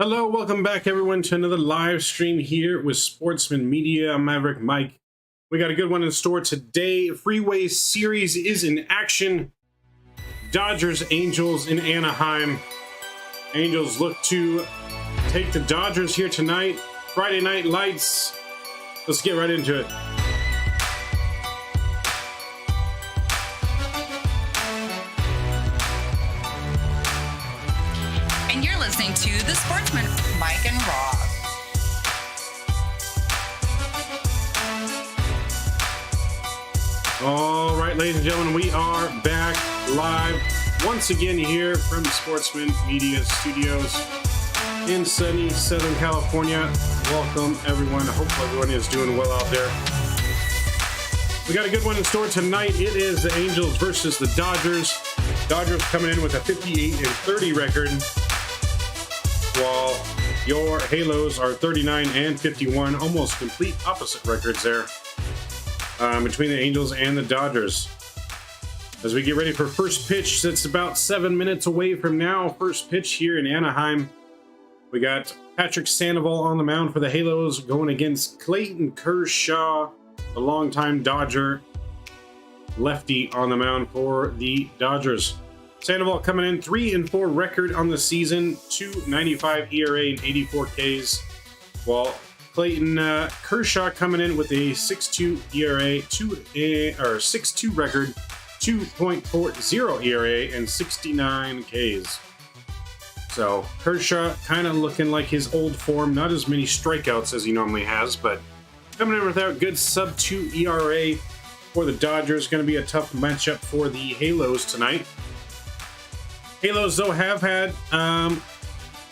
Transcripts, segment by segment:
Hello, welcome back everyone to another live stream here with Sportsman Media. I'm Maverick Mike. We got a good one in store today. Freeway Series is in action. Dodgers, Angels in Anaheim. Angels look to take the Dodgers here tonight. Friday Night Lights. Let's get right into it. And you're listening to The Sportsmen, Mike and Rob. All right, ladies and gentlemen, we are back live once again here from Sportsman Media Studios in sunny Southern California. Welcome, everyone. I hope everyone is doing well out there. We got a good one in store tonight. It is the Angels versus the Dodgers. Dodgers coming in with a 58-30 record, while your Halos are 39-51, almost complete opposite records there between the Angels and the Dodgers. As we get ready for first pitch, that's about 7 minutes away from now. First pitch here in Anaheim. We got Patrick Sandoval on the mound for the Halos going against Clayton Kershaw, the longtime Dodger lefty on the mound for the Dodgers. Sandoval coming in 3-4 record on the season, 2.95 ERA and 84 Ks, while Clayton Kershaw coming in with a 6.2 ERA, 6.2 record, 2.40 ERA and 69 Ks. So Kershaw kind of looking like his old form, not as many strikeouts as he normally has, but coming in without good sub-2 ERA for the Dodgers. Going to be a tough matchup for the Halos tonight. Halos, though, have had,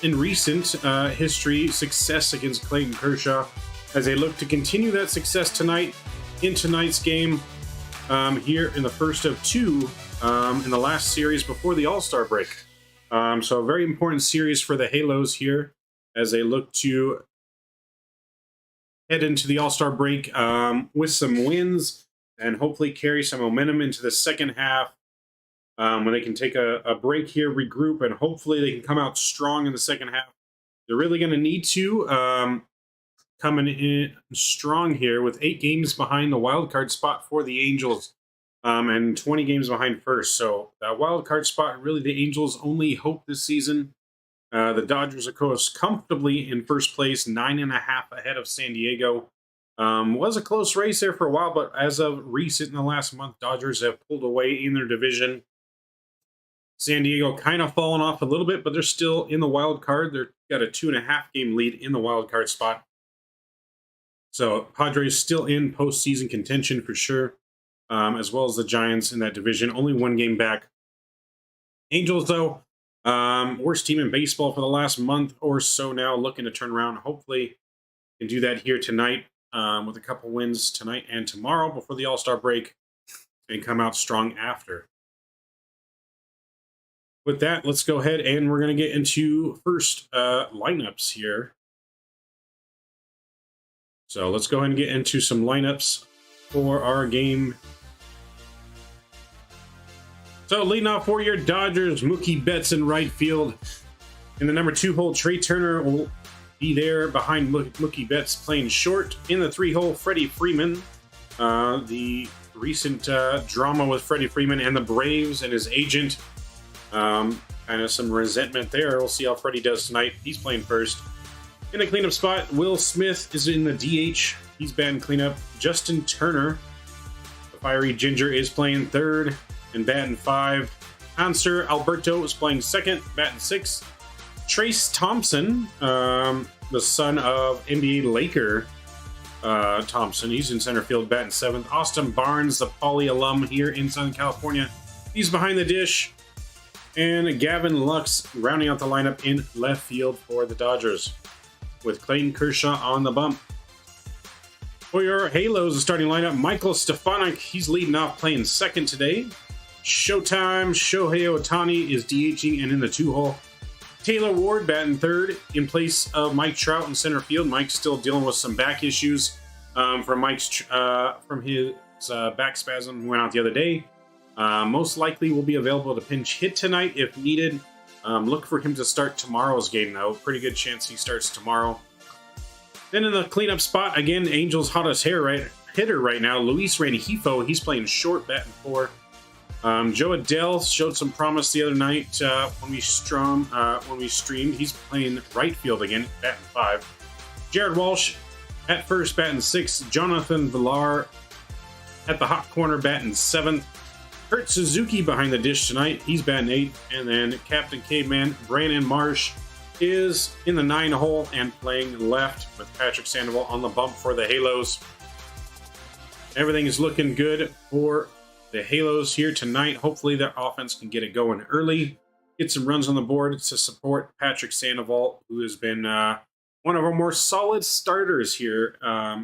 in recent history, success against Clayton Kershaw as they look to continue that success tonight in tonight's game here in the first of two in the last series before the All-Star break. So a very important series for the Halos here as they look to head into the All-Star break with some wins and hopefully carry some momentum into the second half. When they can take a break here, regroup, and hopefully they can come out strong in the second half. They're really going to need to coming in strong here with 8 games behind the wild card spot for the Angels and 20 games behind first. So that wild card spot, really the Angels' only hope this season. The Dodgers, of course, comfortably in first place, 9.5 ahead of San Diego. Was a close race there for a while, but as of recent in the last month, Dodgers have pulled away in their division. San Diego kind of fallen off a little bit, but they're still in the wild card. They've got a 2.5 game lead in the wild card spot. So Padres still in postseason contention for sure, as well as the Giants in that division. Only 1 game back. Angels, though, worst team in baseball for the last month or so now, looking to turn around. Hopefully can do that here tonight with a couple wins tonight and tomorrow before the All-Star break and come out strong after. With that, let's go ahead and we're going to get into first lineups here. So let's go ahead and get into some lineups for our game. So leading off for your Dodgers, Mookie Betts in right field. In the number 2 hole, Trey Turner will be there behind Mookie Betts playing short. In the 3 hole, Freddie Freeman. The recent drama with Freddie Freeman and the Braves and his agent. Kind of some resentment there. We'll see how Freddie does tonight. He's playing first. In the cleanup spot, Will Smith is in the DH. He's batting cleanup. Justin Turner, the fiery ginger, is playing third and batting 5. Hanser Alberto is playing second, batting 6. Trace Thompson, the son of NBA Laker Thompson, he's in center field, batting 7th. Austin Barnes, the Poly alum here in Southern California, he's behind the dish. And Gavin Lux rounding out the lineup in left field for the Dodgers, with Clayton Kershaw on the bump. For your Halos, the starting lineup, Michael Stefanik, he's leading off playing second today. Showtime, Shohei Ohtani is DHing and in the 2 hole. Taylor Ward batting third in place of Mike Trout in center field. Mike's still dealing with some back issues from his back spasm went out the other day. Most likely will be available to pinch hit tonight if needed. Look for him to start tomorrow's game, though. Pretty good chance he starts tomorrow. Then in the cleanup spot, again, Angels' hottest hitter right now, Luis Rengifo. He's playing short, batting 4. Joe Adele showed some promise the other night when we streamed. He's playing right field again, batting 5. Jared Walsh at first, batting 6. Jonathan Villar at the hot corner, batting 7th. Kurt Suzuki behind the dish tonight. He's batting 8th. And then Captain Caveman Brandon Marsh is in the 9 hole and playing left with Patrick Sandoval on the bump for the Halos. Everything is looking good for the Halos here tonight. Hopefully their offense can get it going early, get some runs on the board to support Patrick Sandoval, who has been one of our more solid starters here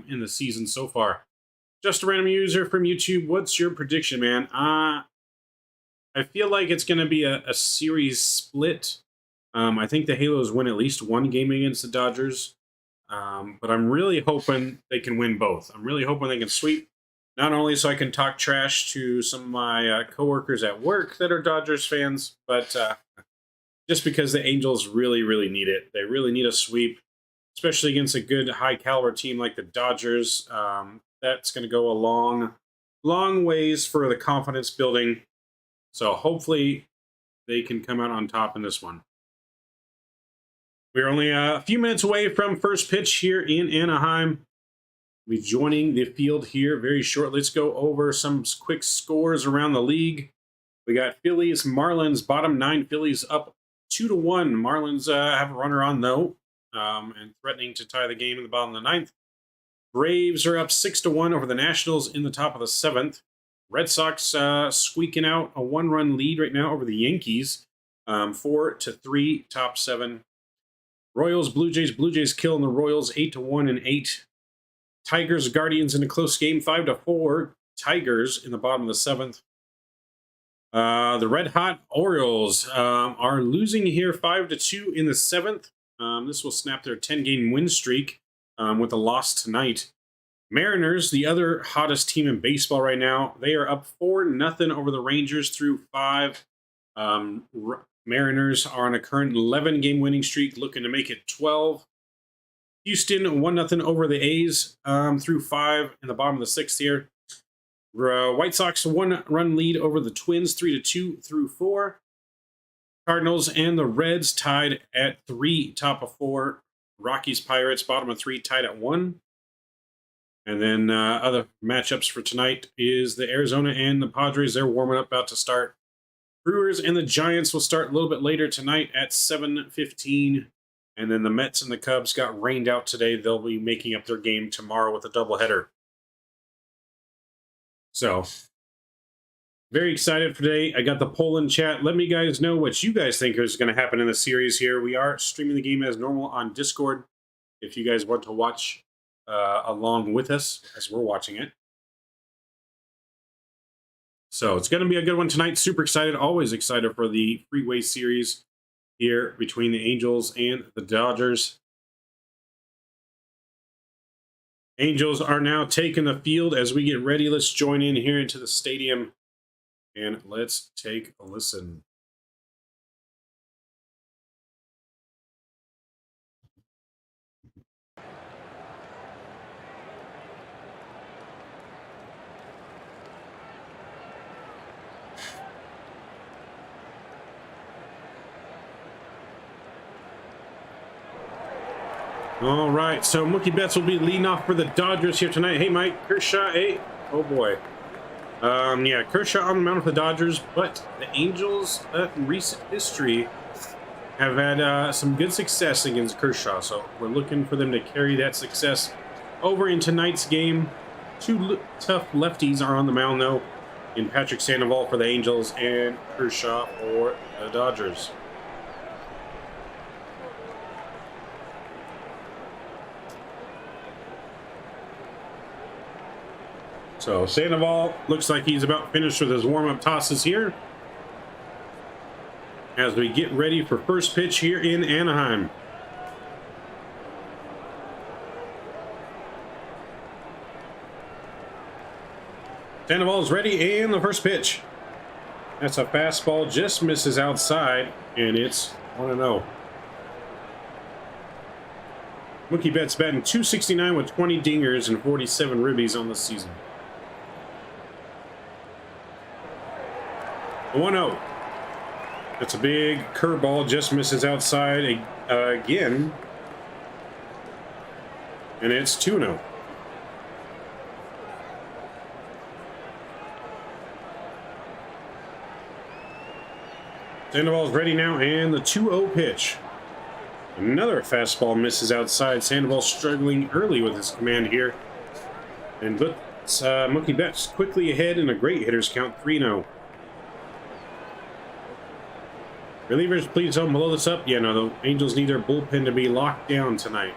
in the season so far. Just a random user from YouTube. What's your prediction, man? I feel like it's going to be a series split. I think the Halos win at least one game against the Dodgers, but I'm really hoping they can win both. I'm really hoping they can sweep, not only so I can talk trash to some of my coworkers at work that are Dodgers fans, but just because the Angels really, really need it. They really need a sweep, especially against a good, high-caliber team like the Dodgers. That's going to go a long ways for the confidence building. So hopefully they can come out on top in this one. We're only a few minutes away from first pitch here in Anaheim. We'll be joining the field here very short. Let's go over some quick scores around the league. We got Phillies, Marlins, bottom 9. Phillies up 2-1. Marlins have a runner on, though, and threatening to tie the game in the bottom of the 9th. Braves are up 6-1 over the Nationals in the top of the 7th. Red Sox squeaking out a 1-run lead right now over the Yankees, 4-3, top 7. Royals, Blue Jays killing the Royals 8-1 and 8. Tigers, Guardians in a close game, 5-4. Tigers in the bottom of the 7th. The red hot Orioles are losing here 5-2 in the 7th. This will snap their 10-game win streak with a loss tonight. Mariners, the other hottest team in baseball right now, they are up 4-0 over the Rangers through 5. Mariners are on a current 11-game winning streak, looking to make it 12. Houston 1-0 over the A's through 5 in the bottom of the 6th here. White Sox 1-run lead over the Twins, 3-2 through 4. Cardinals and the Reds tied at 3, top of 4. Rockies, Pirates, bottom of 3, tied at 1. And then other matchups for tonight is the Arizona and the Padres. They're warming up, about to start. Brewers and the Giants will start a little bit later tonight at 7:15. And then the Mets and the Cubs got rained out today. They'll be making up their game tomorrow with a doubleheader. So, very excited for today. I got the poll in chat. Let me guys know what you guys think is going to happen in the series here. We are streaming the game as normal on Discord if you guys want to watch along with us as we're watching it. So it's going to be a good one tonight. Super excited. Always excited for the Freeway Series here between the Angels and the Dodgers. Angels are now taking the field as we get ready. Let's join in here into the stadium and let's take a listen. All right, so Mookie Betts will be leading off for the Dodgers here tonight. Hey, Mike, Kershaw, hey, oh boy. Yeah, Kershaw on the mound for the Dodgers, but the Angels, in recent history, have had some good success against Kershaw, so we're looking for them to carry that success over in tonight's game. Two tough lefties are on the mound, though, in Patrick Sandoval for the Angels and Kershaw for the Dodgers. So Sandoval looks like he's about finished with his warm-up tosses here as we get ready for first pitch here in Anaheim. Sandoval is ready, and the first pitch. That's a fastball, just misses outside, and it's 1-0. Mookie Betts batting .269 with 20 dingers and 47 ribbies on the season. 1-0. That's a big curveball, just misses outside again. And it's 2-0. Sandoval's ready now, and the 2-0 pitch. Another fastball misses outside. Sandoval struggling early with his command here. And puts Mookie Betts quickly ahead in a great hitters count, 3-0. Relievers, please don't blow this up. Yeah, no, the Angels need their bullpen to be locked down tonight.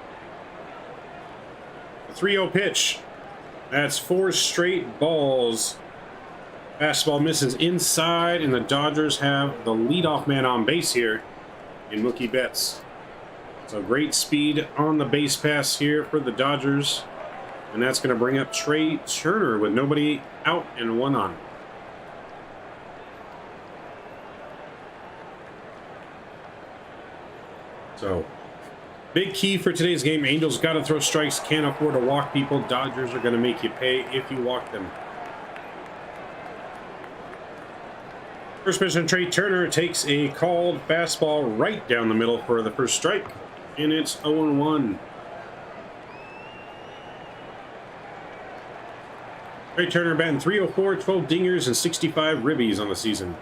The 3-0 pitch. That's 4 straight balls. Fastball misses inside, and the Dodgers have the leadoff man on base here in Mookie Betts. So great speed on the base pass here for the Dodgers. And that's going to bring up Trey Turner with nobody out and 1 on. So, big key for today's game. Angels got to throw strikes, can't afford to walk people. Dodgers are going to make you pay if you walk them. First pitch, Trey Turner takes a called fastball right down the middle for the first strike, and it's 0-1. Trey Turner batting .304, 12 dingers, and 65 ribbies on the season.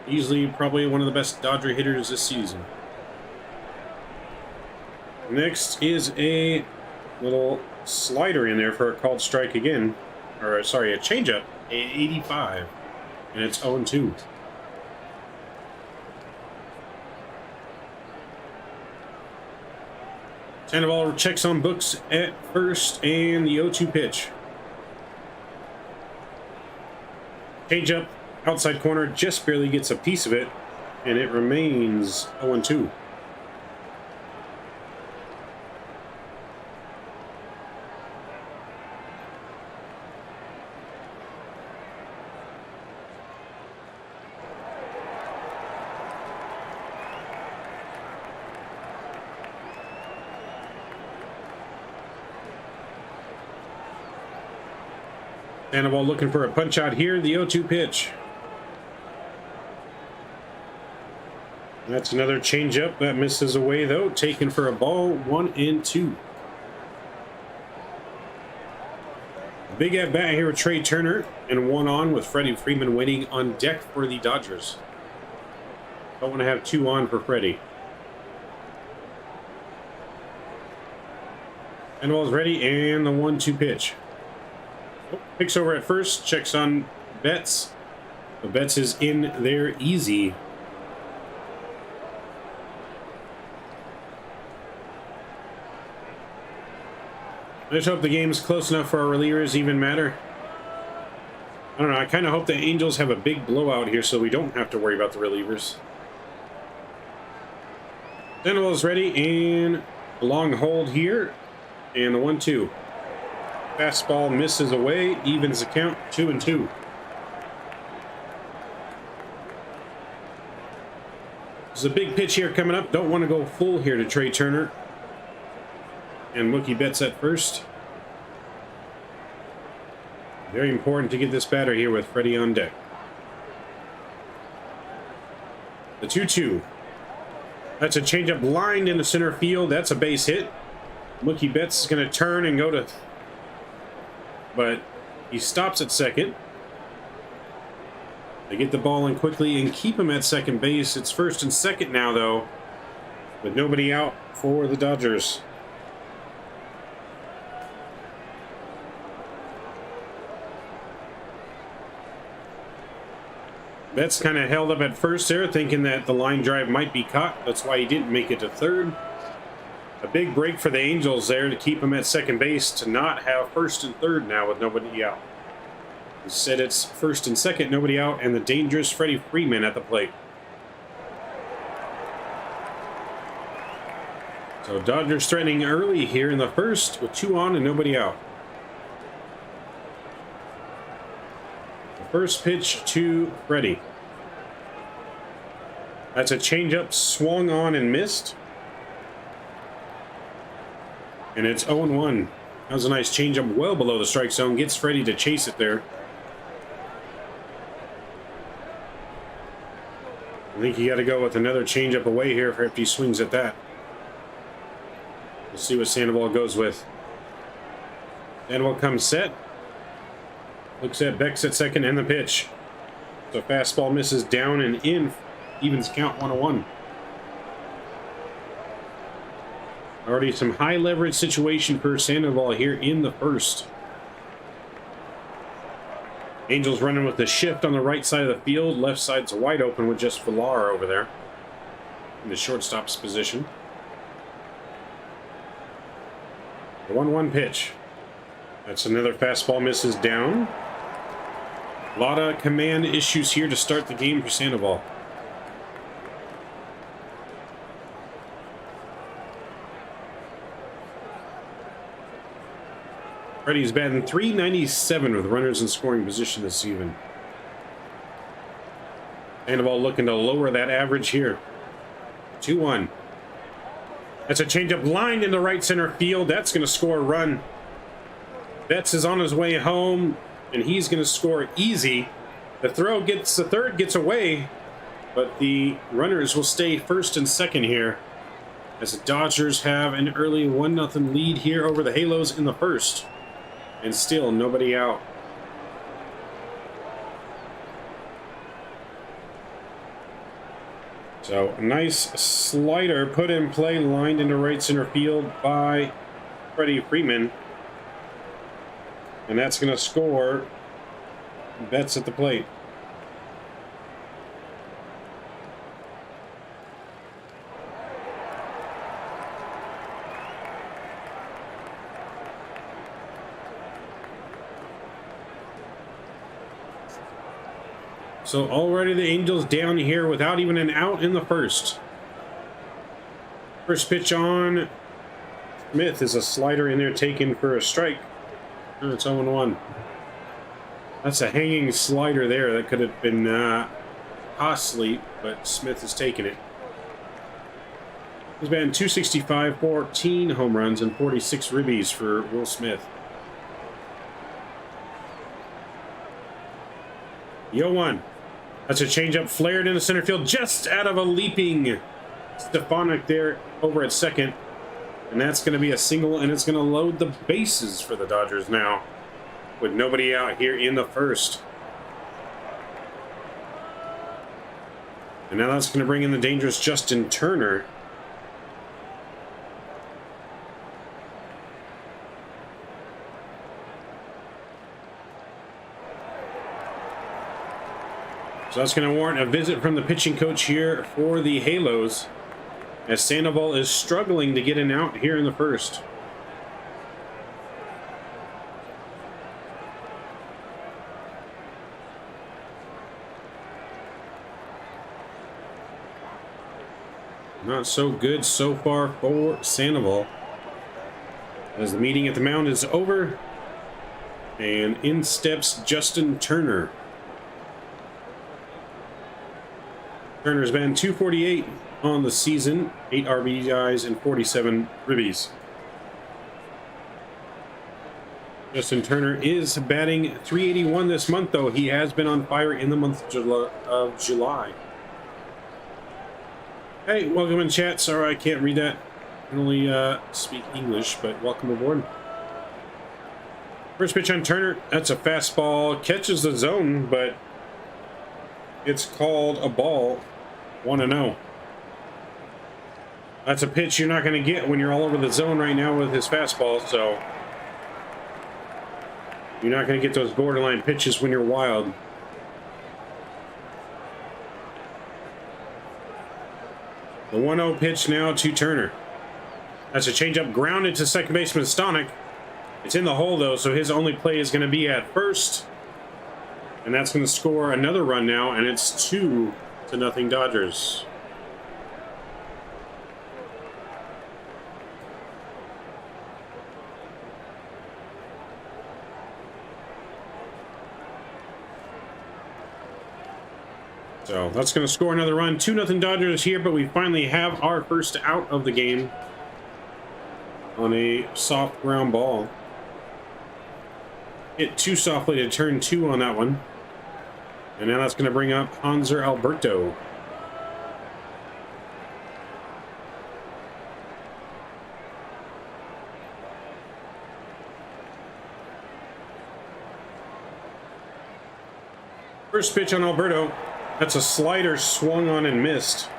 Easily probably one of the best Dodger hitters this season. Next is a little slider in there for a called strike again. Or, sorry, a changeup, 85. And it's 0-2. Sandoval checks on books at first, and the 0-2 pitch. Changeup, outside corner, just barely gets a piece of it, and it remains 0-2. Sandoval looking for a punch out here. The 0-2 pitch. That's another changeup that misses away though. Taken for a ball, 1-2. Big at bat here with Trey Turner, and 1 on with Freddie Freeman waiting on deck for the Dodgers. Don't want to have 2 on for Freddie. Sandoval's ready, and the 1-2 pitch. Picks over at first, checks on Betts. But Betts is in there easy. I just hope the game's close enough for our relievers to even matter. I don't know, I kind of hope the Angels have a big blowout here so we don't have to worry about the relievers. Sandoval's ready, and a long hold here. And the 1-2. Fastball misses away, evens the count, 2-2. There's a big pitch here coming up. Don't want to go full here to Trey Turner. And Mookie Betts at first. Very important to get this batter here with Freddie on deck. The 2-2. That's a changeup lined into center field. That's a base hit. Mookie Betts is going to turn and go to... But he stops at second. They get the ball in quickly and keep him at second base. It's first and second now, though, with nobody out for the Dodgers. Betts kind of held up at first there, thinking that the line drive might be caught. That's why he didn't make it to third. A big break for the Angels there to keep him at second base, to not have first and third now with nobody out. Instead, it's first and second, nobody out, and the dangerous Freddie Freeman at the plate. So Dodgers threatening early here in the first with 2 on and nobody out. The first pitch to Freddie. That's a changeup swung on and missed. And it's 0-1. That was a nice changeup well below the strike zone. Gets ready to chase it there. I think you got to go with another changeup away here if he swings at that. We'll see what Sandoval goes with. Sandoval comes set. Looks at Beck's at second and the pitch. So fastball misses down and in. Evens count 1-1. Already some high leverage situation for Sandoval here in the first. Angels running with the shift on the right side of the field. Left side's wide open with just Villar over there in the shortstop's position. The 1-1 pitch. That's another fastball misses down. A lot of command issues here to start the game for Sandoval. Freddie's batting .397 with runners in scoring position this evening. Sandoval looking to lower that average here. 2-1. That's a changeup lined into right center field. That's going to score a run. Betts is on his way home, and he's going to score easy. The third gets away, but the runners will stay first and second here, as the Dodgers have an early 1-0 lead here over the Halos in the first. And still nobody out. So a nice slider put in play, lined into right center field by Freddie Freeman. And that's going to score. Betts at the plate. So already the Angels down here without even an out in the first. First pitch on Smith is a slider in there taken for a strike. And it's 0-1. That's a hanging slider there. That could have been costly, but Smith has taken it. He's batting .265, 14 home runs, and 46 ribbies for Will Smith. 0-1. That's a changeup flared into center field, just out of a leaping Stefanik there over at second. And that's going to be a single, and it's going to load the bases for the Dodgers now, with nobody out here in the first. And now that's going to bring in the dangerous Justin Turner. So that's going to warrant a visit from the pitching coach here for the Halos, as Sandoval is struggling to get an out here in the first. Not so good so far for Sandoval, as the meeting at the mound is over, and in steps Justin Turner. Turner's been .248 on the season, 8 RBIs and 47 ribbies. Justin Turner is batting .381 this month, though. He has been on fire in the month of July. Hey, welcome in chat. Sorry I can't read that. I can only speak English, but welcome aboard. First pitch on Turner. That's a fastball. Catches the zone, but it's called a ball. 1-0. That's a pitch you're not going to get when you're all over the zone right now with his fastball, so you're not going to get those borderline pitches when you're wild. The 1-0 pitch now to Turner. That's a changeup grounded to second baseman Stanek. It's in the hole, though, so his only play is going to be at first. And that's going to score another run now, and it's 2-0 Dodgers. So that's going to score another run. 2-0 Dodgers here, but we finally have our first out of the game on a soft ground ball. Hit too softly to turn 2 on that one. And now that's going to bring up Hanser Alberto. First pitch on Alberto. That's a slider swung on and missed.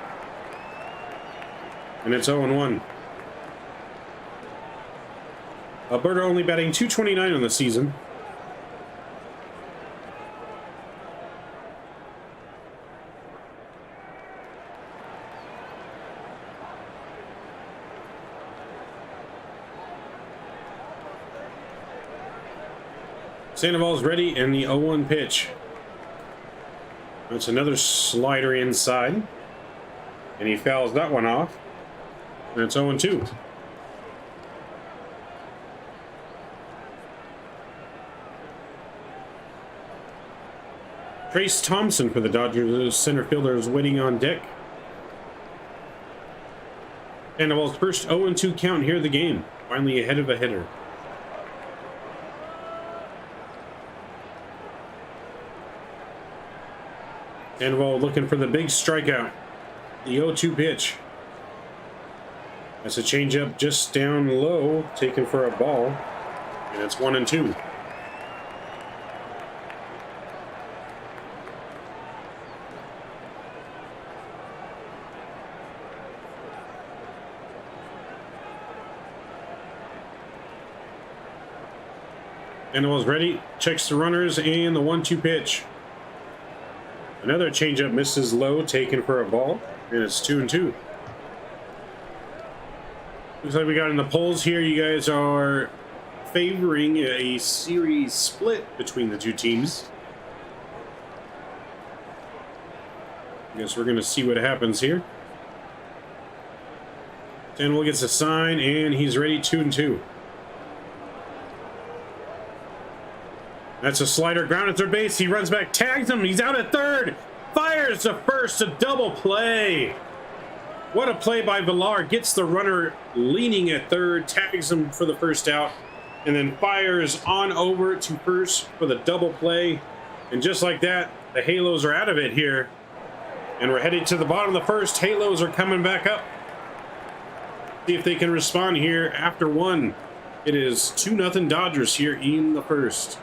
And it's 0-1. Alberto only batting .229 on the season. Sandoval's ready, and the 0-1 pitch. That's another slider inside. And he fouls that one off. And it's 0-2. Trace Thompson for the Dodgers. Center fielder is waiting on deck. Sandoval's first 0-2 count here of the game. Finally ahead of a hitter. Sandoval looking for the big strikeout. The 0-2 pitch. That's a changeup just down low, taken for a ball. And it's 1-2. Sandoval's ready, checks the runners, and the 1-2 pitch. Another changeup misses low, taken for a ball, and it's 2-2. Looks like we got in the polls here. You guys are favoring a series split between the two teams. I guess we're going to see what happens here. Sandoval gets a sign, and he's ready. 2-2. That's a slider, ground at third base. He runs back, tags him. He's out at third. Fires to first, a double play. What a play by Villar. Gets the runner leaning at third, tags him for the first out, and then fires on over to first for the double play. And just like that, the Halos are out of it here. And we're headed to the bottom of the first. Halos are coming back up. See if they can respond here after one. It is 2-0 Dodgers here in the first.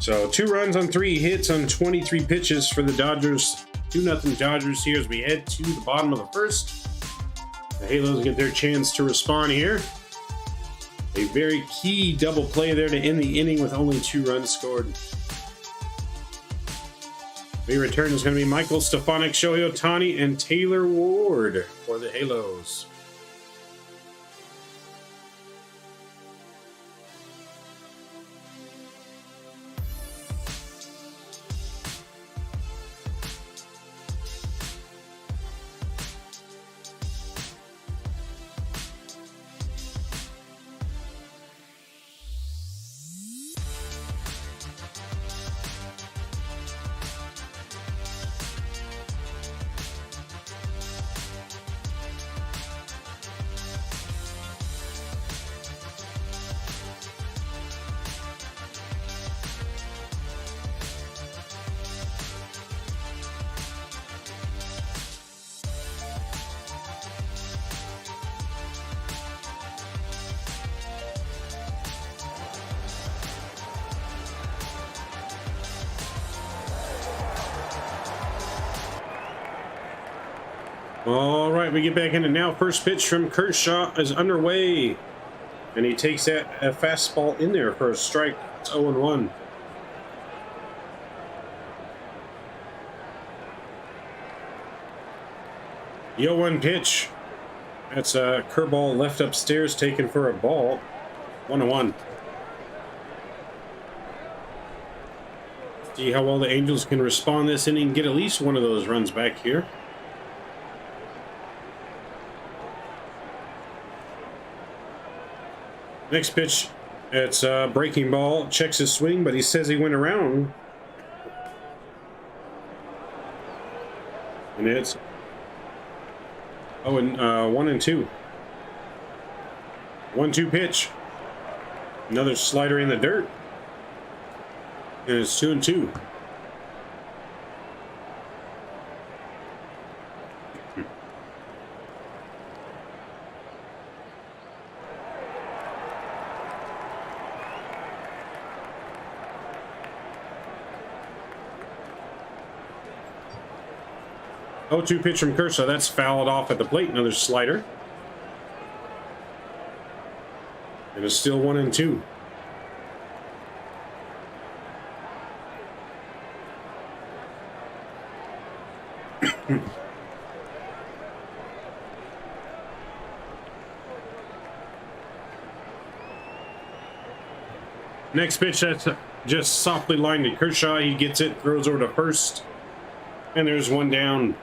So 2 runs on 3 hits on 23 pitches for the Dodgers. 2-0 Dodgers here as we head to the bottom of the first. The Halos get their chance to respond here. A very key double play there to end the inning with only 2 runs scored. The return is going to be Michael Stefanik, Shohei Ohtani, and Taylor Ward for the Halos. All right, we get back in it now. First pitch from Kershaw is underway. And he takes that a fastball in there for a strike. It's 0-1. The 0-1 pitch. That's a curveball left upstairs taken for a ball. 1-1. See how well the Angels can respond this inning and get at least one of those runs back here. Next pitch, it's a breaking ball. Checks his swing, but he says he went around. And it's 1-2. 1-2 pitch. Another slider in the dirt. And it's 2-2. Oh, 2 pitch from Kershaw. That's fouled off at the plate. Another slider. And it's still 1-2. Next pitch, that's just softly lined to Kershaw. He gets it, throws over to first. And there's one down.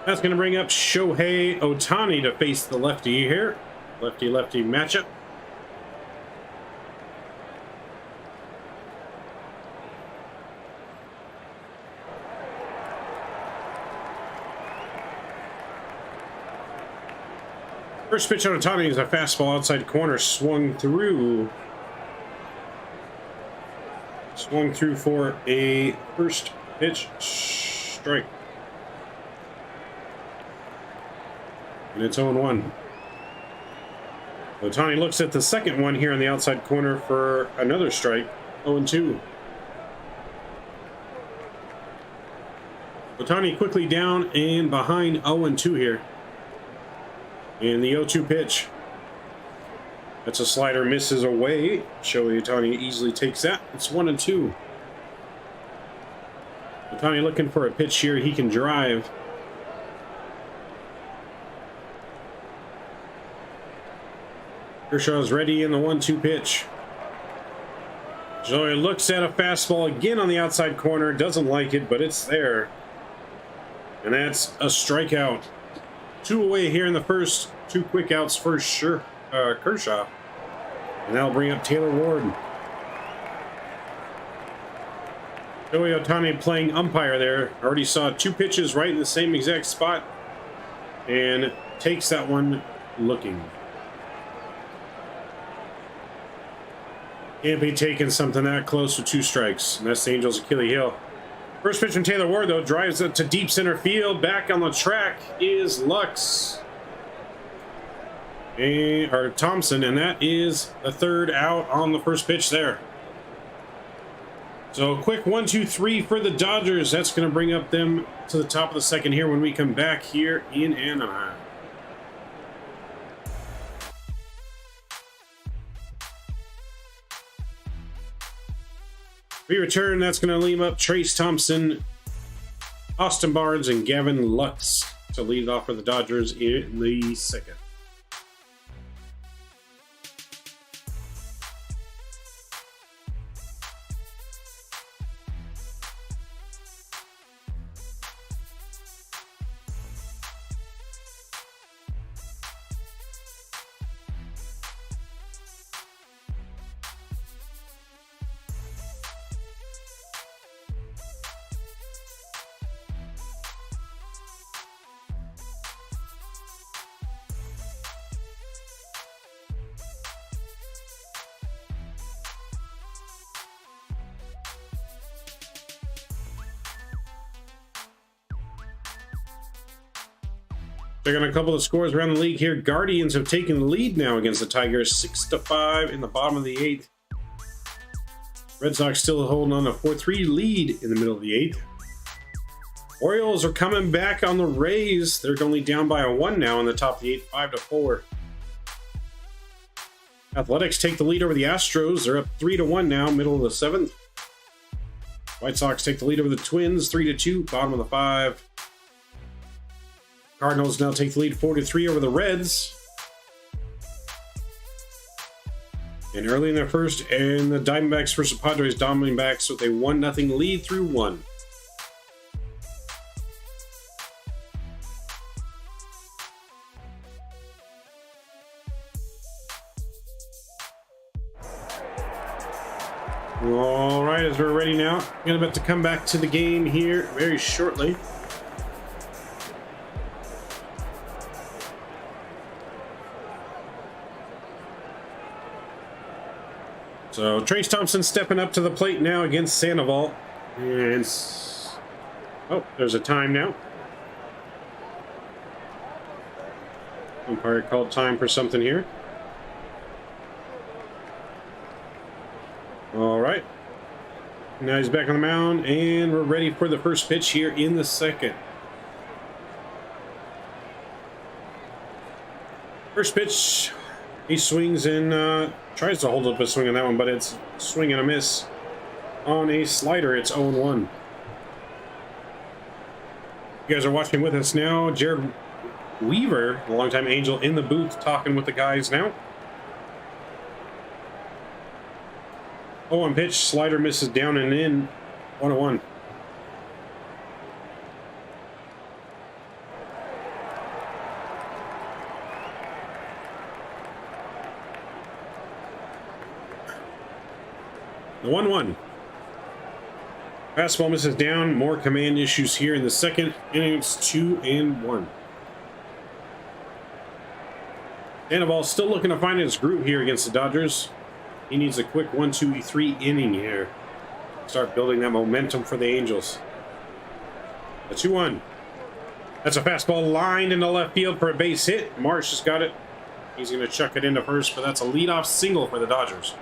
That's going to bring up Shohei Ohtani to face the lefty here. Lefty-lefty matchup. First pitch on Ohtani is a fastball outside corner, swung through for a first pitch strike. And it's 0-1. Ohtani looks at the second one here on the outside corner for another strike. 0-2. Ohtani quickly down and behind 0-2 here. And the 0-2 pitch. That's a slider, misses away. Shohei Ohtani easily takes that. It's 1-2. Ohtani looking for a pitch here he can drive. Kershaw's ready in the 1-2 pitch. Joey looks at a fastball again on the outside corner. Doesn't like it, but it's there. And that's a strikeout. 2 away here in the first. 2 quick outs for sure. Kershaw. And that'll bring up Taylor Ward. Shohei Ohtani playing umpire there. Already saw 2 pitches right in the same exact spot. And takes that one looking. Can't be taking something that close with 2 strikes. And that's the Angels' Achilles heel. First pitch from Taylor Ward, though, drives it to deep center field. Back on the track is Lux. Or Thompson, and that is the 3rd out on the first pitch there. So quick 1-2-3 for the Dodgers. That's going to bring up them to the top of the second here when we come back here in Anaheim. We return. That's going to leave up Trace Thompson, Austin Barnes, and Gavin Lux to lead off for the Dodgers in the second. Checking a couple of scores around the league here. Guardians have taken the lead now against the Tigers, 6-5 in the bottom of the 8th. Red Sox still holding on a 4-3 lead in the middle of the 8th. Orioles are coming back on the Rays. They're only down by a 1 now in the top of the 8th, 5-4. Athletics take the lead over the Astros. They're up 3-1 now, middle of the 7th. White Sox take the lead over the Twins, 3-2, bottom of the 5. Cardinals now take the lead 4-3 over the Reds. And early in their first, and the Diamondbacks versus Padres dominating backs with a 1-0 lead through 1. All right, as we're ready now, I'm about to come back to the game here very shortly. So Trace Thompson stepping up to the plate now against Sandoval. And oh, there's a time now. Umpire called time for something here. All right. Now he's back on the mound, and we're ready for the first pitch here in the second. First pitch, he swings and tries to hold up a swing on that one, but it's swing and a miss on a slider. It's 0-1. You guys are watching with us now. Jared Weaver, a longtime Angel, in the booth talking with the guys now. 0-1 pitch, slider misses down and in, 1-1. The 1-1. Fastball misses down. More command issues here in the second inning. It's 2-1. Sandoval still looking to find his groove here against the Dodgers. He needs a quick 1-2-3 inning here. Start building that momentum for the Angels. The 2-1. That's a fastball lined into left field for a base hit. Marsh has got it. He's going to chuck it into first, but that's a leadoff single for the Dodgers.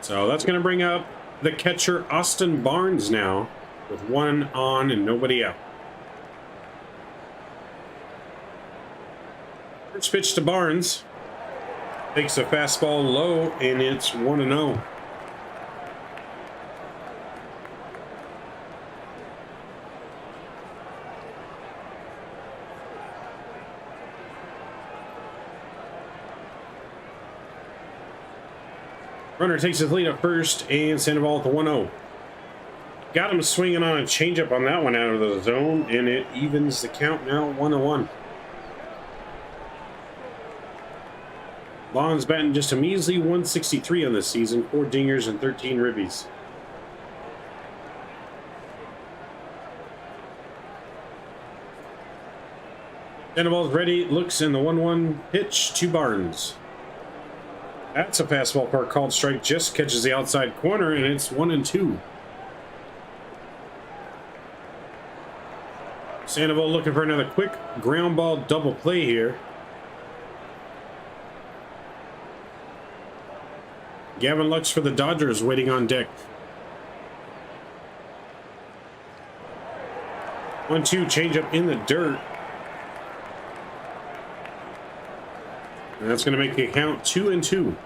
So that's going to bring up the catcher, Austin Barnes, now with 1 on and nobody out. First pitch to Barnes. Takes a fastball low, and it's 1-0. Runner takes his lead at first, and Sandoval at the 1-0. Got him swinging on a changeup on that one out of the zone, and it evens the count now, 1-1. Lon's batting just a measly 163 on this season, 4 dingers and 13 ribbies. Sandoval's ready, looks in the 1-1 pitch to Barnes. That's a fastball for a called strike, just catches the outside corner, and it's 1-2. Sandoval looking for another quick ground ball double play here. Gavin Lux for the Dodgers waiting on deck. 1-2 changeup in the dirt. And that's going to make the count 2-2.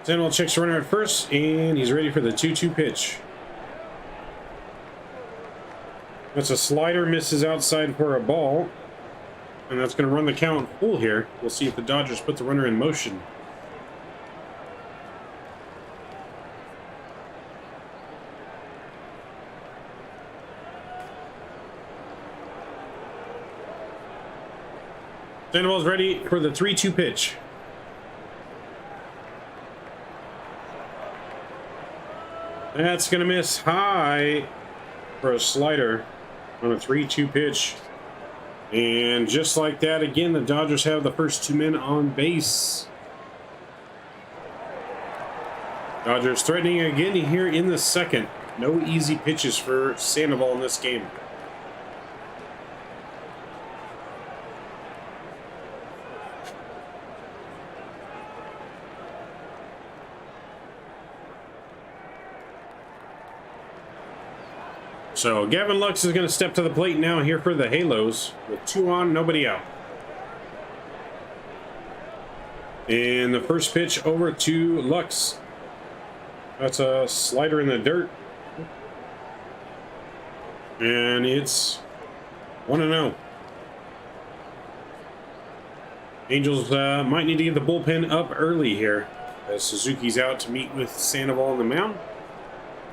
Sandoval checks the runner at first, and he's ready for the 2-2 pitch. That's a slider, misses outside for a ball. And that's going to run the count full here. We'll see if the Dodgers put the runner in motion. Sandoval's ready for the 3-2 pitch. That's going to miss high for a slider on a 3-2 pitch. And just like that, again, the Dodgers have the first 2 men on base. Dodgers threatening again here in the second. No easy pitches for Sandoval in this game. So Gavin Lux is going to step to the plate now here for the Halos with 2 on, nobody out. And the first pitch over to Lux. That's a slider in the dirt. And it's 1-0. Angels might need to get the bullpen up early here as Suzuki's out to meet with Sandoval on the mound.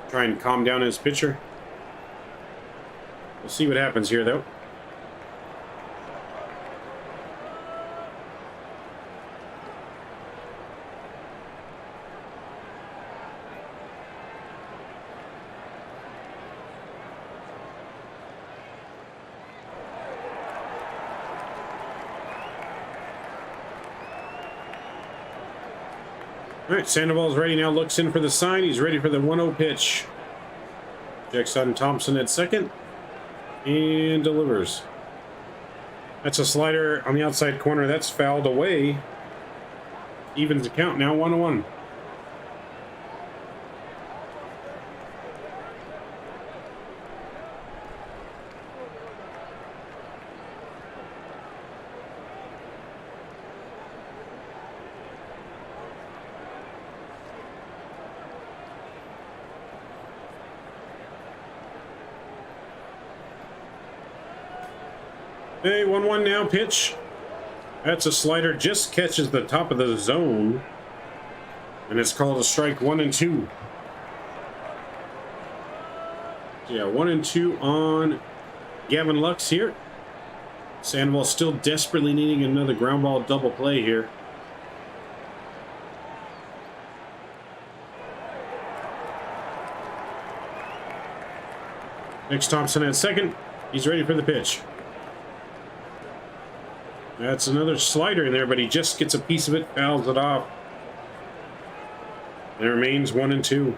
Try and calm down his pitcher. We'll see what happens here, though. All right, Sandoval's ready now. Looks in for the sign. He's ready for the 1-0 pitch. Checks on Thompson at second. And delivers. That's a slider on the outside corner. That's fouled away. Evens the count now, 1-1. Hey, 1-1 now, pitch. That's a slider, just catches the top of the zone. And it's called a strike, 1-2. Yeah, 1-2 on Gavin Lux here. Sandoval still desperately needing another ground ball double play here. Next Thompson at second. He's ready for the pitch. That's another slider in there, but he just gets a piece of it, fouls it off. It remains 1-2.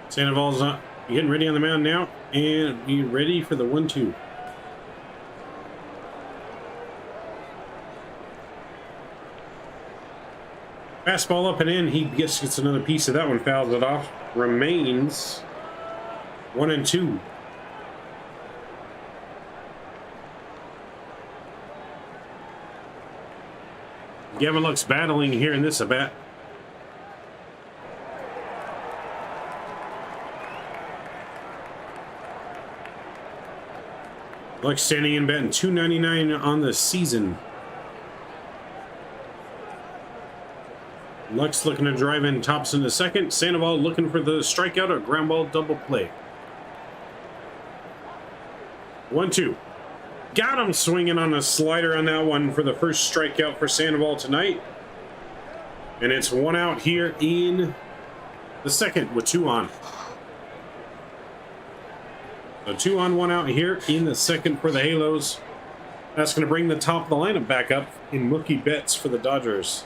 Sandoval's getting ready on the mound now, and be ready for the 1-2. Fastball up and in. He gets another piece of that one, fouls it off. Remains 1-2. Gavin Lux battling here in this at bat. Lux standing in, batting .299 on the season. Lux looking to drive in Thompson to second. Sandoval looking for the strikeout or ground ball double play. 1-2. Got him swinging on a slider on that one for the first strikeout for Sandoval tonight. And it's 1 out here in the second with 2 on. So 2 on, 1 out here in the second for the Halos. That's going to bring the top of the lineup back up in Mookie Betts for the Dodgers.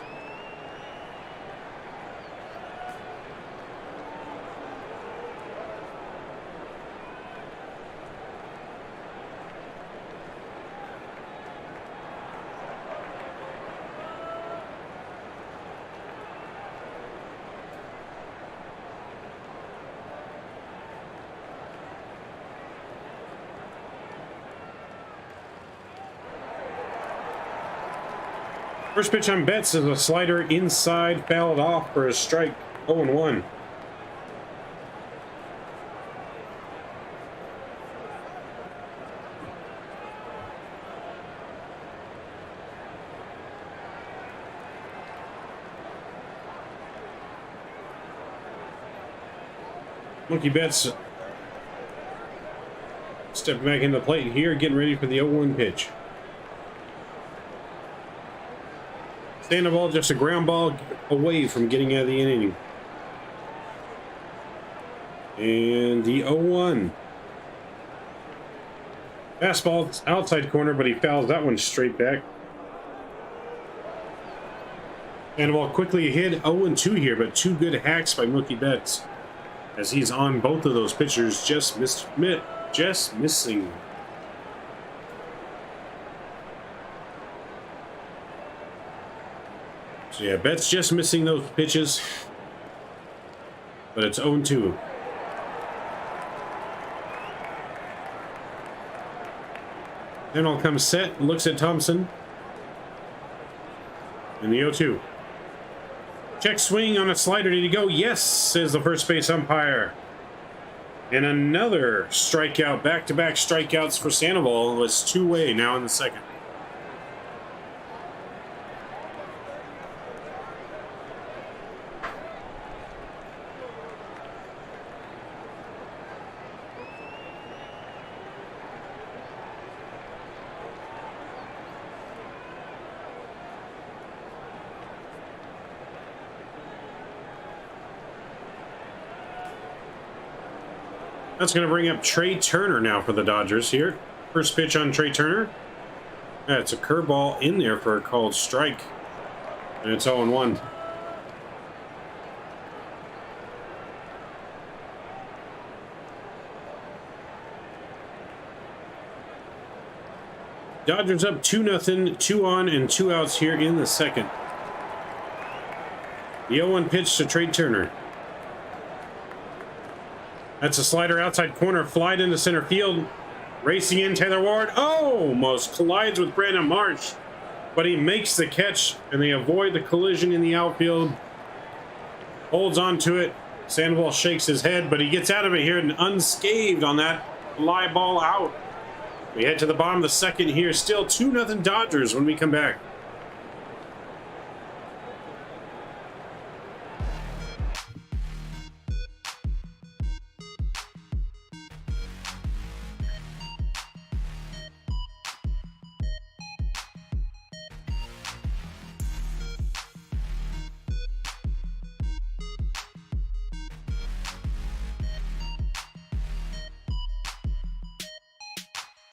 First pitch on Betts is a slider inside, fouled off for a strike, 0-1. Mookie Betts stepping back into the plate here, getting ready for the 0-1 pitch. Sandoval just a ground ball away from getting out of the inning. And the 0-1. Fastball outside corner, but he fouls that one straight back. Sandoval quickly hit 0-2 here, but two good hacks by Mookie Betts, as he's on both of those pitchers, just missing. So yeah, Betts just missing those pitches, but it's 0-2. Sandoval comes set, looks at Thompson, and the 0-2. Check swing on a slider. Did he go? Yes, says the first base umpire. And another strikeout, back-to-back strikeouts for Sandoval. It was two-way now in the second. That's going to bring up Trey Turner now for the Dodgers here. First pitch on Trey Turner. That's a curveball in there for a called strike. And it's 0-1. Dodgers up 2-0, 2 on and 2 outs here in the second. The 0-1 pitch to Trey Turner. That's a slider outside corner, flied into center field. Racing in, Taylor Ward almost collides with Brandon Marsh, but he makes the catch and they avoid the collision in the outfield. Holds on to it. Sandoval shakes his head, but he gets out of it here and unscathed on that fly ball out. We head to the bottom of the second here. Still 2-0 Dodgers when we come back.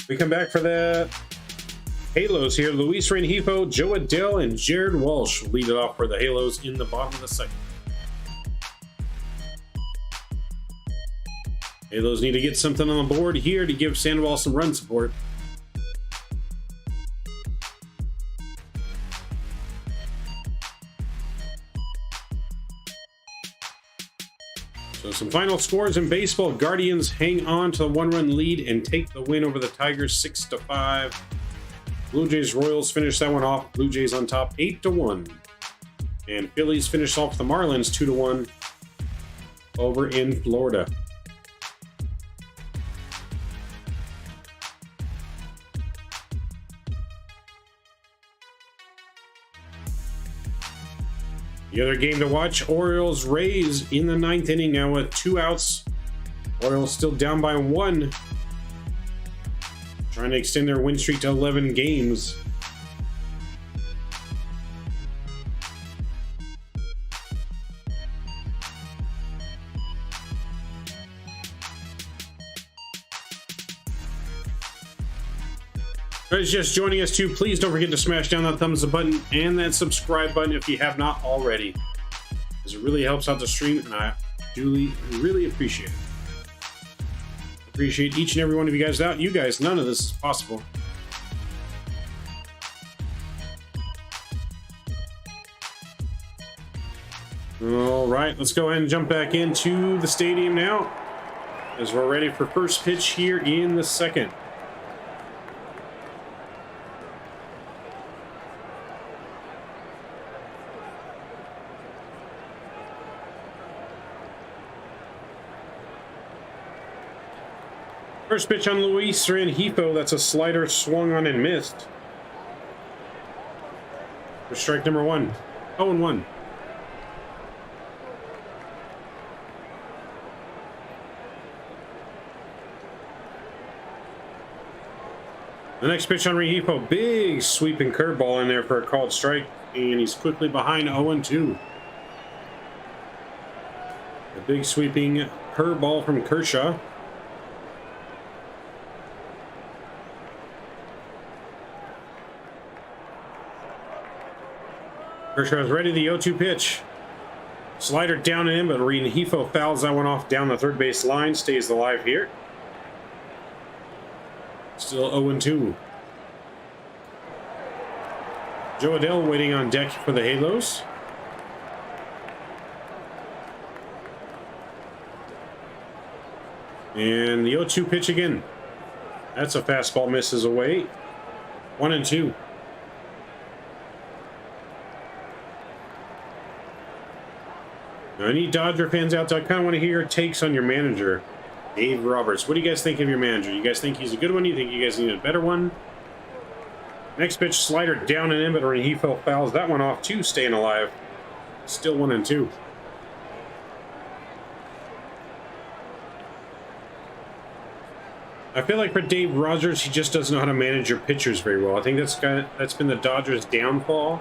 We come back for the Halos here. Luis Rengifo, Joe Adell, and Jared Walsh lead it off for the Halos in the bottom of the second. Halos need to get something on the board here to give Sandoval some run support. So some final scores in baseball. Guardians hang on to the one-run lead and take the win over the Tigers 6-5. Blue Jays Royals finish that one off. Blue Jays on top 8-1. And Phillies finish off the Marlins 2-1 over in Florida. The other game to watch, Orioles-Rays in the 9th inning now with 2 outs. Orioles still down by 1. Trying to extend their win streak to 11 games. Guys, just joining us too, please don't forget to smash down that thumbs up button and that subscribe button if you have not already, as it really helps out the stream and I really appreciate it. Appreciate each and every one of you guys. Without you guys, none of this is possible. All right, let's go ahead and jump back into the stadium now, as we're ready for first pitch here in the second. First pitch on Luis Rengifo. That's a slider swung on and missed. For strike number 1. 0-1. The next pitch on Rehifo, big sweeping curveball in there for a called strike, and he's quickly behind 0-2. A big sweeping curveball from Kershaw. Kershaw's ready, the 0-2 pitch. Slider down and in, but Rehifo fouls that one off down the third base line, stays alive here. Still 0-2. Joe Adell waiting on deck for the Halos. And the 0-2 pitch again. That's a fastball, misses away. 1-2. Now, any Dodger fans out there, I kind of want to hear your takes on your manager, Dave Roberts. What do you guys think of your manager? You guys think he's a good one? Do you think you guys need a better one? Next pitch, slider down and in, but Rehifo fouls that one off too, staying alive. Still 1-2. I feel like for Dave Rogers, he just doesn't know how to manage your pitchers very well. I think that's been the Dodgers' downfall.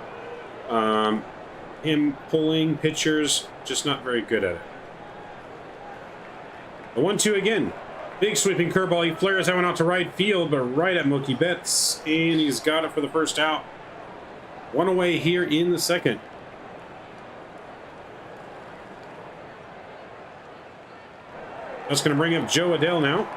Him pulling pitchers, just not very good at it. The 1-2 again. Big sweeping curveball. He flares that one out to right field, but right at Mookie Betts, and he's got it for the first out. One away here in the second. That's going to bring up Joe Adell now.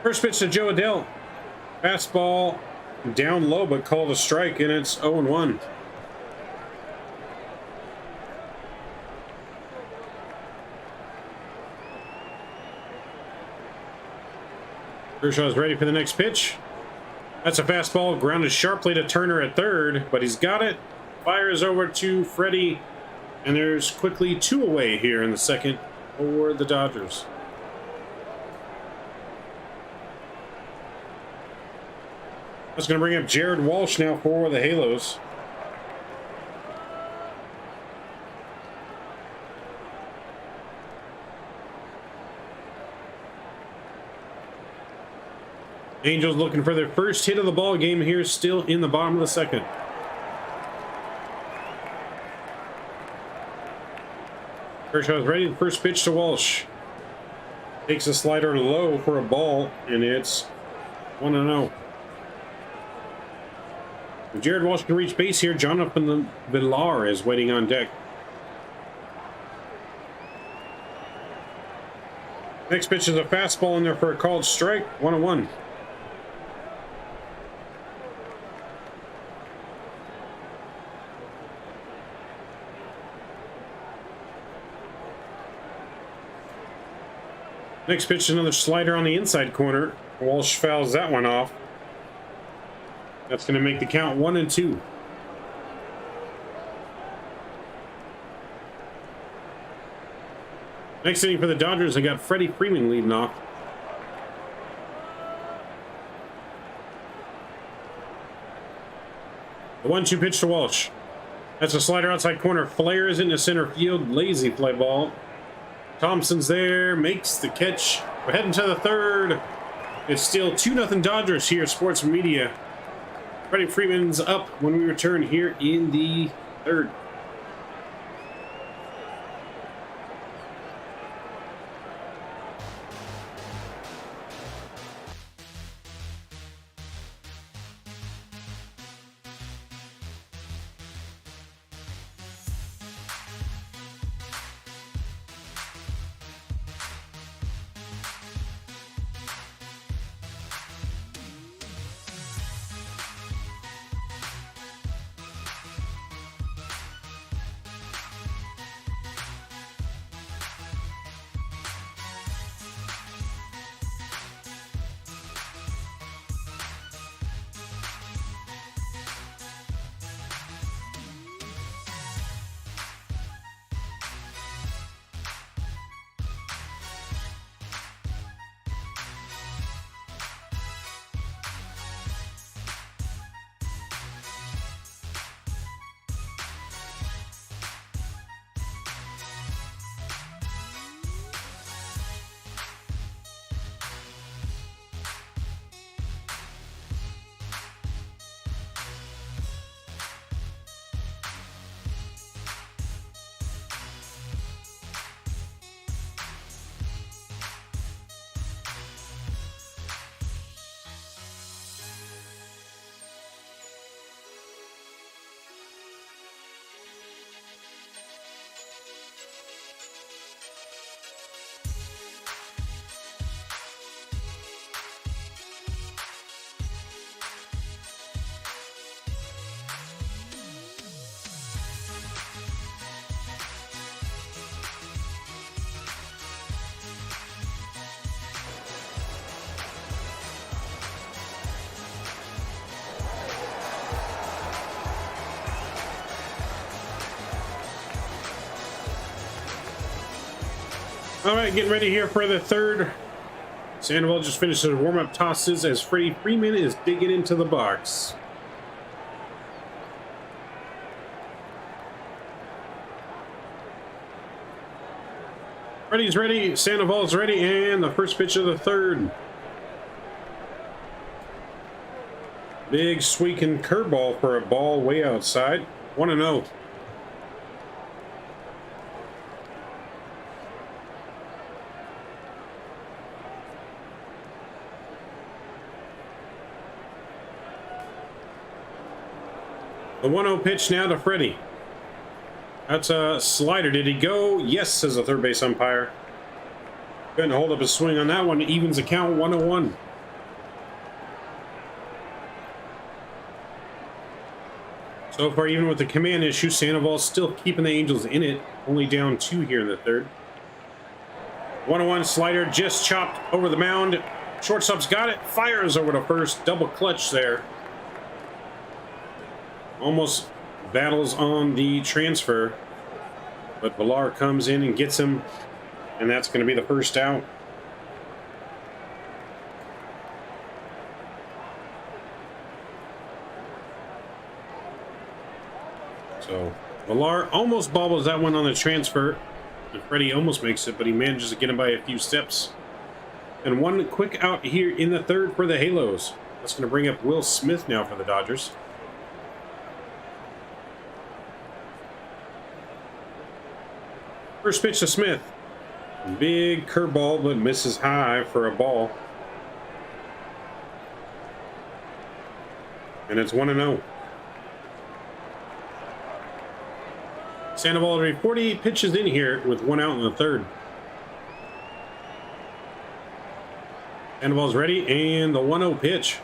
First pitch to Joe Adell. Fastball down low, but called a strike, and it's 0-1. Kershaw's ready for the next pitch. That's a fastball, grounded sharply to Turner at third, but he's got it. Fires over to Freddie, and there's quickly 2 away here in the second for the Dodgers. That's going to bring up Jared Walsh now for the Halos. Angels looking for their first hit of the ball game here, still in the bottom of the second. Kershaw's ready. The first pitch to Walsh. Takes a slider low for a ball, and it's 1-0. If Jared Walsh can reach base here, Jonathan Villar is waiting on deck. Next pitch is a fastball in there for a called strike. 1-1. Next pitch, another slider on the inside corner. Walsh fouls that one off. That's going to make the count 1-2. Next inning for the Dodgers, they got Freddie Freeman leading off. The 1-2 pitch to Walsh. That's a slider outside corner. Flares into center field. Lazy fly ball. Thompson's there. Makes the catch. We're heading to the third. It's still 2-0 Dodgers here at Sportsmen Media. Freddie Freeman's up when we return here in the third. All right, getting ready here for the third. Sandoval just finished his warm-up tosses as Freddie Freeman is digging into the box. Freddie's ready, Sandoval's ready, and the first pitch of the third. Big sweeping curveball for a ball way outside. 1-0. The 1-0 pitch now to Freddie. That's a slider. Did he go? Yes, says the third base umpire. Couldn't hold up his swing on that one. Evens the count, 1-1. So far, even with the command issue, Sandoval still keeping the Angels in it. Only down 2 here in the third. 1-1 slider just chopped over the mound. Shortstop's got it. Fires over to first. Double clutch there. Almost battles on the transfer. But Villar comes in and gets him. And that's going to be the first out. So Villar almost bobbles that one on the transfer. And Freddie almost makes it, but he manages to get him by a few steps. And one quick out here in the third for the Halos. That's going to bring up Will Smith now for the Dodgers. First pitch to Smith. Big curveball, but misses high for a ball. And it's 1-0. Sandoval already 48 pitches in here with 1 out in the third. Sandoval's ready, and the 1-0 pitch.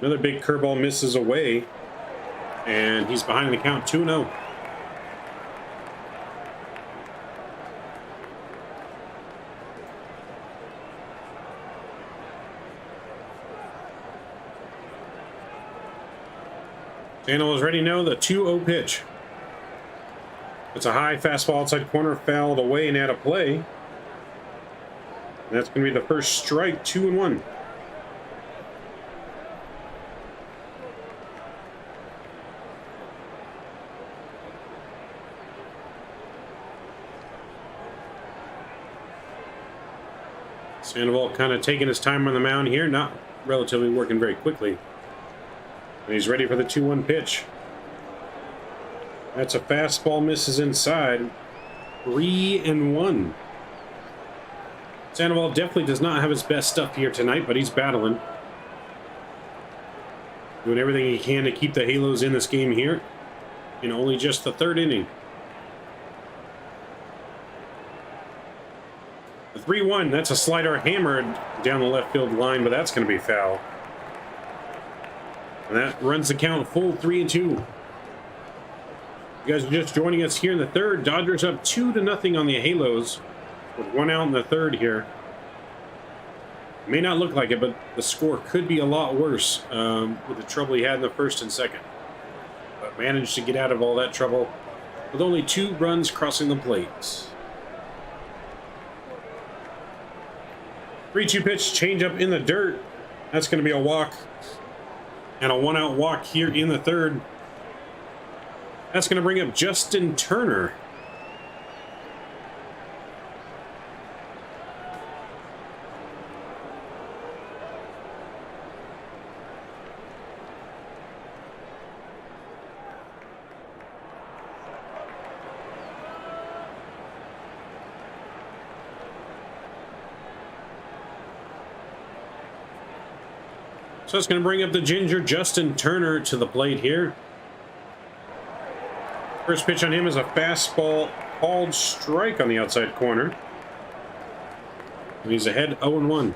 Another big curveball misses away, and he's behind the count 2-0. Sandoval's ready now, the 2-0 pitch. It's a high fastball outside corner, fouled away and out of play. And that's going to be the first strike, 2-1. Sandoval kind of taking his time on the mound here, not relatively working very quickly. And he's ready for the 2-1 pitch. That's a fastball, misses inside. 3-1. Sandoval definitely does not have his best stuff here tonight, but he's battling. Doing everything he can to keep the Halos in this game here. In only just the third inning. The 3-1, that's a slider hammered down the left field line, but that's going to be foul. And that runs the count full 3-2. You guys are just joining us here in the third. Dodgers up 2-0 on the Halos with 1 out in the third here. May not look like it, but the score could be a lot worse with the trouble he had in the first and second. But managed to get out of all that trouble with only 2 runs crossing the plate. 3-2 pitch, changeup in the dirt. That's going to be a walk. And a 1-out walk here in the third. That's going to bring up Justin Turner. So it's going to bring up the Ginger, Justin Turner, to the plate here. First pitch on him is a fastball called strike on the outside corner. And he's ahead 0-1.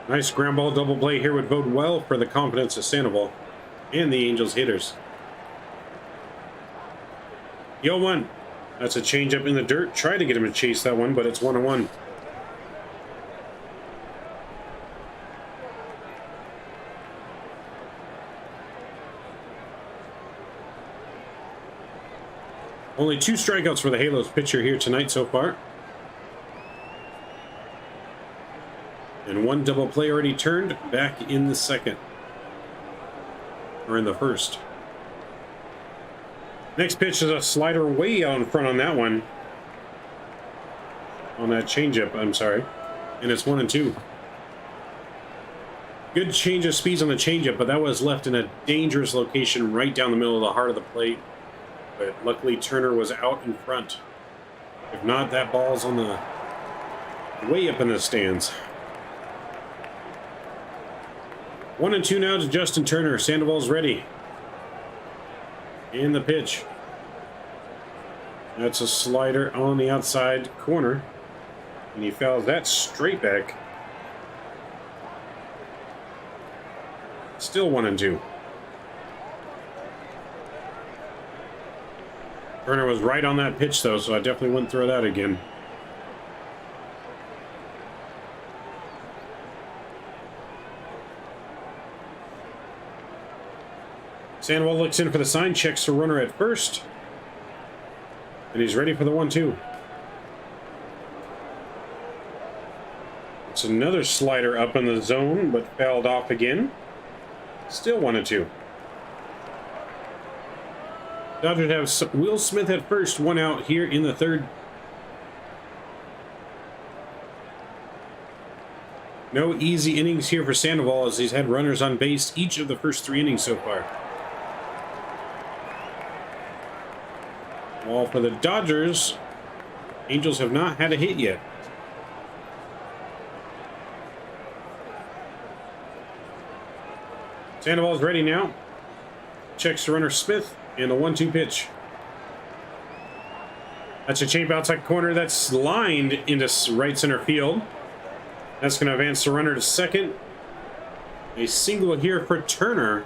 Nice ground ball double play here would bode well for the confidence of Sandoval and the Angels hitters. 0-1. That's a changeup in the dirt. Tried to get him to chase that one, but it's 1-1. Only 2 strikeouts for the Halos pitcher here tonight so far. And 1 double play already turned back in the second. Or in the first. Next pitch is a slider way out in front on that one. On that changeup, I'm sorry. And it's 1-2. Good change of speeds on the changeup, but that was left in a dangerous location right down the middle of the heart of the plate. But luckily Turner was out in front. If not, that ball's on the way up in the stands. 1-2 now to Justin Turner. Sandoval's ready. And the pitch. That's a slider on the outside corner. And he fouls that straight back. Still 1-2. Turner was right on that pitch, though, so I definitely wouldn't throw that again. Sandoval looks in for the sign, checks the runner at first. And he's ready for the 1-2. It's another slider up in the zone, but fouled off again. Still 1-2. Dodgers have Will Smith at first, 1 out here in the third. No easy innings here for Sandoval as he's had runners on base each of the first 3 innings so far. While for the Dodgers, Angels have not had a hit yet. Sandoval's ready now. Checks the runner Smith and the 1-2 pitch. That's a changeup outside corner that's lined into right center field. That's going to advance the runner to second. A single here for Turner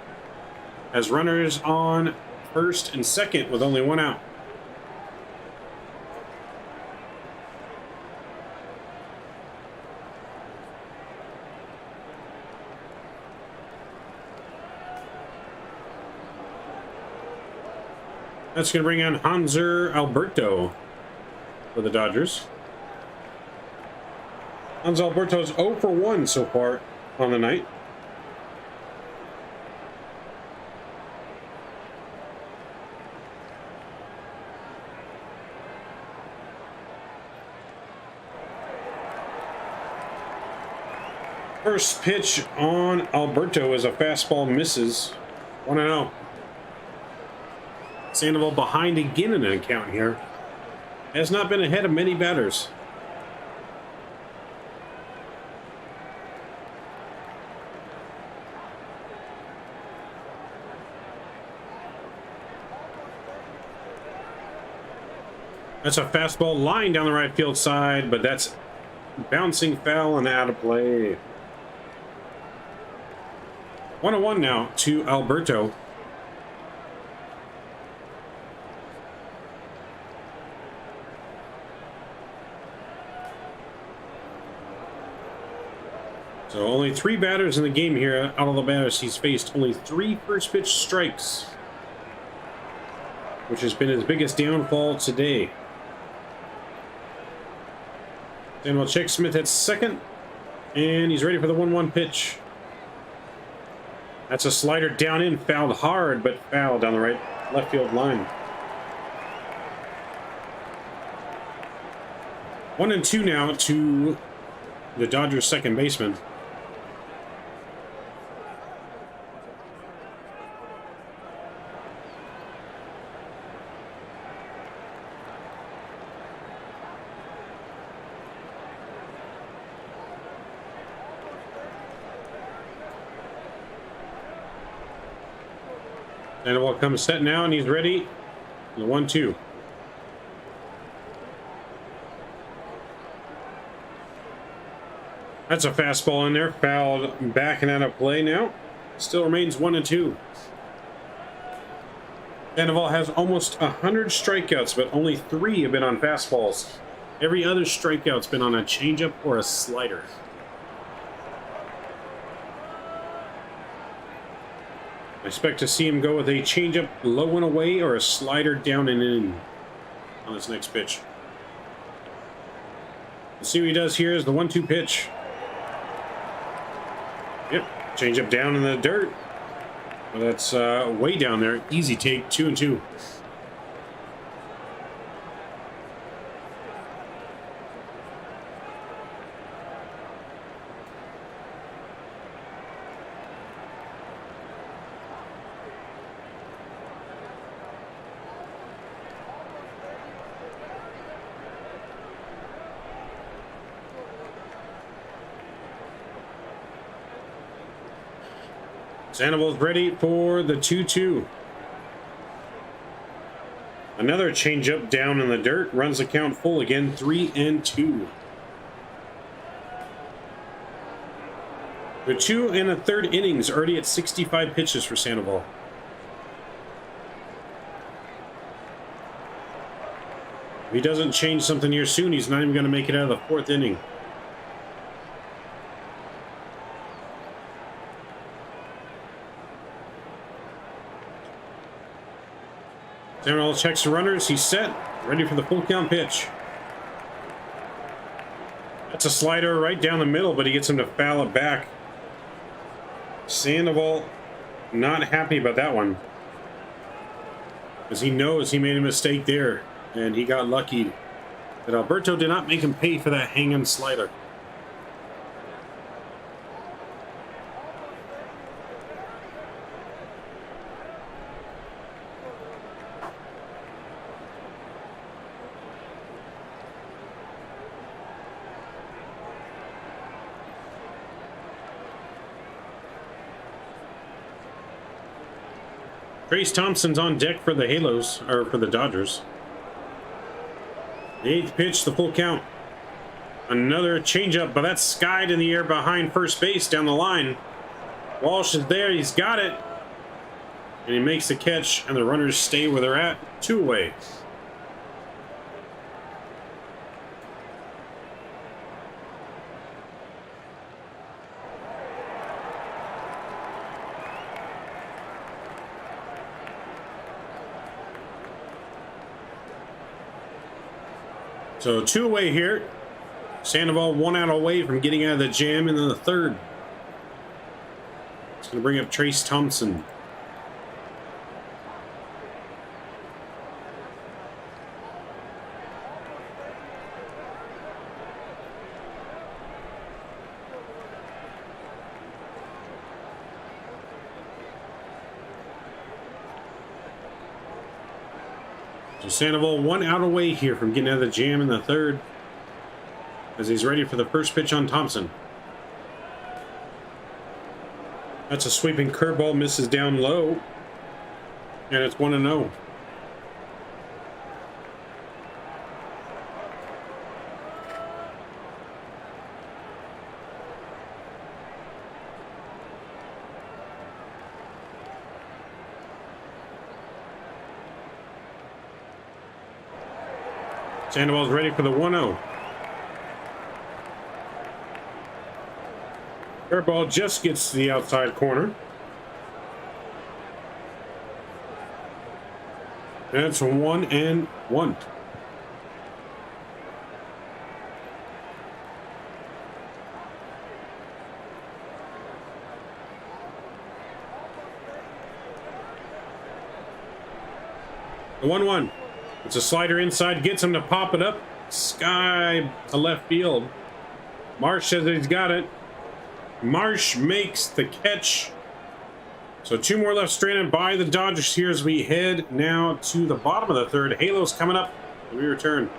as runners on first and second with only 1 out. That's going to bring on Hanser Alberto for the Dodgers. Hanser Alberto's 0 for 1 so far on the night. First pitch on Alberto is a fastball, misses. 1-0. Sandoval behind again in an account here. Has not been ahead of many batters. That's a fastball line down the right field side, but that's bouncing foul and out of play. 1-1 now to Alberto. So only 3 batters in the game here. Out of the batters he's faced, only 3 first pitch strikes, which has been his biggest downfall today. Sandoval checks Smith at second, and he's ready for the 1-1 pitch. That's a slider down in, fouled hard, but fouled down the right left field line. 1-2 now to the Dodgers second baseman. Sandoval comes set now, and he's ready. The 1-2. That's a fastball in there, fouled back and out of play now. Still remains 1-2. Sandoval has almost 100 strikeouts, but only 3 have been on fastballs. Every other strikeout's been on a changeup or a slider. I expect to see him go with a changeup low and away or a slider down and in. on this next pitch. Let's see what he does here is the 1-2 pitch. Yep, change up down in the dirt. Well, that's way down there. Easy take, 2-2. Sandoval's ready for the 2-2. Another changeup down in the dirt. Runs the count full again, 3-2. The 2 1/3 innings, already at 65 pitches for Sandoval. If he doesn't change something here soon, he's not even going to make it out of the 4th inning. Sandoval checks the runners. He's set. Ready for the full count pitch. That's a slider right down the middle, but he gets him to foul it back. Sandoval not happy about that one, because he knows he made a mistake there, and he got lucky that Alberto did not make him pay for that hanging slider. Trace Thompson's on deck for the Halos, or for the Dodgers. The 8th pitch, the full count. Another changeup, but that's skied in the air behind first base down the line. Walsh is there, he's got it. And he makes the catch, and the runners stay where they're at, 2 away. So 2 away here. Sandoval 1 out away from getting out of the jam in the 3rd. It's going to bring up Trace Thompson. So Sandoval 1 out away here from getting out of the jam in the 3rd, as he's ready for the first pitch on Thompson. That's a sweeping curveball, misses down low, and it's 1-0. Sandoval's ready for the 1-0. Curveball just gets to the outside corner. That's 1-1. 1-1. It's a slider inside, gets him to pop it up. Sky to left field. Marsh says that he's got it. Marsh makes the catch. So 2 more left stranded by the Dodgers here as we head now to the bottom of the 3rd. Halos coming up when we return.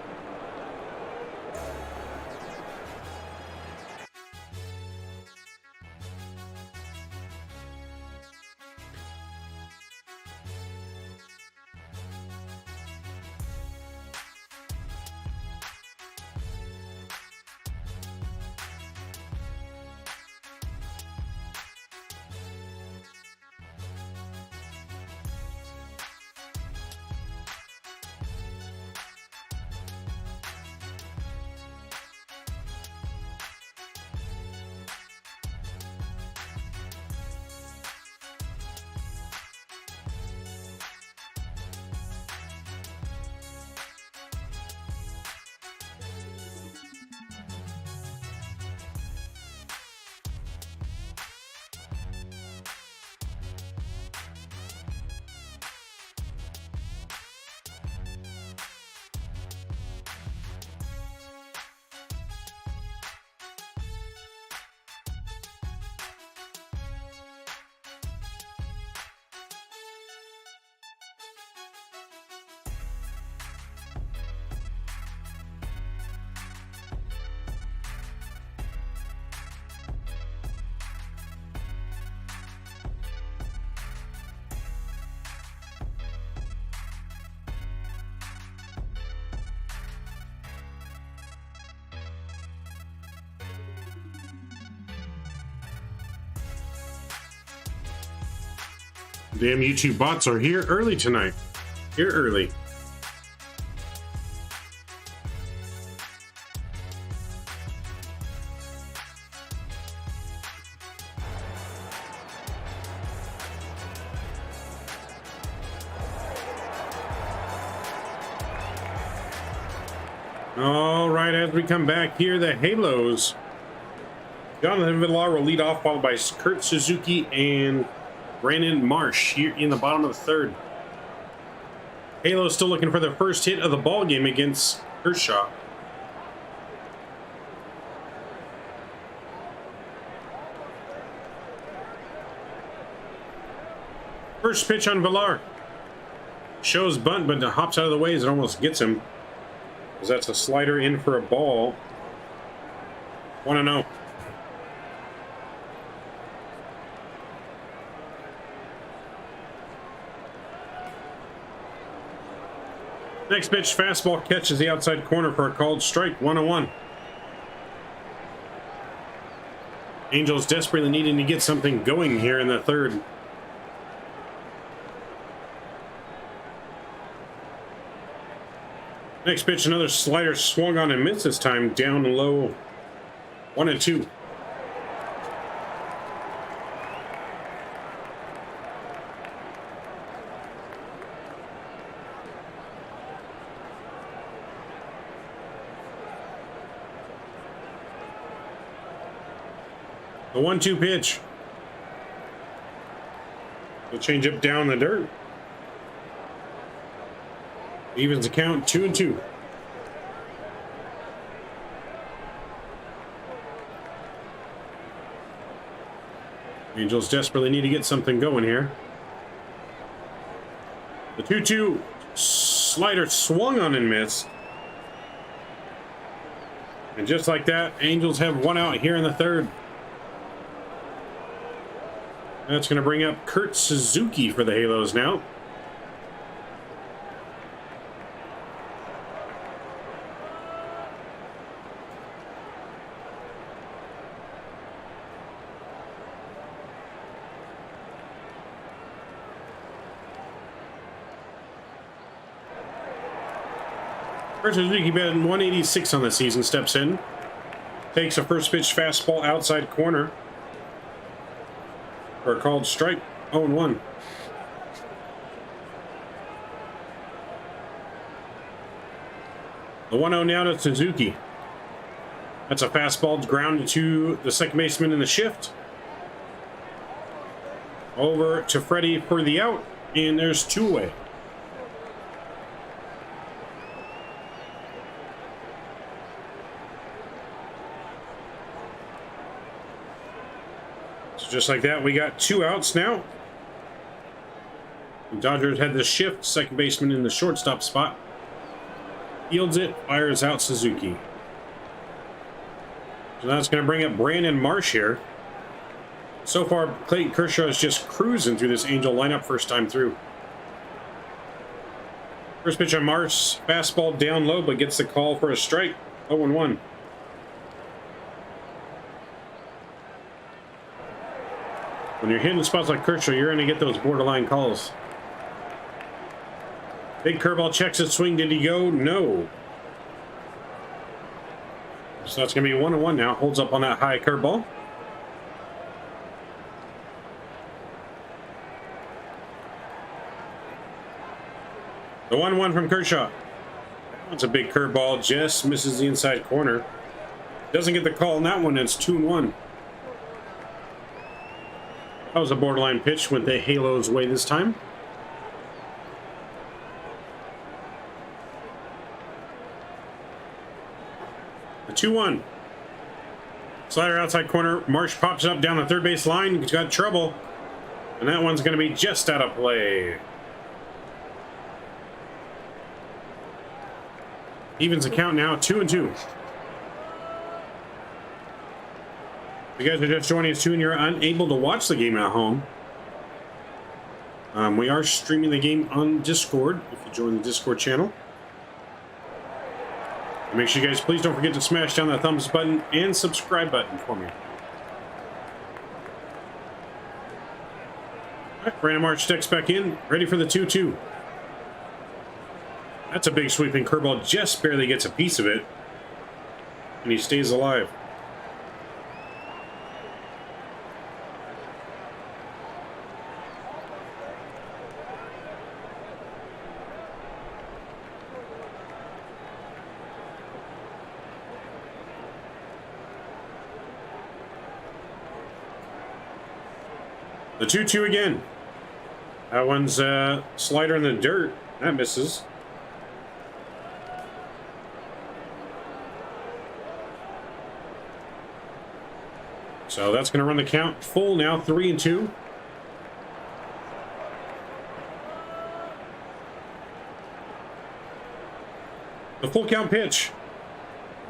Damn YouTube bots are here early tonight. Here early. All right, as we come back here, the Halos. Jonathan Villar will lead off, followed by Kurt Suzuki and Brandon Marsh here in the bottom of the third. Halos still looking for their first hit of the ball game against Kershaw. First pitch on Villar. Shows bunt, but hops out of the way as it almost gets him. As that's a slider in for a ball. 1-0. Next pitch, fastball catches the outside corner for a called strike, 1-1. Angels desperately needing to get something going here in the third. Next pitch, another slider swung on and missed this time, down low, 1-2. The 1-2 pitch. The changeup down the dirt. Evens the count, 2-2. Angels desperately need to get something going here. The 2-2 slider swung on and missed. And just like that, Angels have one out here in the third. That's going to bring up Kurt Suzuki for the Halos now. Kurt Suzuki batting 186 on the season, steps in. Takes a first pitch fastball outside corner. For a called strike, 0-1. The 1-0 now to Suzuki. That's a fastball grounded to the second baseman in the shift. Over to Freddie for the out, and there's two away. Just like that, we got two outs now. The Dodgers had the shift, second baseman in the shortstop spot. Fields it, fires out Suzuki. So that's going to bring up Brandon Marsh here. So far, Clayton Kershaw is just cruising through this Angel lineup first time through. First pitch on Marsh, fastball down low, but gets the call for a strike, 0-1. When you're hitting spots like Kershaw, you're going to get those borderline calls. Big curveball checks his swing. Did he go? No. So that's going to be 1-1 now. Holds up on that high curveball. The 1-1 from Kershaw. That's a big curveball. Just misses the inside corner. Doesn't get the call on that one. It's 2-1. That was a borderline pitch, went the Halos' way this time. The 2-1. Slider outside corner. Marsh pops up down the third base line. He's got trouble. And that one's going to be just out of play. Evens the count now, 2-2. If you guys are just joining us too and you're unable to watch the game at home, we are streaming the game on Discord if you join the Discord channel. And make sure you guys please don't forget to smash down that thumbs button and subscribe button for me. Brandon March steps back in, ready for the 2-2. That's a big sweeping curveball, just barely gets a piece of it. And he stays alive. The 2-2 again. That one's a slider in the dirt. That misses. So that's going to run the count full now, 3-2. The full count pitch.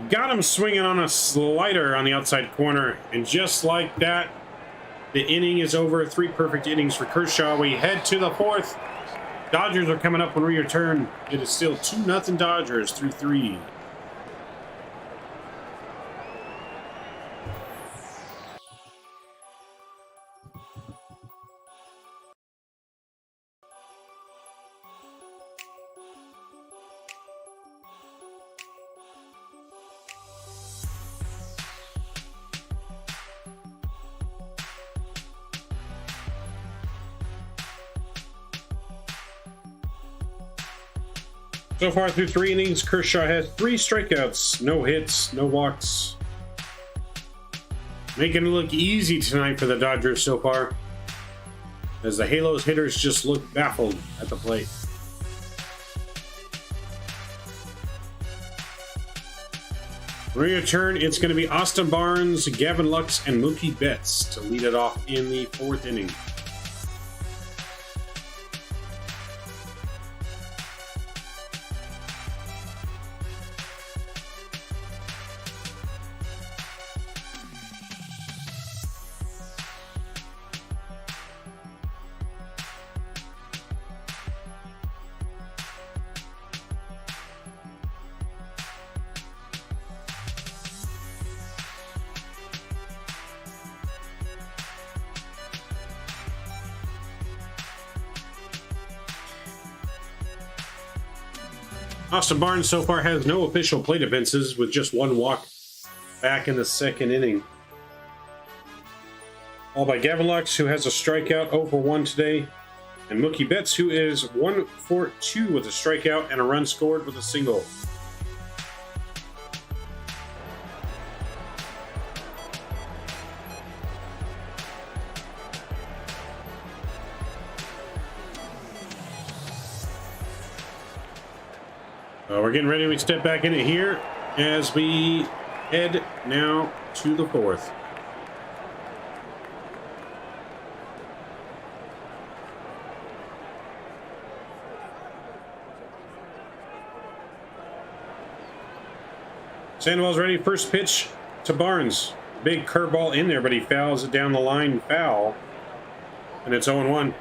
Got him swinging on a slider on the outside corner. And just like that, the inning is over. 3 perfect innings for Kershaw. We head to the 4th. Dodgers are coming up when we return. It is still 2-0 Dodgers through 3. So far through 3 innings, Kershaw has 3 strikeouts, no hits, no walks. Making it look easy tonight for the Dodgers so far, as the Halos hitters just look baffled at the plate. When we return, it's going to be Austin Barnes, Gavin Lux, and Mookie Betts to lead it off in the 4th inning. Austin Barnes so far has no official plate appearances, with just 1 walk back in the 2nd inning. All by Gavin Lux, who has a strikeout, 0 for 1 today, and Mookie Betts, who is 1 for 2 with a strikeout and a run scored with a single. We're getting ready. We step back in it here as we head now to the 4th. Sandoval's ready. First pitch to Barnes. Big curveball in there, but he fouls it down the line, foul. And it's 0-1.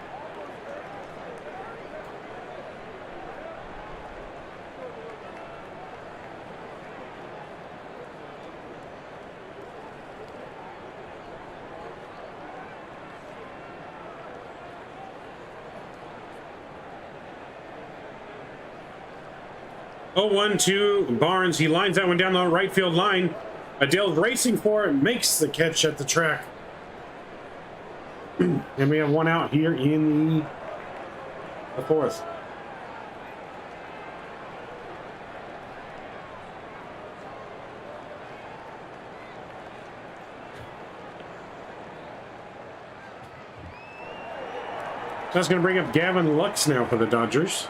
Oh, 1-2 Barnes. He lines that one down the right field line. Adele's racing for it, makes the catch at the track. And we have 1 out here in the 4th. That's going to bring up Gavin Lux now for the Dodgers.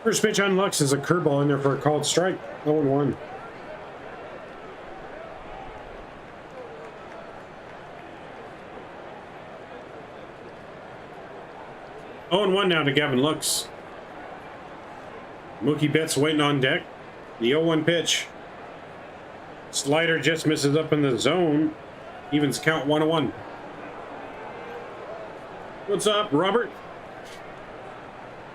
First pitch on Lux is a curveball in there for a called strike. 0-1. Oh, and 1 now to Gavin Lux. Mookie Betts waiting on deck. The 0-1 pitch. Slider just misses up in the zone. Evens count 1-1. What's up, Robert?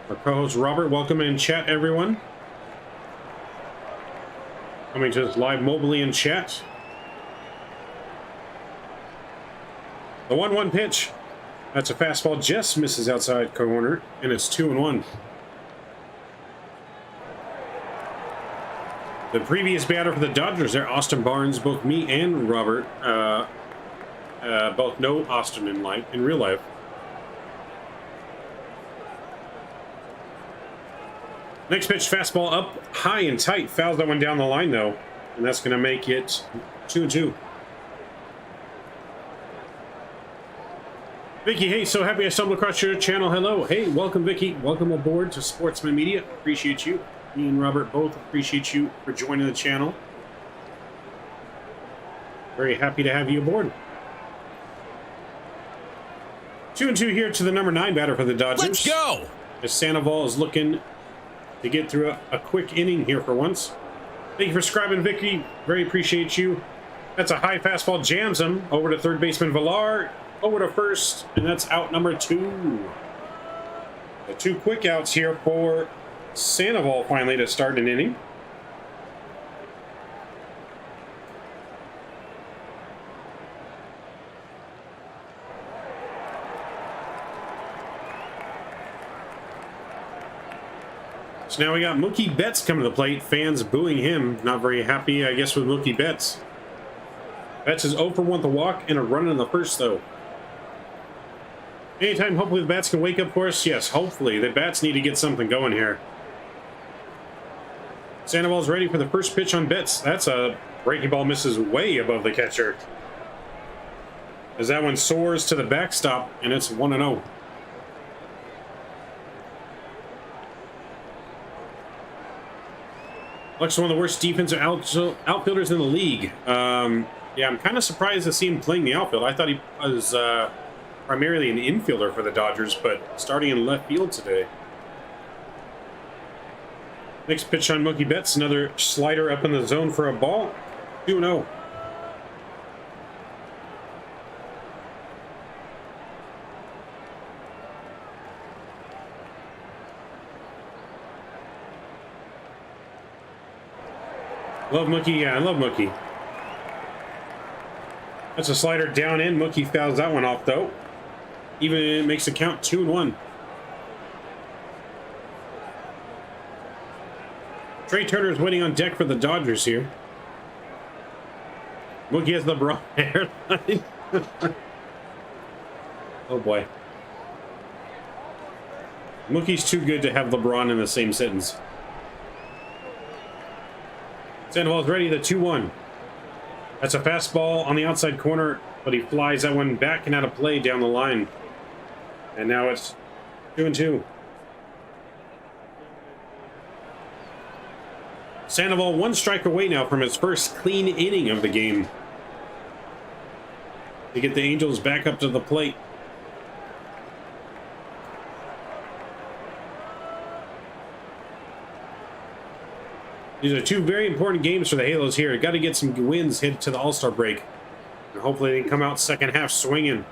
Our co-host Robert, welcome in chat, everyone. Coming to us live mobily in chat. The 1-1 pitch. That's a fastball, just misses outside corner, and it's 2-1. The previous batter for the Dodgers there, Austin Barnes. Both me and Robert both know Austin in real life. Next pitch, fastball up high and tight. Fouls that one down the line, though. And that's going to make it 2-2. Vicky, hey, so happy I stumbled across your channel. Hello. Hey, welcome, Vicky. Welcome aboard to Sportsman Media. Appreciate you. Me and Robert both appreciate you for joining the channel. Very happy to have you aboard. 2-2 here to the number 9 batter for the Dodgers. Let's go! As Sandoval is looking to get through a quick inning here for once. Thank you for subscribing, Vicky. Very appreciate you. That's a high fastball, jams him over to third baseman Villar, over to first, and that's out number 2. The 2 quick outs here for Sandoval finally to start an inning. So now we got Mookie Betts coming to the plate. Fans booing him. Not very happy, I guess, with Mookie Betts. Betts is 0 for 1 with a walk and a run in the first, though. Anytime, hopefully, the Bats can wake up for us. Yes, hopefully. The Bats need to get something going here. Sandoval's ready for the first pitch on Betts. That's a breaking ball, misses way above the catcher. As that one soars to the backstop, and it's 1-0. Looks one of the worst defensive outfielders in the league. Yeah, I'm kind of surprised to see him playing the outfield. I thought he was primarily an infielder for the Dodgers, but starting in left field today. Next pitch on Mookie Betts, another slider up in the zone for a ball. 2-0. Love Mookie. Yeah, I love Mookie. That's a slider down in. Mookie fouls that one off, though. Even makes the count 2-1. Trey Turner is waiting on deck for the Dodgers here. Mookie has LeBron hairline. Oh boy. Mookie's too good to have LeBron in the same sentence. Sandoval's ready, the 2-1. That's a fastball on the outside corner, but he flies that one back and out of play down the line. And now it's 2-2. Sandoval 1 strike away now from his first clean inning of the game. To get the Angels back up to the plate. These are 2 very important games for the Halos here. Got to get some wins headed to the All-Star break. And hopefully they can come out second half swinging.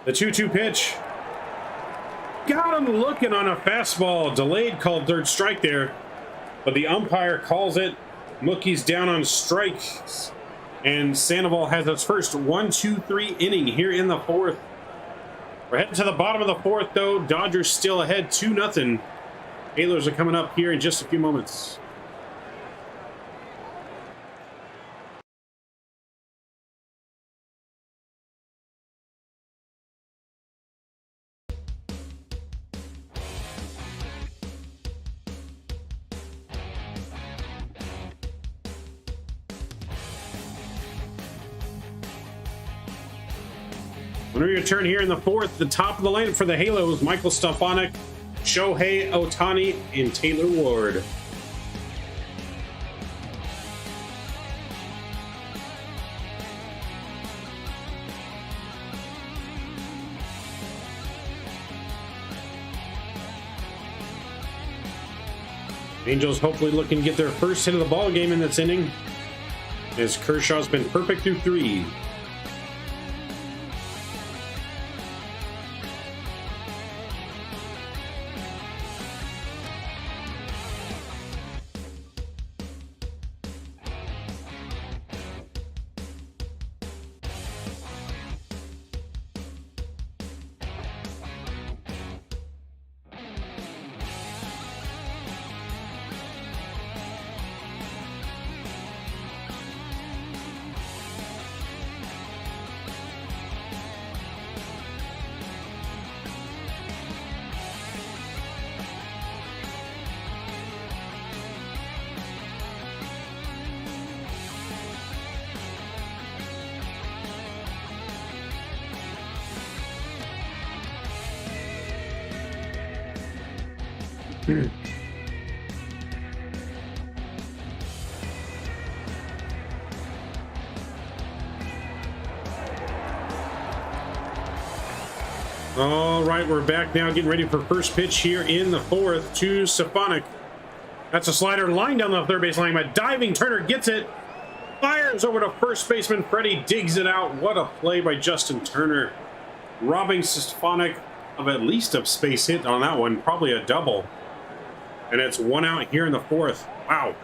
The 2-2 pitch. Got him looking on a fastball. Delayed, called third strike there. But the umpire calls it. Mookie's down on strikes. And Sandoval has its first 1-2-3 inning here in the 4th. We're heading to the bottom of the 4th, though. Dodgers still ahead 2-0. Halos are coming up here in just a few moments. When we return here in the 4th, the top of the lineup for the Halos, Michael Stefanik, Shohei Ohtani, and Taylor Ward. Angels hopefully looking to get their first hit of the ball game in this inning, as Kershaw's been perfect through 3. All right, we're back now, getting ready for first pitch here in the fourth to Stefanik. That's a slider line down the third base line. A diving Turner gets it, fires over to first baseman. Freddie digs it out. What a play by Justin Turner, robbing Stefanik of at least a space hit on that one, probably a double. And it's one out here in the fourth. Wow.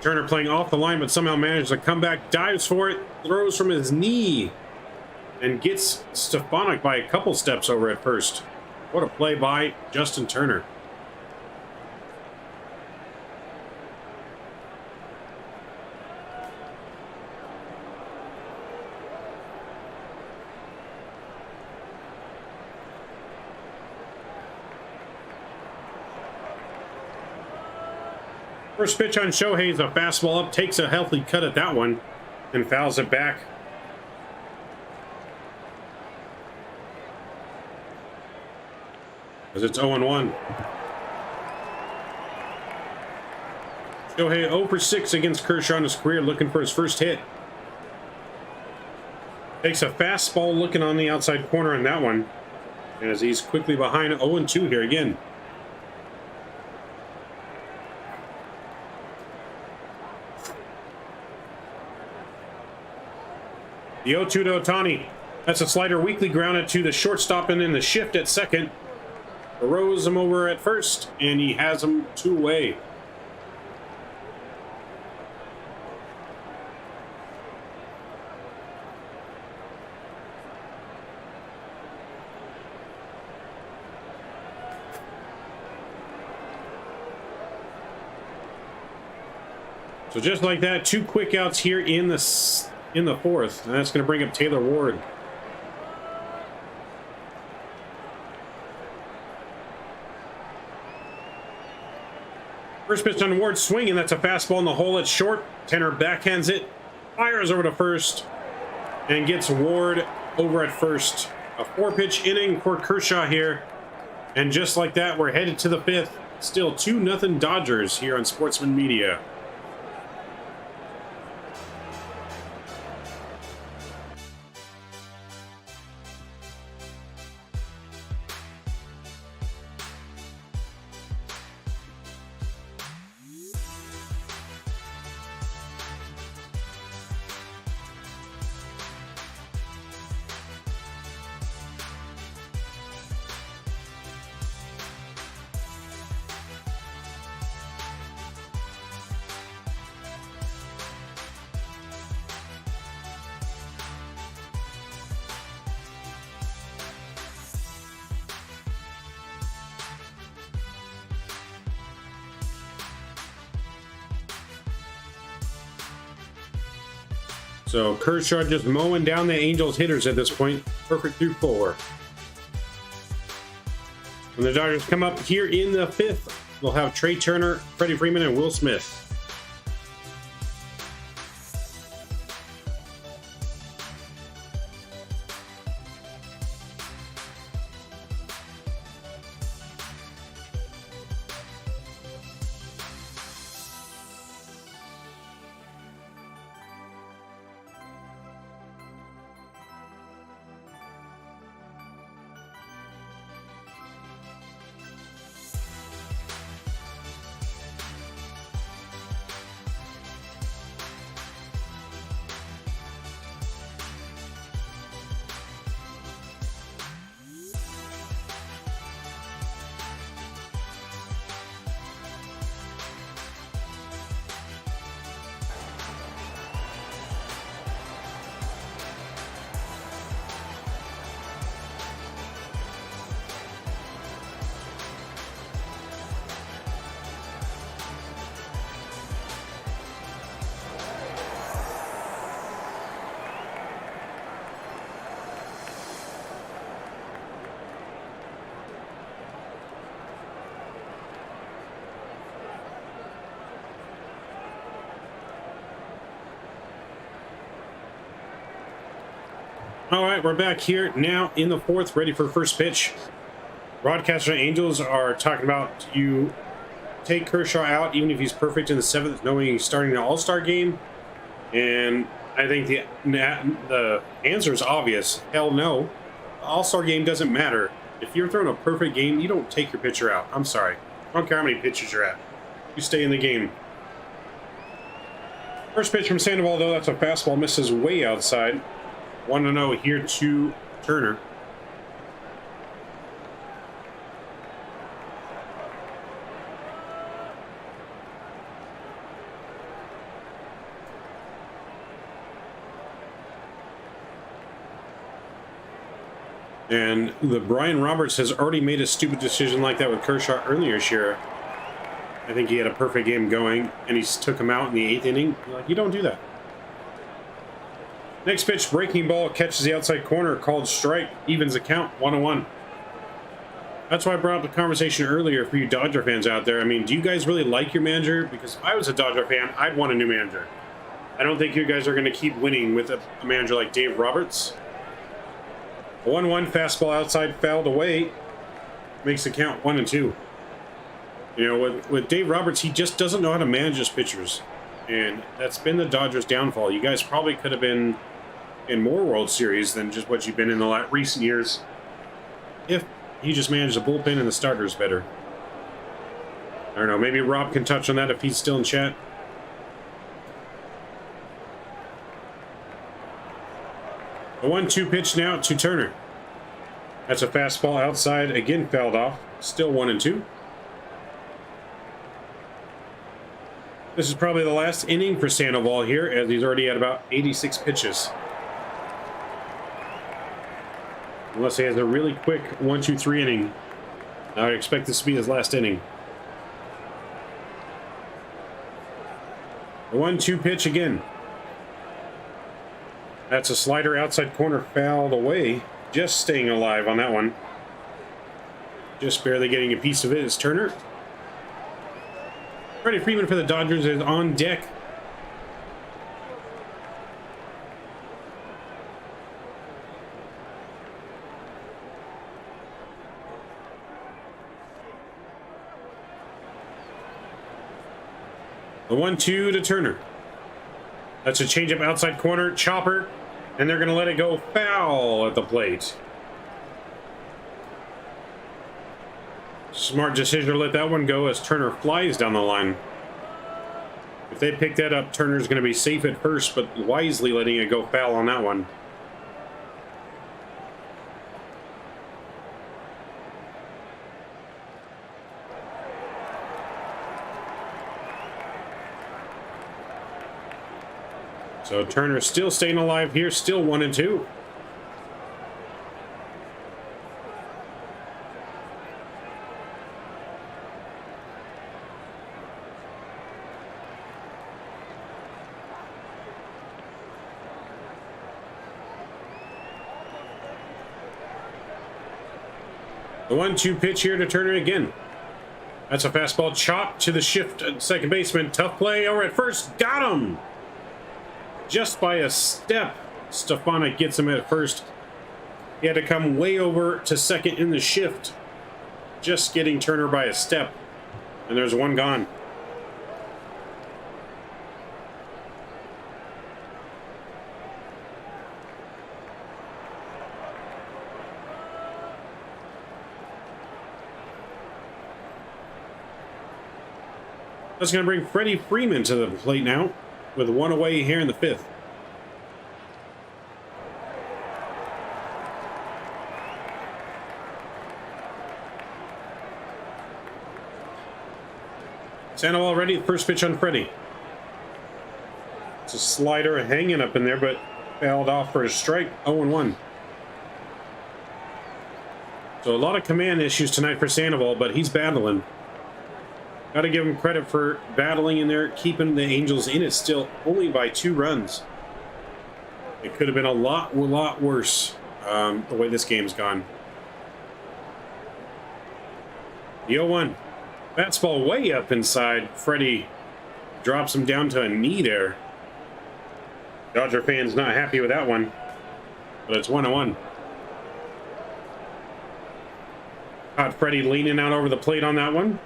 Turner playing off the line, but somehow manages to come back, dives for it, throws from his knee, and gets Stefanik by a couple steps over at first. What a play by Justin Turner. First pitch on Shohei is a fastball up, takes a healthy cut at that one, and fouls it back. As it's 0-1. Shohei 0 for 6 against Kershaw in his career, looking for his first hit. Takes a fastball looking on the outside corner on that one, as he's quickly behind 0-2 here again. The 0-2 to Ohtani. That's a slider weakly grounded to the shortstop and in the shift at second. Throws him over at first, and he has him two away. So just like that, two quick outs here in the fourth, and that's going to bring up Taylor Ward. First pitch on Ward, swinging. That's a fastball in the hole. It's short. Tanner backhands it, fires over to first, and gets Ward over at first. A 4-pitch inning for Kershaw here. And just like that, we're headed to the fifth. Still 2-0 Dodgers here on Sportsman Media. So Kershaw just mowing down the Angels hitters at this point. Perfect through 4. When the Dodgers come up here in the fifth, they'll have Trey Turner, Freddie Freeman, and Will Smith. All right, we're back here now in the fourth, ready for first pitch. Broadcaster Angels are talking about you take Kershaw out even if he's perfect in the 7th, knowing he's starting the All-Star game. And I think the answer is obvious. Hell no. The All-Star game doesn't matter. If you're throwing a perfect game, you don't take your pitcher out. I'm sorry. I don't care how many pitches you're at. You stay in the game. First pitch from Sandoval, though, that's a fastball. Misses way outside. 1-0 here to Turner. And the Brian Roberts has already made a stupid decision like that with Kershaw earlier this year. I think he had a perfect game going, and he took him out in the 8th inning. Like, you don't do that. Next pitch, breaking ball, catches the outside corner, called strike, evens the count, 1-1. That's why I brought up the conversation earlier for you Dodger fans out there. I mean, do you guys really like your manager? Because if I was a Dodger fan, I'd want a new manager. I don't think you guys are going to keep winning with a manager like Dave Roberts. 1-1 fastball outside, fouled away, makes the count 1-2. You know, with Dave Roberts, he just doesn't know how to manage his pitchers, and that's been the Dodgers' downfall. You guys probably could have been in more World Series than just what you've been in the recent years if you just managed the bullpen and the starters better. I don't know, maybe Rob can touch on that if he's still in chat. A 1-2 pitch now to Turner. That's a fastball outside, again fouled off. Still 1-2. This is probably the last inning for Sandoval here, as he's already at about 86 pitches. Unless he has a really quick 1-2-3 inning. I would expect this to be his last inning. The 1-2 pitch again. That's a slider outside corner, fouled away. Just staying alive on that one. Just barely getting a piece of it is Turner. Freddie Freeman for the Dodgers is on deck. The 1-2 to Turner. That's a changeup outside corner, chopper, and they're going to let it go foul at the plate. Smart decision to let that one go as Turner flies down the line. If they pick that up, Turner's going to be safe at first, but wisely letting it go foul on that one. So Turner still staying alive here, still 1-2. The 1-2 pitch here to Turner again. That's a fastball chopped to the shift at second baseman. Tough play over at first. Got him! Just by a step, Stefanik gets him at first. He had to come way over to second in the shift. Just getting Turner by a step. And there's one gone. That's going to bring Freddie Freeman to the plate now, with one away here in the 5th. Sandoval ready, the first pitch on Freddie. It's a slider hanging up in there, but fouled off for a strike, 0-1. So a lot of command issues tonight for Sandoval, but he's battling. Got to give him credit for battling in there, keeping the Angels in it still, only by 2 runs. It could have been a lot worse the way this game's gone. The 0-1. Fastball way up inside. Freddie drops him down to a knee there. Dodger fans not happy with that one, but it's 1-1. Caught Freddie leaning out over the plate on that one.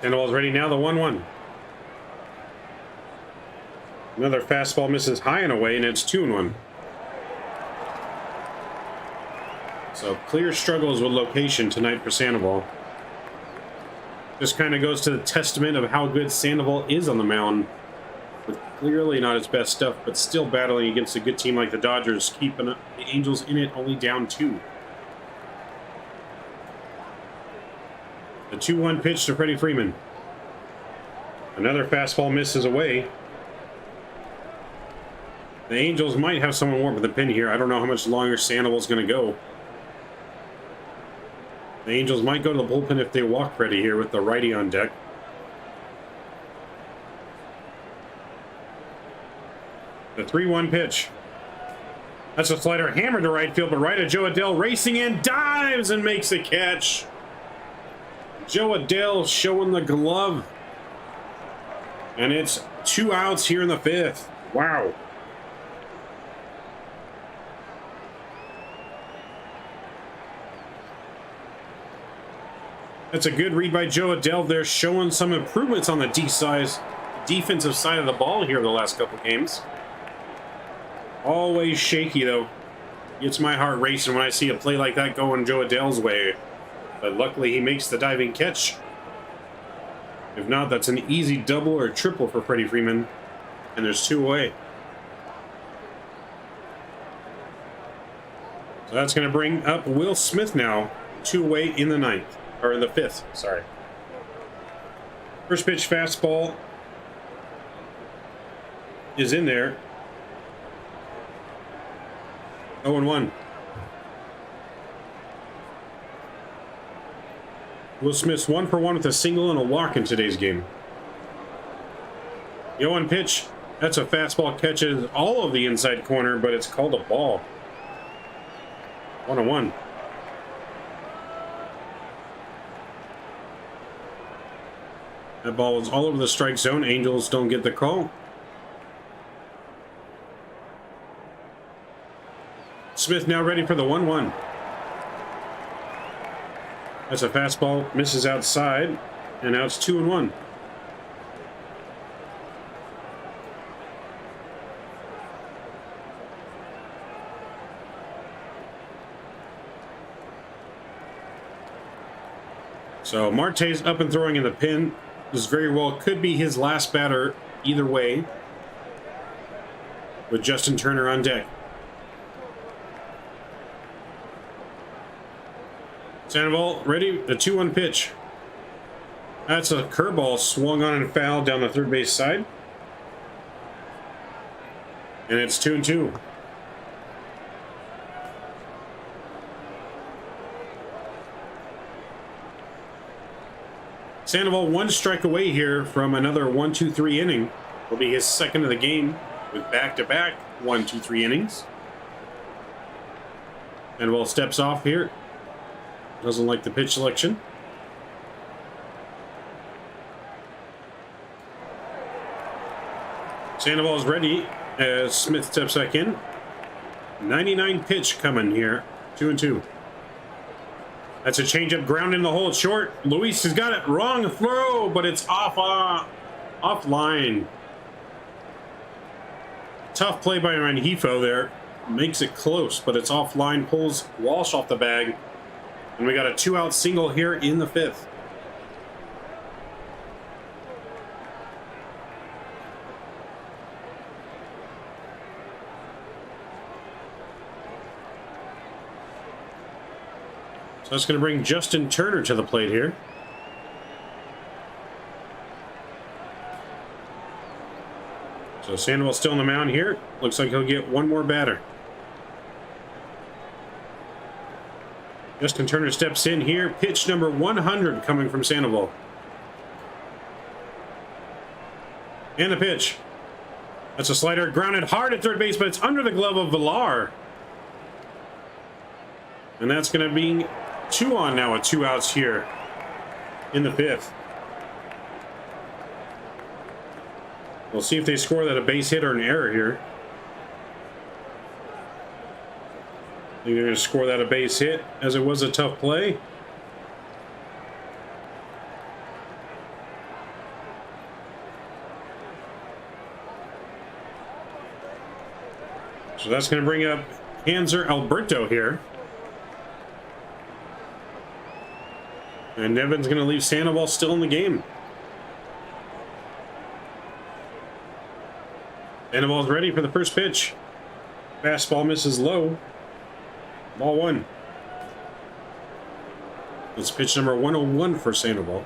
Sandoval's ready now, the 1-1. Another fastball misses high and away, and it's 2-1. So clear struggles with location tonight for Sandoval. This kind of goes to the testament of how good Sandoval is on the mound. With clearly not his best stuff, but still battling against a good team like the Dodgers, keeping the Angels in it only down 2. The 2-1 pitch to Freddie Freeman. Another fastball misses away. The Angels might have someone warm with the pin here. I don't know how much longer Sandoval's going to go. The Angels might go to the bullpen if they walk Freddie here with the righty on deck. The 3-1 pitch. That's a slider hammered to right field, but right at Joe Adell, racing in, dives and makes the catch. Joe Adell showing the glove. And it's 2 outs here in the 5th. Wow. That's a good read by Joe Adell. They're showing some improvements on the defensive side of the ball here the last couple games. Always shaky, though. Gets my heart racing when I see a play like that going Joe Adell's way. But luckily, he makes the diving catch. If not, that's an easy double or triple for Freddie Freeman. And there's 2 away. So that's going to bring up Will Smith now. 2 away in the 9th. Or in the 5th, sorry. First pitch fastball is in there. 0-1. Will Smith's 1 for 1 with a single and a walk in today's game. The 0-1 pitch. That's a fastball, catches all of the inside corner, but it's called a ball. 1-1. That ball was all over the strike zone. Angels don't get the call. Smith now ready for the 1-1. That's a fastball, misses outside, and now it's 2-1. So Marte's up and throwing in the pin. This very well could be his last batter either way, with Justin Turner on deck. Sandoval ready, the 2-1 pitch. That's a curveball swung on and fouled down the third base side. And it's 2-2. Sandoval 1 strike away here from another 1-2-3 inning. Will be his 2nd of the game with back-to-back 1-2-3 innings. Sandoval steps off here. Doesn't like the pitch selection. Sandoval is ready as Smith steps back in. 99 pitch coming here. 2-2. That's a changeup, ground in the hole. It's short. Luis has got it. Wrong throw, but it's offline. Tough play by Rengifo there. Makes it close, but it's offline. Pulls Walsh off the bag. And we got a 2-out single here in the 5th. So that's going to bring Justin Turner to the plate here. So Sandoval's still on the mound here. Looks like he'll get one more batter. Justin Turner steps in here. Pitch number 100 coming from Sandoval. And the pitch. That's a slider grounded hard at third base, but it's under the glove of Villar. And that's going to be 2 on now with 2 outs here in the 5th. We'll see if they score that a base hit or an error here. I think they're going to score that a base hit, as it was a tough play. So that's going to bring up Hanser Alberto here. And Nevin's going to leave Sandoval still in the game. Sandoval's ready for the first pitch. Fastball misses low. Ball one. It's pitch number 101 for Sandoval.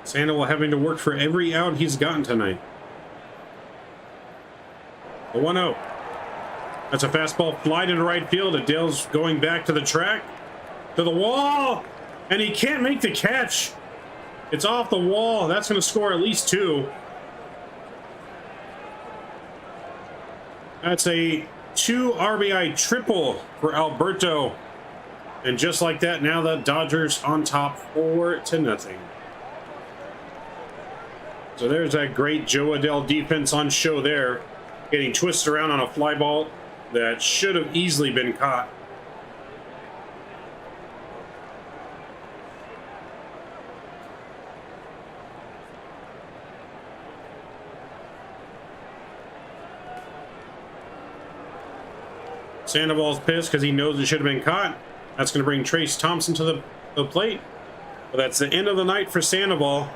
Sandoval having to work for every out he's gotten tonight. A 1-0. That's a fastball fly to right field. Adele's going back to the track, to the wall, and he can't make the catch. It's off the wall. That's going to score at least 2. That's a 2 RBI triple for Alberto. And just like that, now the Dodgers on top 4-0. So there's that great Joe Adele defense on show there, getting twisted around on a fly ball that should have easily been caught. Sandoval's pissed because he knows it should have been caught. That's going to bring Trace Thompson to the plate. But that's the end of the night for Sandoval.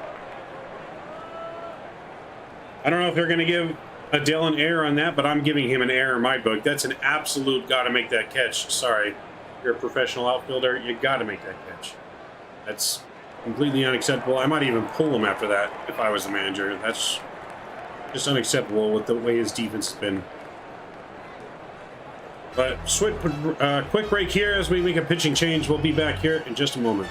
I don't know if they're going to give Adele an error on that, but I'm giving him an error in my book. That's an absolute got to make that catch. Sorry, you're a professional outfielder. You got to make that catch. That's completely unacceptable. I might even pull him after that if I was the manager. That's just unacceptable with the way his defense has been. But quick break here as we make a pitching change. We'll be back here in just a moment.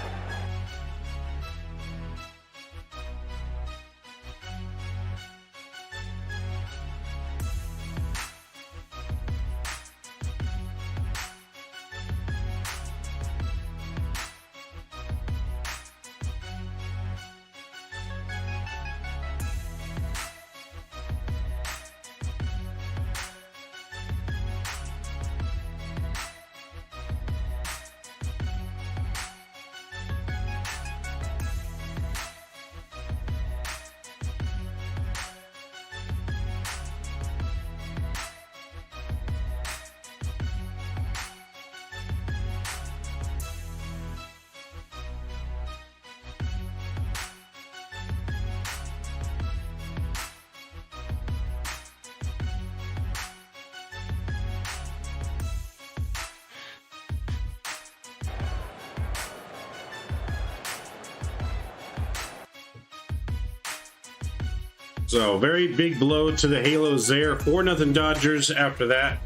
So, very big blow to the Halos there. 4-0 Dodgers after that.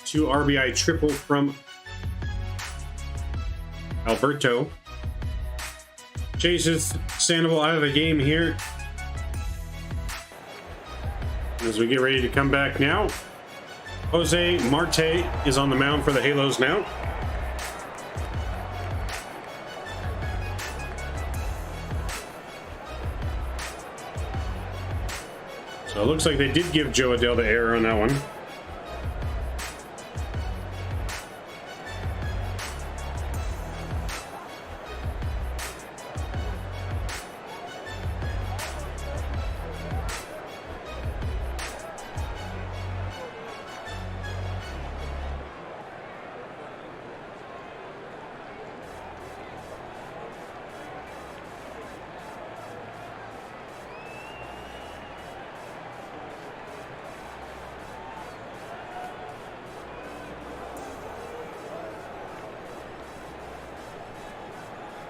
2 RBI triple from Alberto. Chases Sandoval out of the game here. As we get ready to come back now, Jose Marte is on the mound for the Halos now. So it looks like they did give Joe Adele the error on that one.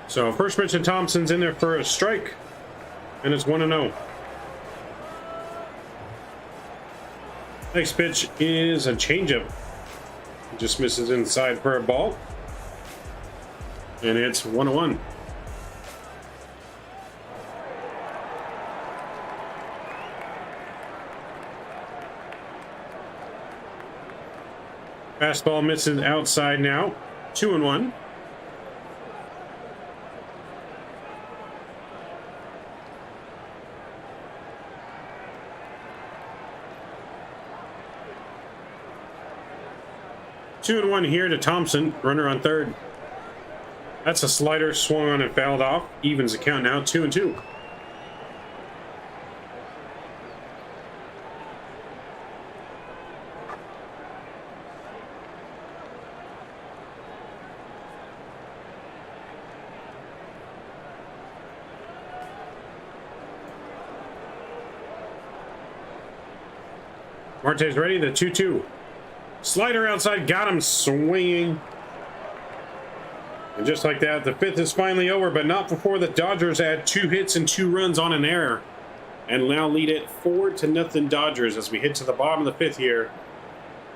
So first pitch to Thompson's in there for a strike, and it's 1-0. Next pitch is a changeup. Just misses inside for a ball, and it's 1-1. Fastball misses outside now. 2-1. Two and one here to Thompson, runner on third. That's a slider swung on and fouled off. Evens the count now, 2-2. Marte's ready, the 2-2. Slider outside, got him swinging. And just like that, the fifth is finally over, but not before the Dodgers add 2 hits and 2 runs on an error. And now lead it 4-0 Dodgers as we hit to the bottom of the fifth here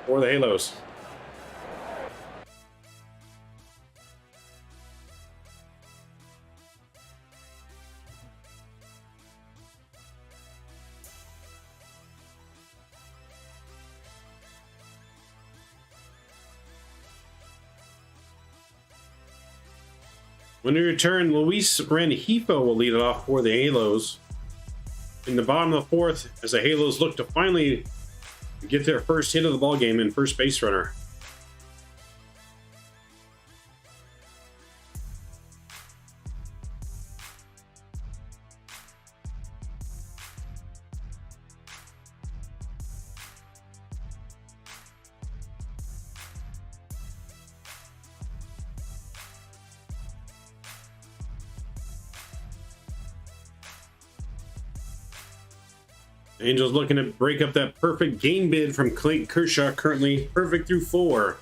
for the Halos. When we return, Luis Rengifo will lead it off for the Halos. In the bottom of the fourth, as the Halos look to finally get their first hit of the ballgame in first base runner. Angels looking to break up that perfect game bid from Clayton Kershaw, currently perfect through 4.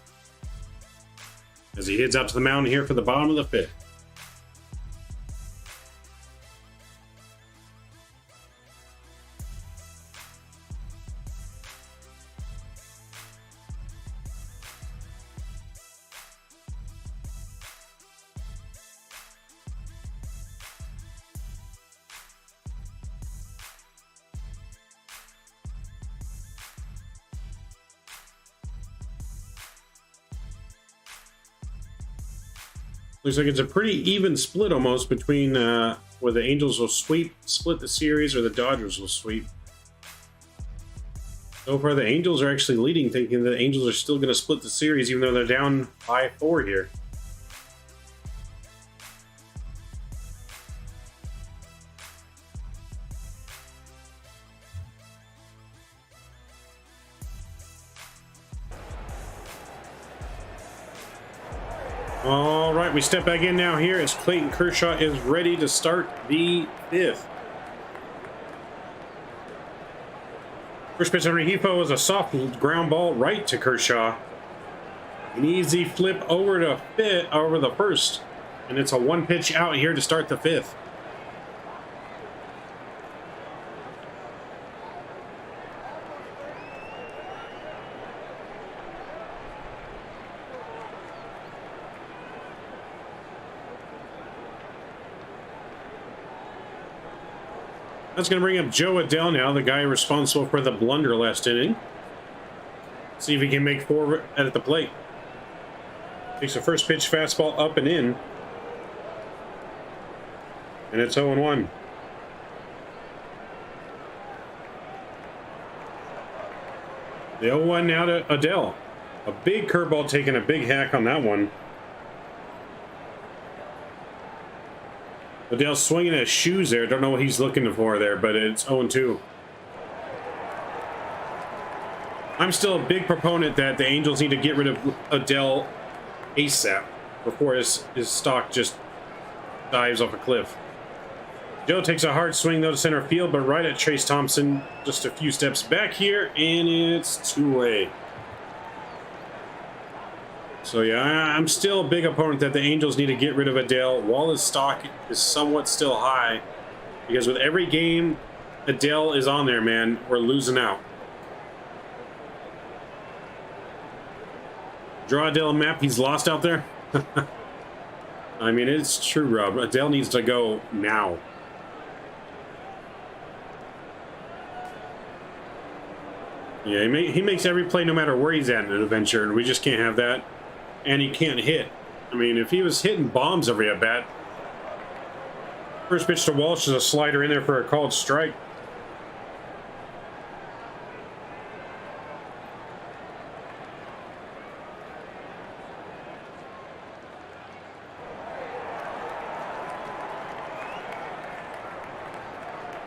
As he heads out to the mound here for the bottom of the fifth. Looks like it's a pretty even split almost between where the Angels will split the series, or the Dodgers will sweep. So far, the Angels are actually leading, thinking that the Angels are still going to split the series, even though they're down by 4 here. All right, we step back in now here as Clayton Kershaw is ready to start the fifth. First pitch on Rengifo was a soft ground ball right to Kershaw. An easy flip over to over the first, and it's a 1-pitch out here to start the fifth. That's going to bring up Joe Adell now, the guy responsible for the blunder last inning. See if he can make 4 at the plate. Takes a first pitch fastball up and in. And it's 0-1. The 0-1 now to Adell. A big curveball taking a big hack on that one. Adell swinging at his shoes there. Don't know what he's looking for there, but it's 0-2. I'm still a big proponent that the Angels need to get rid of Adell ASAP before his stock just dives off a cliff. Joe takes a hard swing though to center field, but right at Trace Thompson, just a few steps back here, and it's 2-way. So yeah, I'm still a big opponent that the Angels need to get rid of Adell while his stock is somewhat still high, because with every game Adell is on there, man, we're losing out. Draw Adell a map he's lost out there. I mean, it's true, Rob. Adell needs to go now. Yeah, he makes every play no matter where he's at in an adventure, and we just can't have that. And he can't hit. I mean, if he was hitting bombs every at bat. First pitch to Walsh is a slider in there for a called strike.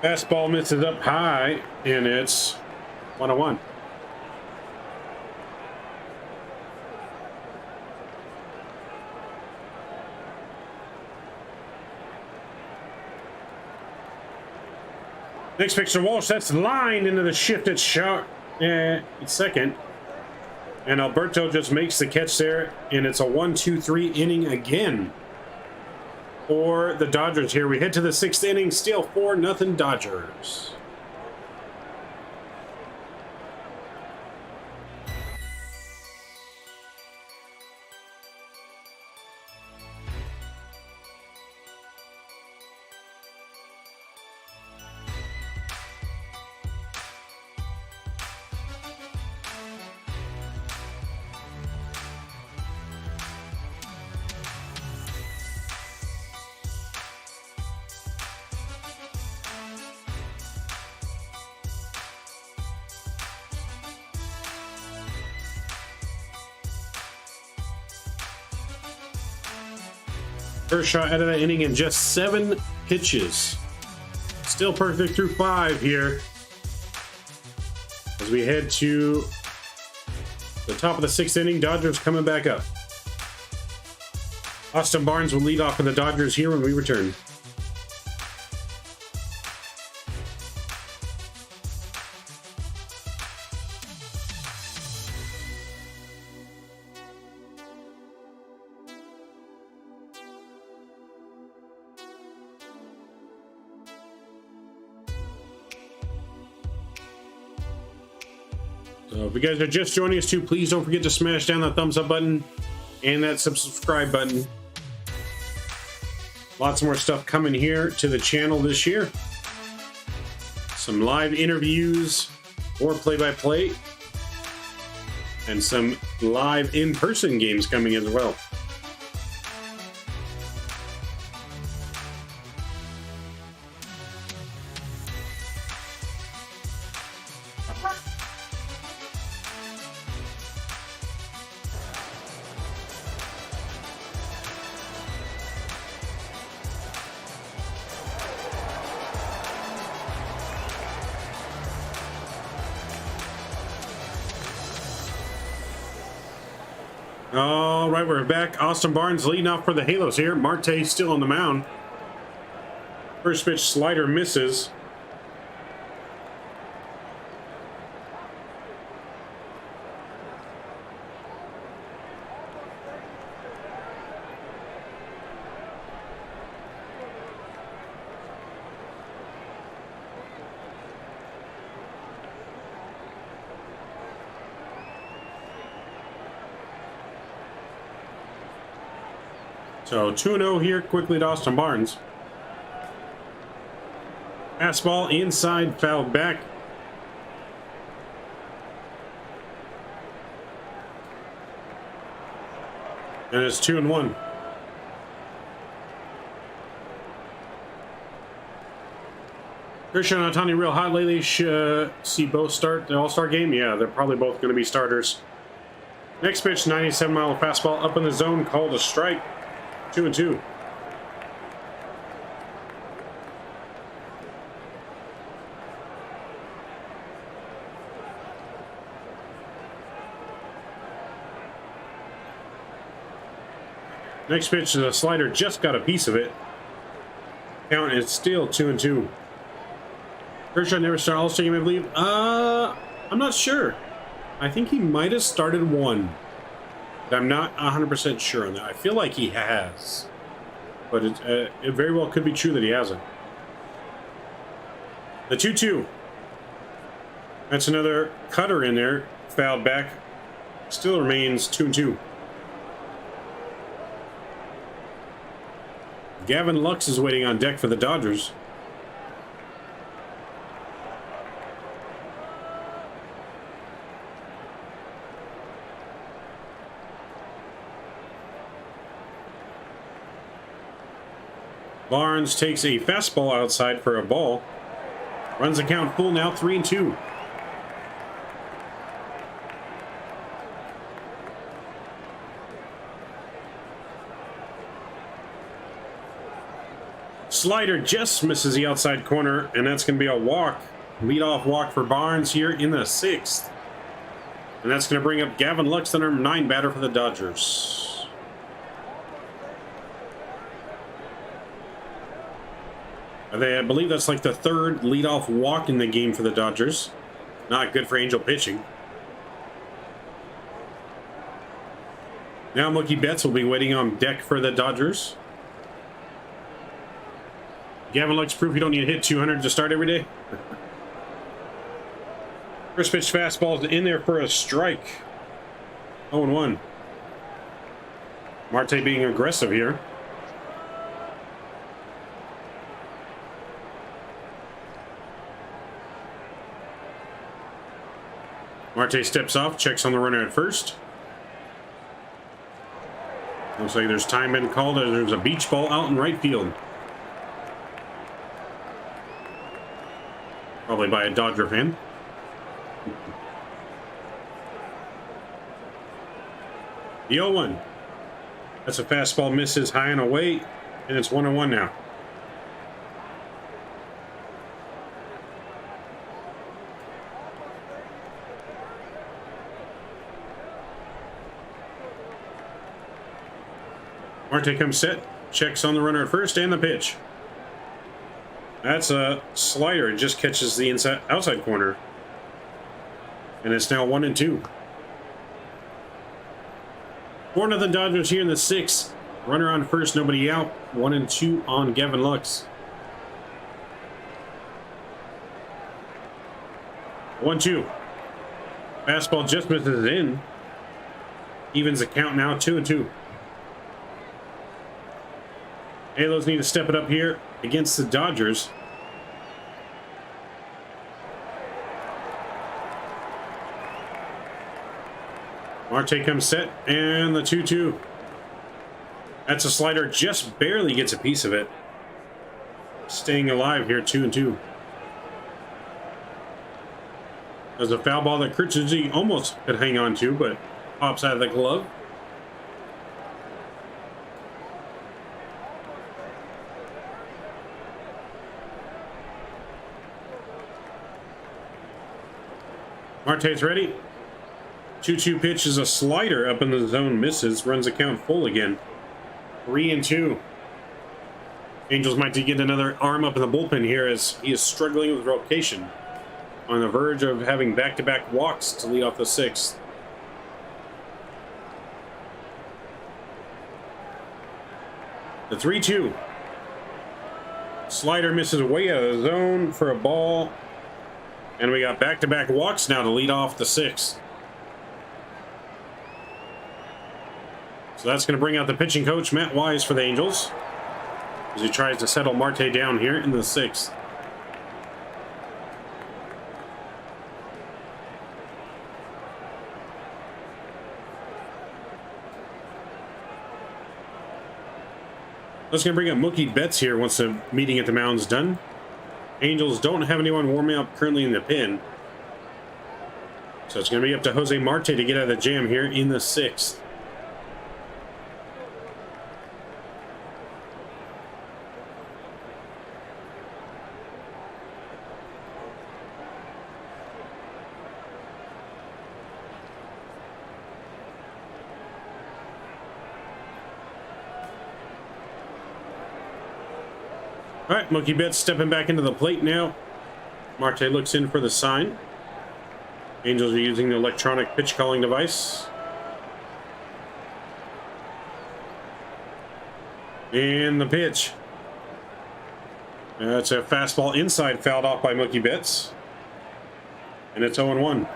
Fastball misses up high, and it's 1-1. Next pitch to Walsh. That's lined into the shifted shot at second. And Alberto just makes the catch there, and it's a 1-2-3 inning again for the Dodgers here. We head to the 6th inning, still 4-0 Dodgers. First shot out of that inning in just 7 pitches. Still perfect through 5 here. As we head to the top of the 6th inning, Dodgers coming back up. Austin Barnes will lead off for the Dodgers here when we return. So if you guys are just joining us too, please don't forget to smash down that thumbs up button and that subscribe button. Lots more stuff coming here to the channel this year. Some live interviews or play-by-play. And some live in-person games coming as well. All right, we're back. Austin Barnes leading off for the Halos here. Marte still on the mound. First pitch slider misses. So 2-0 here quickly to Austin Barnes. Fastball inside, fouled back. And it's 2-1. Christian and Ohtani real hot lately. See both start the All-Star game? Yeah, they're probably both going to be starters. Next pitch, 97-mile fastball up in the zone, called a strike. 2-2. Next pitch is a slider, just got a piece of it. Count is still 2-2. Kershaw never started All-Star game, I believe. I'm not sure. I think he might have started one. I'm not 100% sure on that. I feel like he has. But it very well could be true that he hasn't. The 2-2. That's another cutter in there. Fouled back. Still remains 2-2. Gavin Lux is waiting on deck for the Dodgers. Barnes takes a fastball outside for a ball. Runs the count full now, 3-2. Slider just misses the outside corner, and that's going to be a walk. Leadoff walk for Barnes here in the 6th. And that's going to bring up Gavin Lux, the number 9 batter for the Dodgers. I believe that's like the 3rd leadoff walk in the game for the Dodgers. Not good for Angel pitching. Now Mookie Betts will be waiting on deck for the Dodgers. Gavin Lux proof you don't need to hit 200 to start every day. First pitch fastball is in there for a strike. 0-1. Marte being aggressive here. Marte steps off, checks on the runner at first. Looks like there's time been called. There's a beach ball out in right field. Probably by a Dodger fan. The 0-1. That's a fastball, misses high and away, and it's 1-1 now. Marte comes set, checks on the runner at first, and the pitch. That's a slider. It just catches the outside corner. And it's now 1-2. 4-0 Dodgers here in the 6th. Runner on first, nobody out. 1-2 on Gavin Lux. 1-2. Fastball just misses it in. Evens the count now, 2-2. Halos need to step it up here against the Dodgers. Marte comes set, and the 2-2. That's a slider, just barely gets a piece of it. Staying alive here, 2-2. There's a foul ball that Kurtzig almost could hang on to, but pops out of the glove. Marte's ready. 2-2 pitch is a slider up in the zone, misses, runs the count full again. 3-2. Angels might get another arm up in the bullpen here as he is struggling with rotation. On the verge of having back-to-back walks to lead off the 6th. The 3-2. Slider misses way out of the zone for a ball. And we got back-to-back walks now to lead off the 6th. So that's going to bring out the pitching coach, Matt Wise, for the Angels, as he tries to settle Marte down here in the 6th. That's going to bring up Mookie Betts here once the meeting at the mound's done. Angels don't have anyone warming up currently in the pen. So it's going to be up to Jose Marte to get out of the jam here in the 6th. All right, Mookie Betts stepping back into the plate now. Marte looks in for the sign. Angels are using the electronic pitch calling device. And the pitch. That's a fastball inside, fouled off by Mookie Betts. And it's 0-1.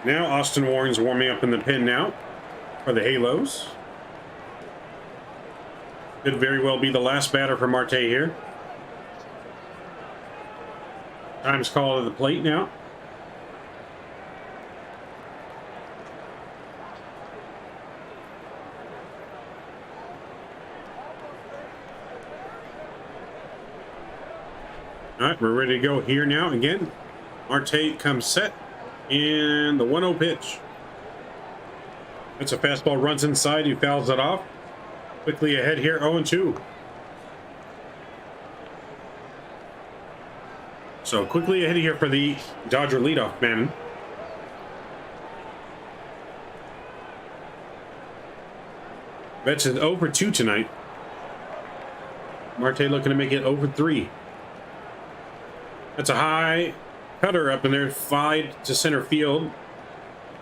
Now Austin Warren's warming up in the pen now for the Halos. Could very well be the last batter for Marte here. Time's called to the plate now. All right, we're ready to go here now. Again, Marte comes set, and the 1-0 pitch. It's a fastball, runs inside. He fouls it off. Quickly ahead here, 0-2. So quickly ahead here for the Dodger leadoff man. Betts is 0 for 2 tonight. Marte looking to make it 0 for 3. That's a high cutter up in there, flied to center field.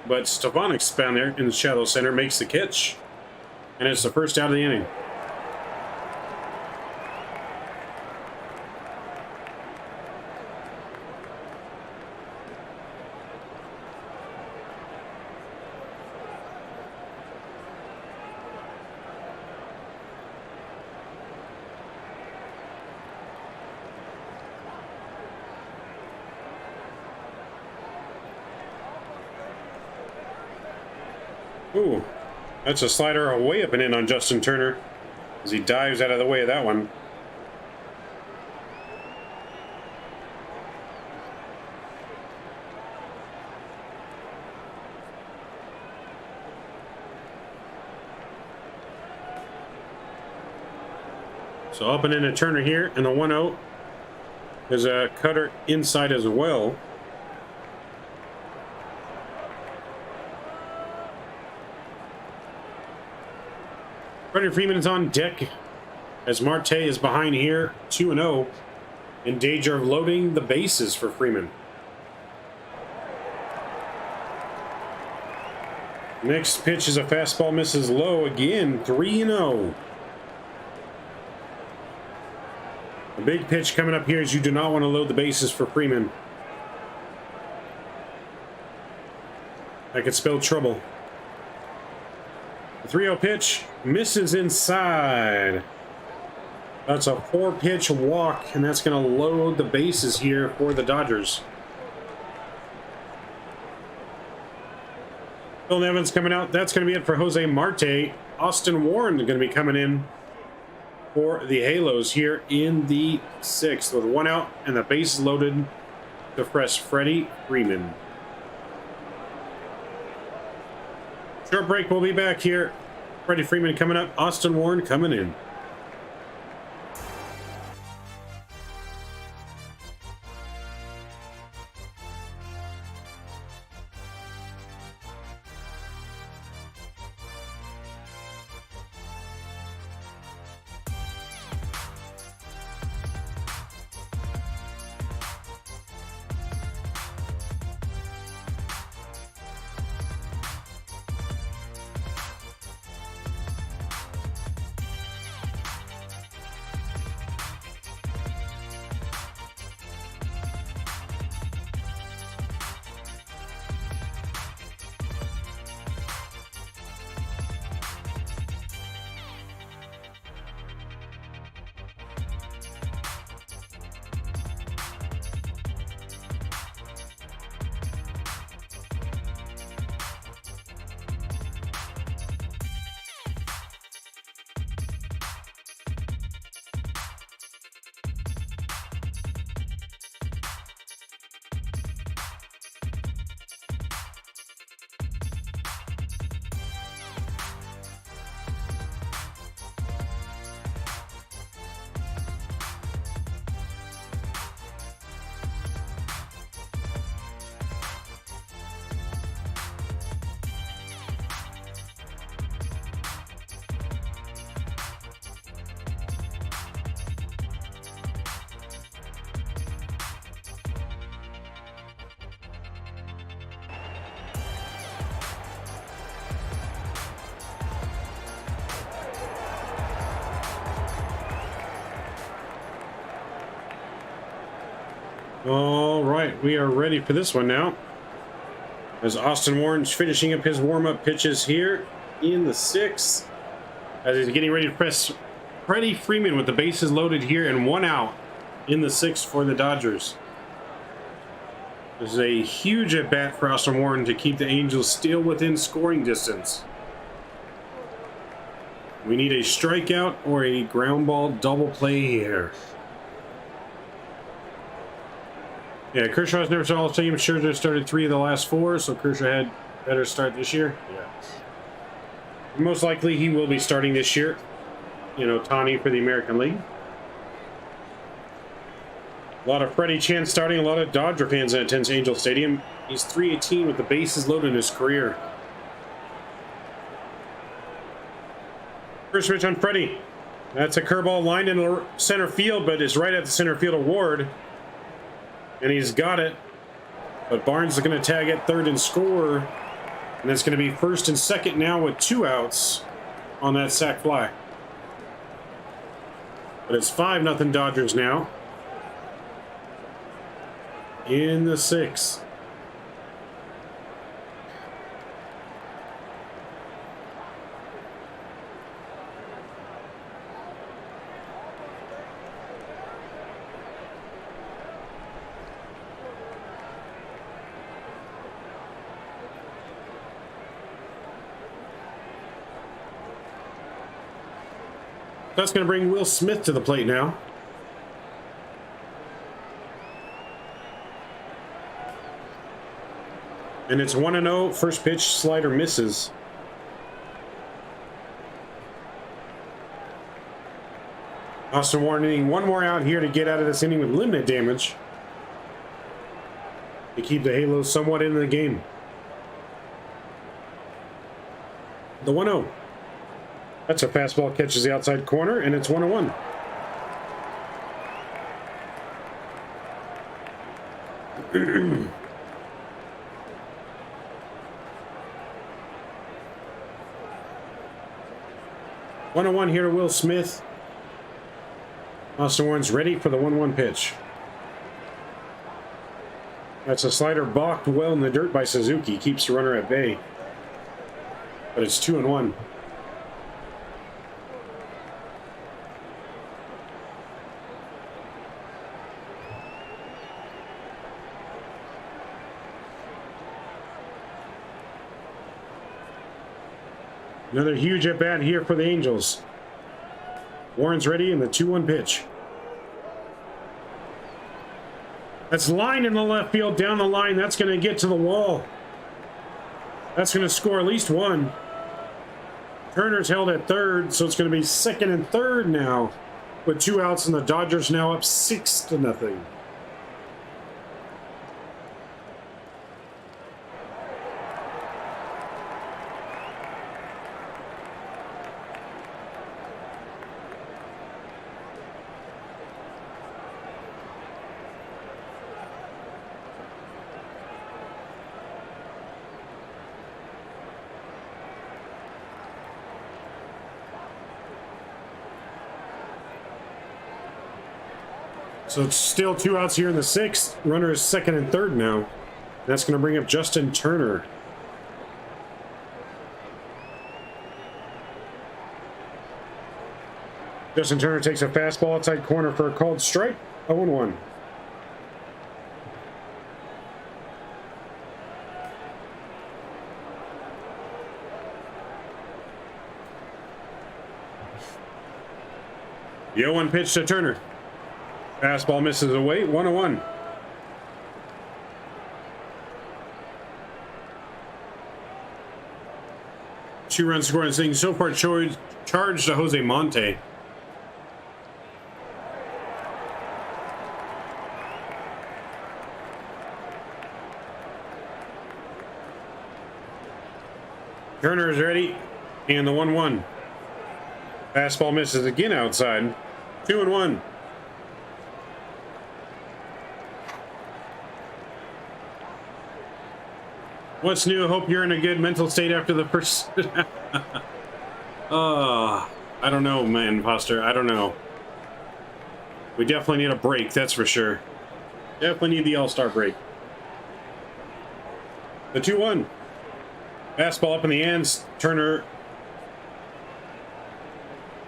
But Stavanik's down there in the shadow center, makes the catch. And it's the first out of the inning. Ooh, that's a slider way up and in on Justin Turner as he dives out of the way of that one. So up and in to Turner here, and the 1-0 is a cutter inside as well. Freddie Freeman is on deck as Marte is behind here, 2-0, in danger of loading the bases for Freeman. Next pitch is a fastball, misses low again, 3-0. A big pitch coming up here as you do not want to load the bases for Freeman. That could spell trouble. The 3-0 pitch misses inside. That's a 4-pitch walk, and that's going to load the bases here for the Dodgers. Phil Nevins coming out. That's going to be it for Jose Marte. Austin Warren going to be coming in for the Halos here in the 6th with 1 out and the bases loaded to fresh Freddie Freeman. Short break, we'll be back here. Freddie Freeman coming up, Austin Warren coming in. All right, we are ready for this one now. As Austin Warren's finishing up his warm-up pitches here in the 6th. As he's getting ready to press Freddie Freeman with the bases loaded here and 1 out in the 6th for the Dodgers. This is a huge at-bat for Austin Warren to keep the Angels still within scoring distance. We need a strikeout or a ground ball double play here. Yeah, Kershaw's never started All-Star game. Scherzer started 3 of the last 4, so Kershaw had better start this year. Yeah. Most likely he will be starting this year. You know, Tani for the American League. A lot of Freddie Chance starting, a lot of Dodger fans that attends Angel Stadium. He's 318 with the bases loaded in his career. First pitch on Freddie. That's a curveball lined in center field, but is right at the center field award. And he's got it. But Barnes is going to tag at third and score. And that's going to be first and second now with 2 outs on that sac fly. But it's 5-0 Dodgers now. In the 6th. That's going to bring Will Smith to the plate now. And it's 1-0. First pitch, slider misses. Austin Warren needing one more out here to get out of this inning with limited damage to keep the Halos somewhat in the game. The 1-0. That's a fastball, catches the outside corner, and it's 1-1. One here to Will Smith. Austin Warren's ready for the 1-1 pitch. That's a slider balked well in the dirt by Suzuki. Keeps the runner at bay. But it's 2-1. Another huge at-bat here for the Angels. Warren's ready in the 2-1 pitch. That's lined in the left field, down the line. That's going to get to the wall. That's going to score at least 1. Turner's held at third, so it's going to be second and third now. With 2 outs, and the Dodgers now up 6-0. So it's still 2 outs here in the 6th. Runner is second and third now. That's going to bring up Justin Turner. Justin Turner takes a fastball outside corner for a called strike. 0-1. The 0-1 pitch to Turner. Fastball misses away, 1-1. Two-run score and thing so far charged to Jose Monte. Turner is ready, and the 1-1. Fastball misses again outside, 2-1. What's new? Hope you're in a good mental state after the first... I don't know, man, Foster. I don't know. We definitely need a break, that's for sure. Definitely need the All-Star break. The 2-1. Fastball up in the ends. Turner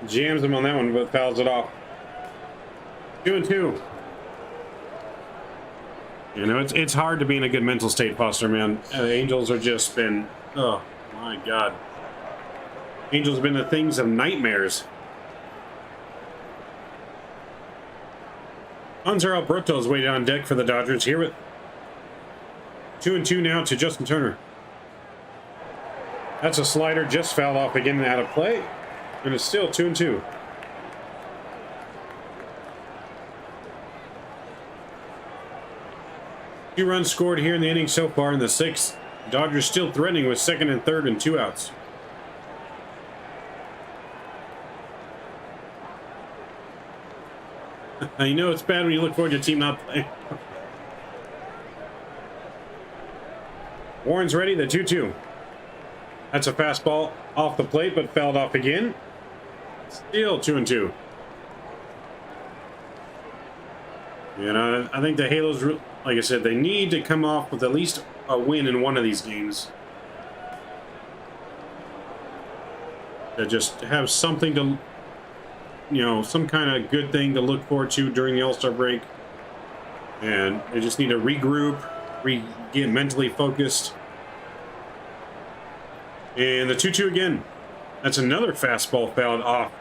jams him on that one, but fouls it off. 2-2. You know, it's hard to be in a good mental state, Foster, man. The Angels are just been, oh my God. Angels have been the things of nightmares. Hanser Alberto is waiting on deck for the Dodgers here with 2-2 now to Justin Turner. That's a slider, just fouled off again and out of play. And it's still 2-2. Two runs scored here in the inning so far in the sixth. Dodgers still threatening with second and third and 2 outs. You know it's bad when you look forward to your team not playing. Warren's ready, the 2-2. That's a fastball off the plate, but fouled off again. Still 2-2. You know, I think the Halos, like I said, they need to come off with at least a win in one of these games. To just have something to, you know, some kind of good thing to look forward to during the All-Star break. And they just need to regroup, get mentally focused. And the 2-2 again. That's another fastball fouled off.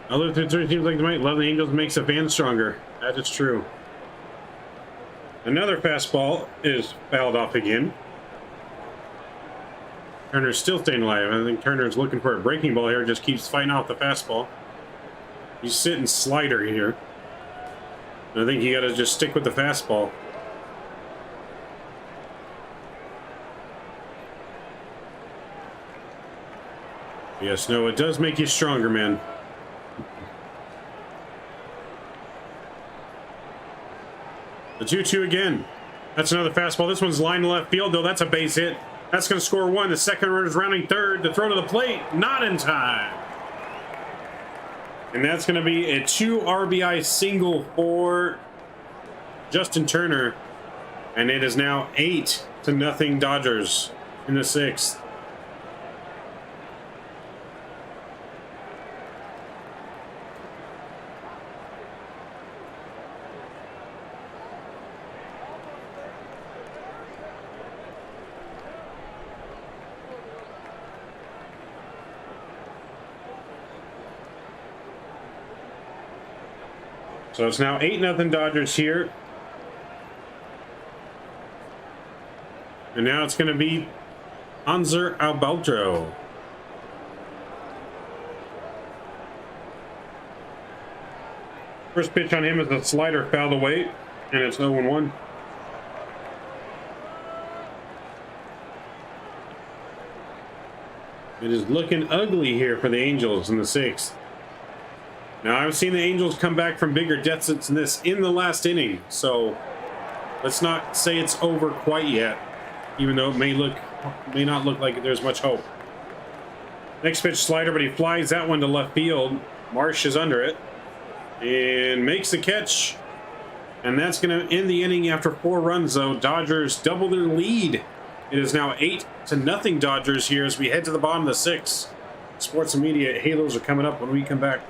Other three teams like they might love the Angels makes the fans stronger. That is true. Another fastball is fouled off again. Turner's still staying alive. I think Turner's looking for a breaking ball here. Just keeps fighting off the fastball. He's sitting slider here. I think you got to just stick with the fastball. Yes, no, it does make you stronger, man. The 2-2 again. That's another fastball. This one's lined to left field, though. That's a base hit. That's going to score one. The second runner's rounding third. The throw to the plate, not in time. And that's going to be a 2 RBI single for Justin Turner. And it is now 8-0 Dodgers in the sixth. So it's now 8-0 Dodgers here. And now it's going to be Hanser Alberto. First pitch on him is a slider fouled away, and it's 0-1. It is looking ugly here for the Angels in the sixth. Now, I've seen the Angels come back from bigger deficits than this in the last inning, so let's not say it's over quite yet, even though it may not look like there's much hope. Next pitch slider, but he flies that one to left field. Marsh is under it and makes the catch, and that's going to end the inning after 4 runs, though. Dodgers double their lead. It is now 8-0 Dodgers here as we head to the bottom of the sixth. Sports and media Halos are coming up when we come back.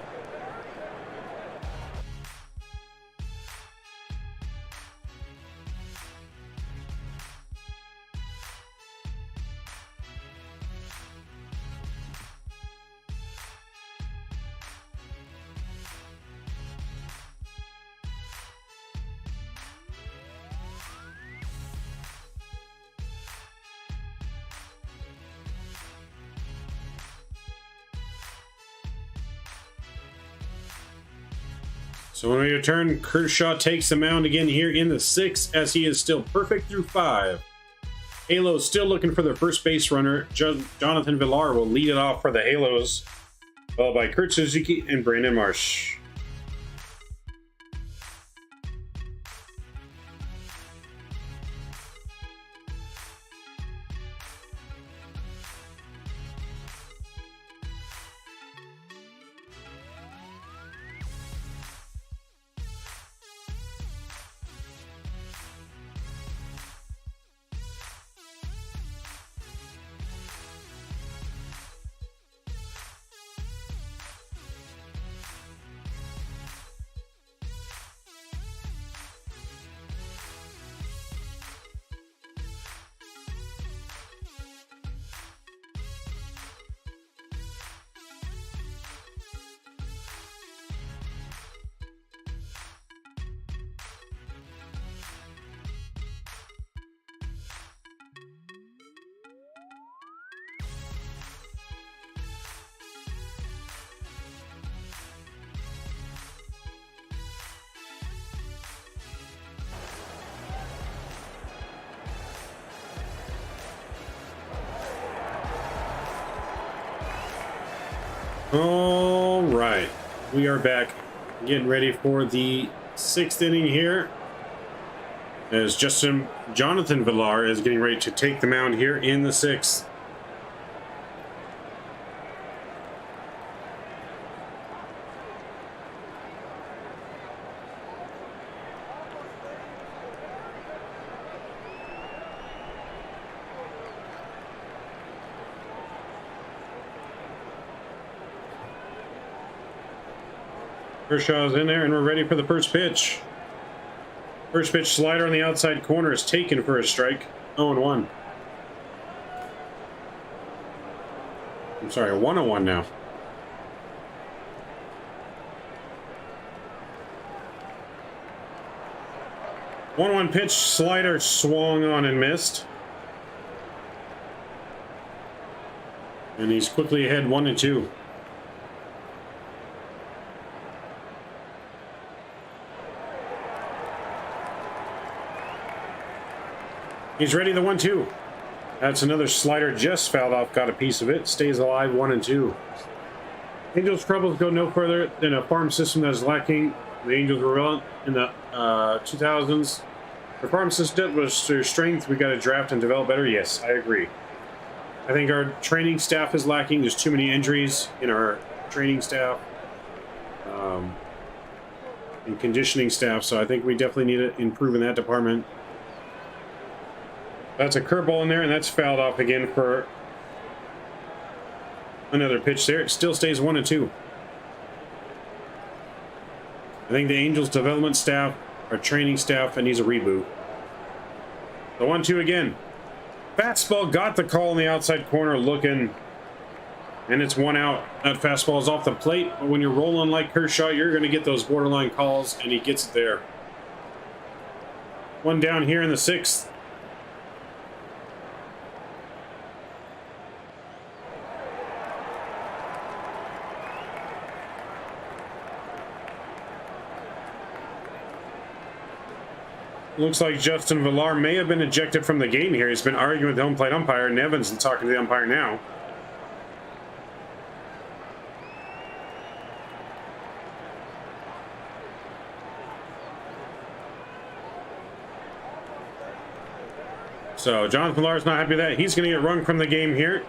So when we return, Kershaw takes the mound again here in the sixth as he is still perfect through 5. Halos still looking for their first base runner. Jonathan Villar will lead it off for the Halos, followed by Kurt Suzuki and Brandon Marsh. All right, we are back, getting ready for the 6th inning here, as Jonathan Villar is getting ready to take the mound here in the 6th. Kershaw's in there, and we're ready for the first pitch. First pitch slider on the outside corner is taken for a strike. 0-1. I'm sorry, 1-1 now. One pitch, slider swung on and missed. And he's quickly ahead 1-2. He's ready, the 1-2. That's another slider just fouled off, got a piece of it. Stays alive, 1-2. Angels' troubles go no further than a farm system that is lacking. The Angels were relevant in the 2000s. The farm system was their strength. We got to draft and develop better. Yes, I agree. I think our training staff is lacking. There's too many injuries in our training staff and conditioning staff. So I think we definitely need to improve in that department. That's a curveball in there, and that's fouled off again for another pitch there. It still stays 1-2. I think the Angels development staff, our training staff, needs a reboot. The 1-2 again. Fastball got the call in the outside corner looking, and it's 1 out. That fastball is off the plate, but when you're rolling like Kershaw, you're going to get those borderline calls, and he gets it there. 1 down here in the 6th. Looks like Justin Villar may have been ejected from the game here. He's been arguing with the home plate umpire. Nevin's talking to the umpire now. So Jonathan Villar's not happy with that. He's going to get rung from the game here.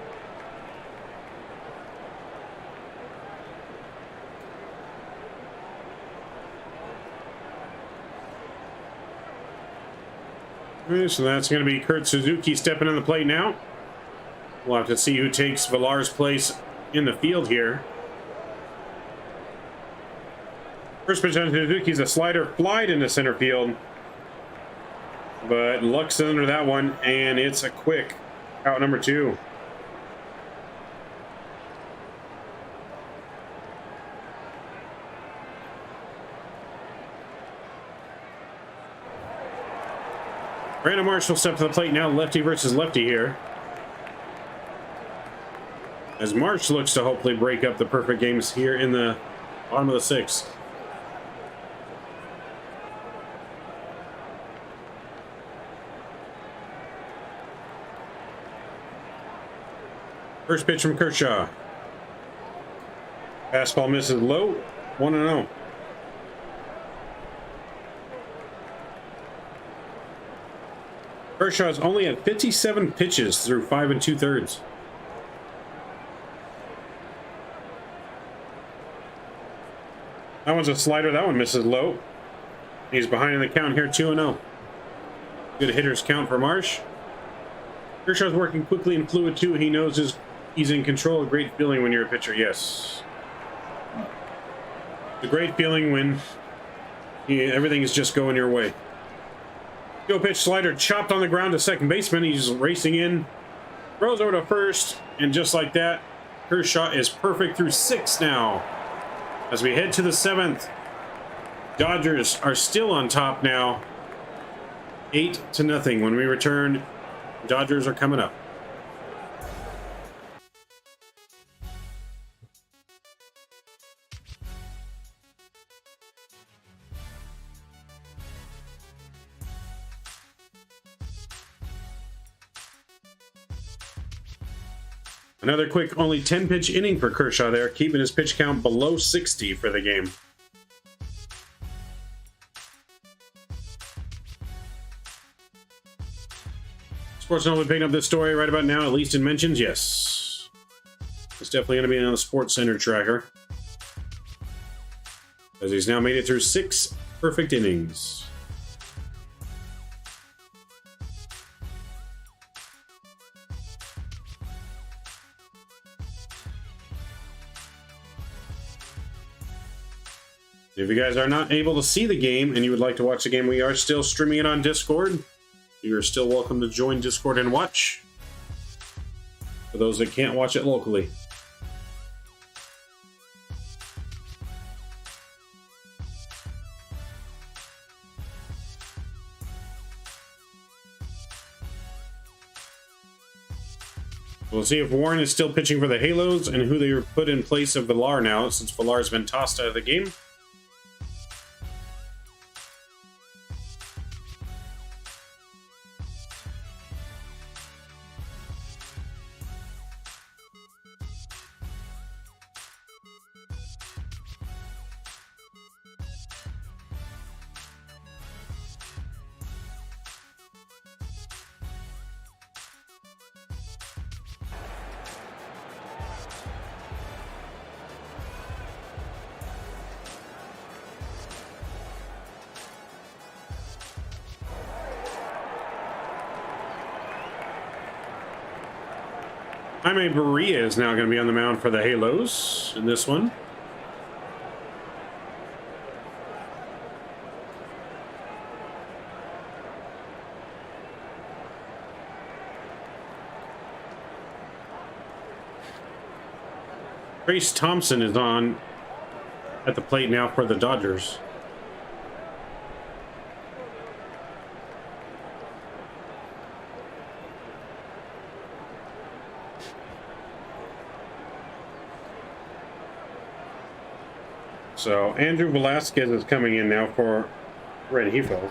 So that's going to be Kurt Suzuki stepping on the plate now. We'll have to see who takes Villar's place in the field here. First pitch on Suzuki's a slider flied into center field. But Luck's under that one, and it's a quick out, number 2. Brandon Marshall step to the plate now, lefty versus lefty here. As Marsh looks to hopefully break up the perfect games here in the bottom of the 6th. First pitch from Kershaw. Fastball misses low, 1-0. Kershaw's only had 57 pitches through 5 2/3. That one's a slider. That one misses low. He's behind in the count here, 2-0. Good hitter's count for Marsh. Kershaw's working quickly and fluid too. He knows he's in control. A great feeling when you're a pitcher. Yes. It's a great feeling when everything is just going your way. Go pitch, slider chopped on the ground to second baseman. He's racing in, throws over to first, and just like that, Kershaw is perfect through 6 now. As we head to the 7th, Dodgers are still on top now, 8-0. When we return, Dodgers are coming up. Another quick, only 10-pitch inning for Kershaw there, keeping his pitch count below 60 for the game. Sportsmen will be picking up this story right about now, at least in mentions, yes. It's definitely going to be on the Sports Center tracker, as he's now made it through 6 perfect innings. If you guys are not able to see the game and you would like to watch the game, we are still streaming it on Discord. You are still welcome to join Discord and watch, for those that can't watch it locally. We'll see if Warren is still pitching for the Halos and who they put in place of Villar now, since Villar's been tossed out of the game. Jaime Barria is now going to be on the mound for the Halos in this one. Trace Thompson is on at the plate now for the Dodgers. So Andrew Velasquez is coming in now for Red Hefeld.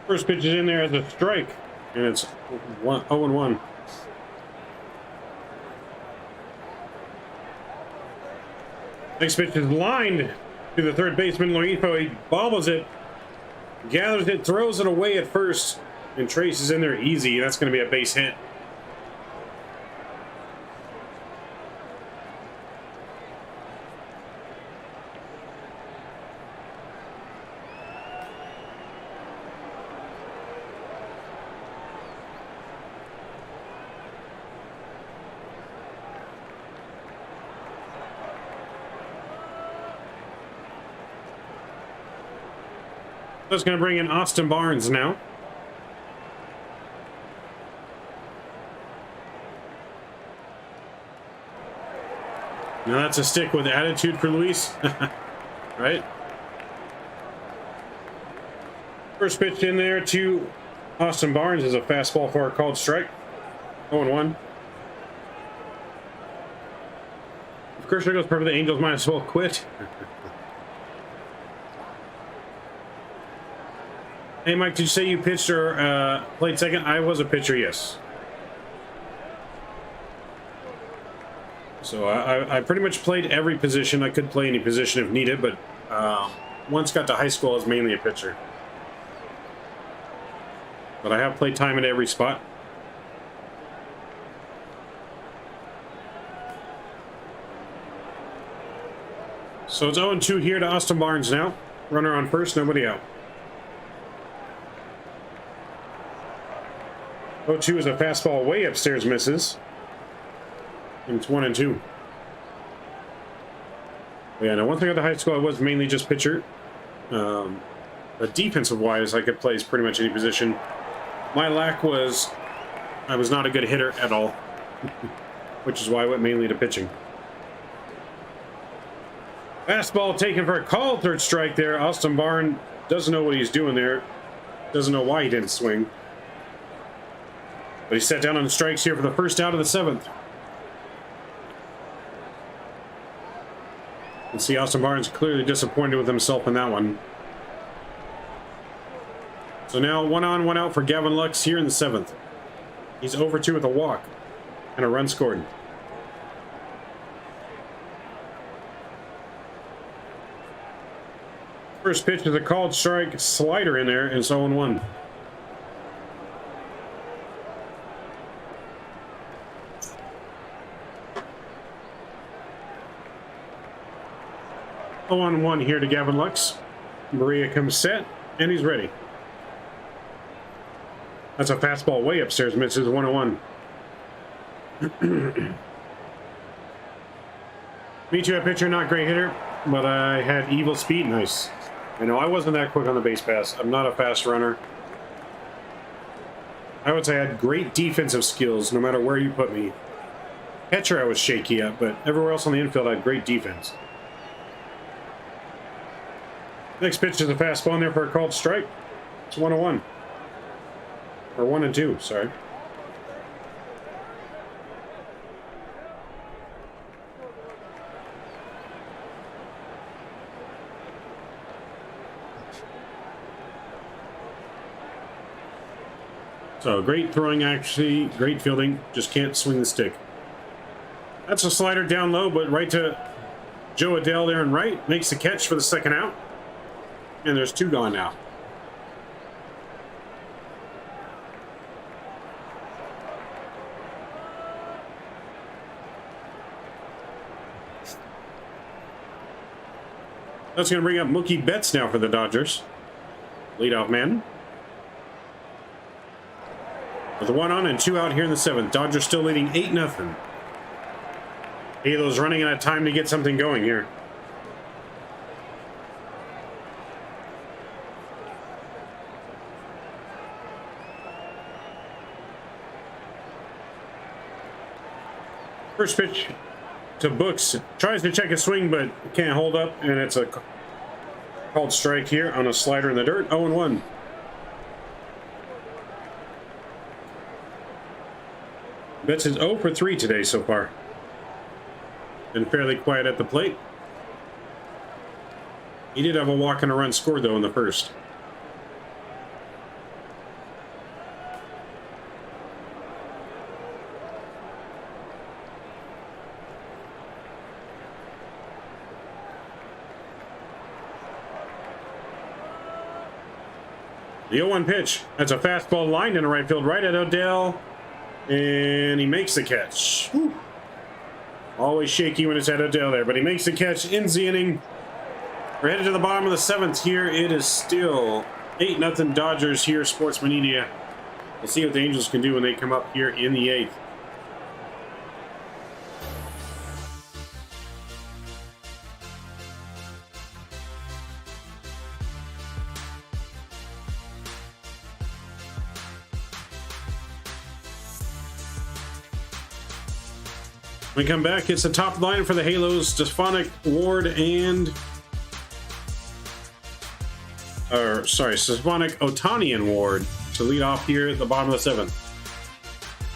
First pitch is in there as a strike, and it's 0-1. Next pitch is lined to the third baseman, Loifo. He bobbles it, gathers it, throws it away at first, and Trace is in there easy. That's going to be a base hit. That's going to bring in Austin Barnes now. Now that's a stick with attitude for Luis, right? First pitch in there to Austin Barnes is a fastball for a called strike. 0-1. If Kershaw goes perfect, the Angels might as well quit. Hey, Mike, did you say you pitched or played second? I was a pitcher, yes. So I pretty much played every position. I could play any position if needed, but once got to high school, I was mainly a pitcher. But I have played time at every spot. So it's 0-2 here to Austin Barnes now. Runner on first, nobody out. 0-2 is a fastball way upstairs, misses. And it's 1-2. Yeah, now one thing at the high school, I was mainly just pitcher. But defensive-wise, I could play pretty much any position. My lack was I was not a good hitter at all, which is why I went mainly to pitching. Fastball taken for a call, third strike there. Austin Barn doesn't know what he's doing there. Doesn't know why he didn't swing. But he sat down on the strikes here for the first out of the 7th. You can see Austin Barnes clearly disappointed with himself in that one. So now 1 on, 1 out for Gavin Lux here in the 7th. He's over 2 with a walk and a run scored. First pitch is a called strike, slider in there, and it's 0-1. On 1 here to Gavin Lux. Maria comes set, and he's ready. That's a fastball way upstairs, misses 1-1. Me too, a pitcher, not great hitter, but I had evil speed. Nice. I know I wasn't that quick on the base pass. I'm not a fast runner. I would say I had great defensive skills no matter where you put me. Catcher I was shaky at, but everywhere else on the infield I had great defense. Next pitch is a fastball in there for a called strike. It's 1-1. Or 1-2, sorry. So great throwing, actually, great fielding, just can't swing the stick. That's a slider down low, but right to Joe Adele there and right, makes the catch for the second out. And there's 2 gone now. That's going to bring up Mookie Betts now for the Dodgers. Leadoff man. With a 1 on and 2 out here in the 7th. Dodgers still leading 8-0. Halo's running out of time to get something going here. First pitch to Books. Tries to check a swing, but can't hold up, and it's a called strike here on a slider in the dirt. 0-1. Betts is 0 for 3 today so far. Been fairly quiet at the plate. He did have a walk and a run scored, though, in the first. The 0-1 pitch. That's a fastball lined in the right field, right at Odell. And he makes the catch. Whew. Always shaky when it's at Odell there, but he makes the catch, ends the inning. We're headed to the bottom of the 7th here. It is still 8-0 Dodgers here, Sportsman Media. We'll see what the Angels can do when they come up here in the 8th. When we come back, it's the top line for the Halos, Stefanik, Ward, and... Stefanik, Otani, and Ward to lead off here at the bottom of the 7th.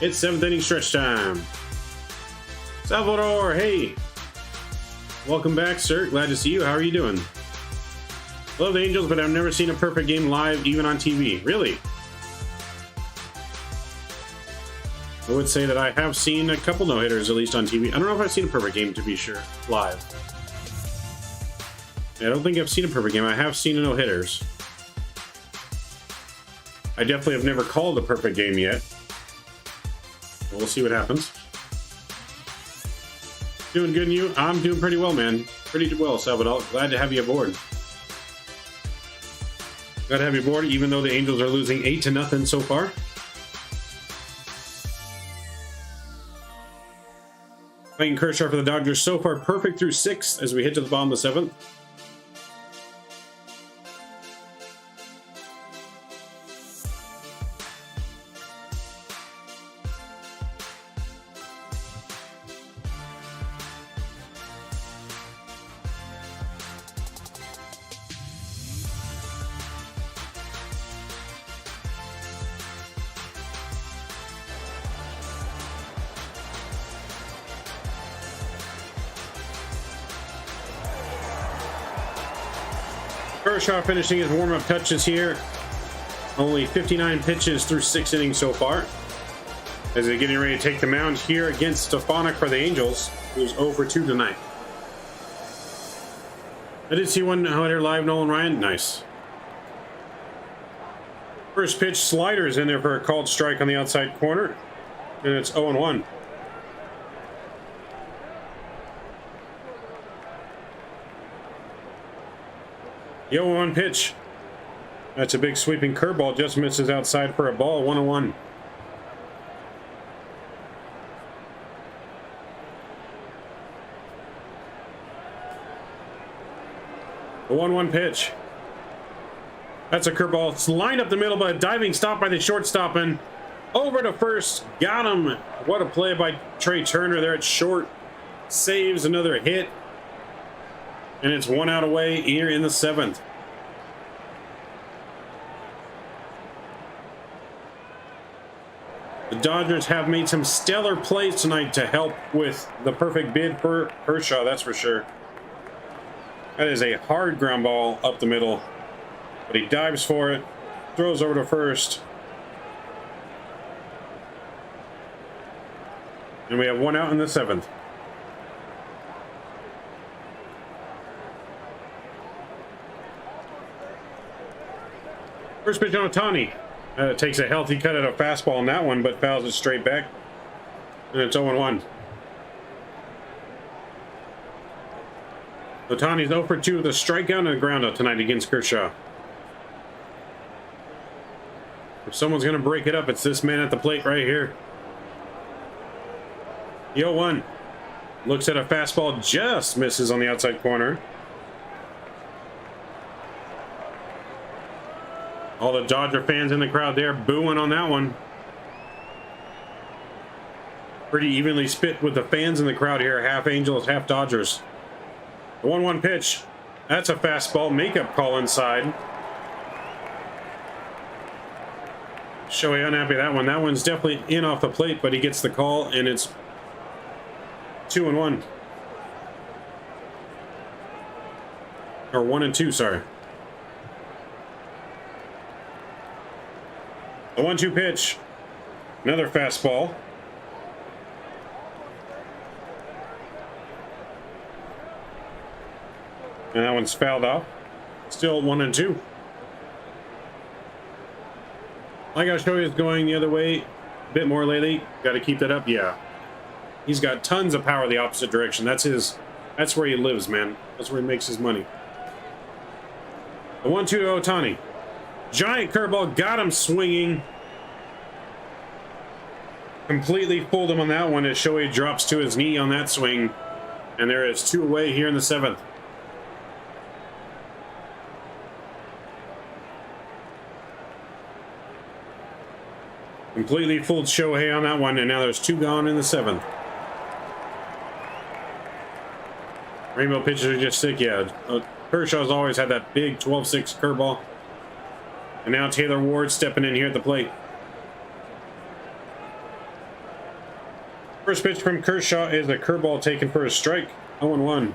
It's 7th inning stretch time. Salvador, hey! Welcome back, sir. Glad to see you. How are you doing? Love the Angels, but I've never seen a perfect game live, even on TV. Really? I would say that I have seen a couple no-hitters, at least on TV. I don't know if I've seen a perfect game, to be sure, live. I don't think I've seen a perfect game. I have seen a no-hitters. I definitely have never called a perfect game yet. We'll see what happens. Doing good, and you? I'm doing pretty well, man. Pretty well, Salvador. Glad to have you aboard. Glad to have you aboard, even though the Angels are losing 8-0 so far. Clayton Kershaw for the Dodgers so far perfect through 6 as we hit to the bottom of the 7th. Kershaw finishing his warm-up touches here. Only 59 pitches through 6 innings so far. As they're getting ready to take the mound here against Stefanik for the Angels, who's 0 for 2 tonight. I did see one hitter live, Nolan Ryan. Nice. First pitch, sliders in there for a called strike on the outside corner. And it's 0-1. The 0-1 pitch. That's a big sweeping curveball. Just misses outside for a ball. 1-1. The 1-1 pitch. That's a curveball. It's lined up the middle, but a diving stop by the shortstop and over to first. Got him. What a play by Trey Turner there at short. Saves another hit. And it's 1 out away here in the 7th. The Dodgers have made some stellar plays tonight to help with the perfect bid for Kershaw, that's for sure. That is a hard ground ball up the middle. But he dives for it, throws over to first. And we have 1 out in the 7th. First pitch on Ohtani. Takes a healthy cut at a fastball on that one, but fouls it straight back. And it's 0-1. Ohtani's 0 for 2 with a strikeout and a groundout tonight against Kershaw. If someone's going to break it up, it's this man at the plate right here. The 0-1. Looks at a fastball, just misses on the outside corner. All the Dodger fans in the crowd there booing on that one. Pretty evenly split with the fans in the crowd here. Half Angels, half Dodgers. The 1-1 pitch. That's a fastball. Makeup call inside. Shohei unhappy with that one. That one's definitely in off the plate, but he gets the call, and it's 2-1. Or 1-2, sorry. The 1-2 pitch. Another fastball. And that one's fouled off. Still 1-2. I gotta show you is going the other way a bit more lately. Got to keep that up. Yeah. He's got tons of power the opposite direction. That's where he lives, man. That's where he makes his money. The 1-2 to Ohtani. Giant curveball, got him swinging. Completely fooled him on that one as Shohei drops to his knee on that swing. And there is 2 away here in the 7th. Completely fooled Shohei on that one, and now there's 2 gone in the 7th. Rainbow pitches are just sick, yeah. Kershaw's always had that big 12-6 curveball. And now Taylor Ward stepping in here at the plate. First pitch from Kershaw is a curveball taken for a strike. 0-1.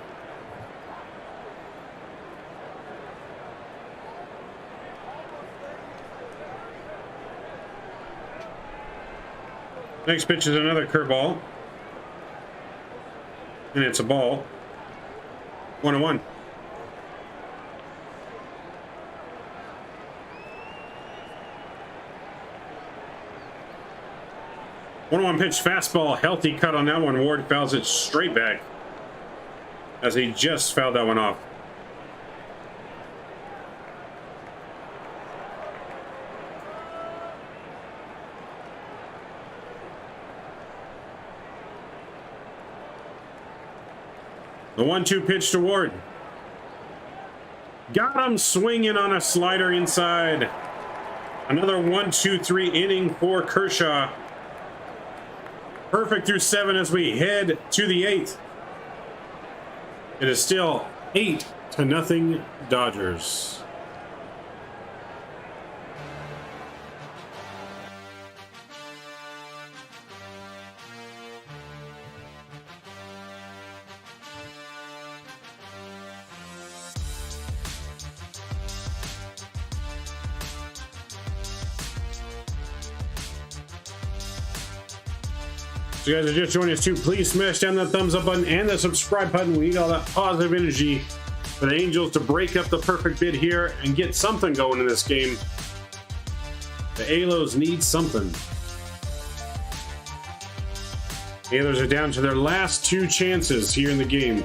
Next pitch is another curveball. And it's a ball. 1-1. One pitch fastball, healthy cut on that one. Ward fouls it straight back as he just fouled that one off. The 1-2 pitch to Ward. Got him swinging on a slider inside. Another 1-2-3 inning for Kershaw. Perfect through 7 as we head to the 8th. It is still 8-0 Dodgers. So you guys are just joining us too, please smash down that thumbs up button and the subscribe button. We need all that positive energy for the Angels to break up the perfect bid here and get something going in this game. The Alos need something. Alos are down to their last 2 chances here in the game.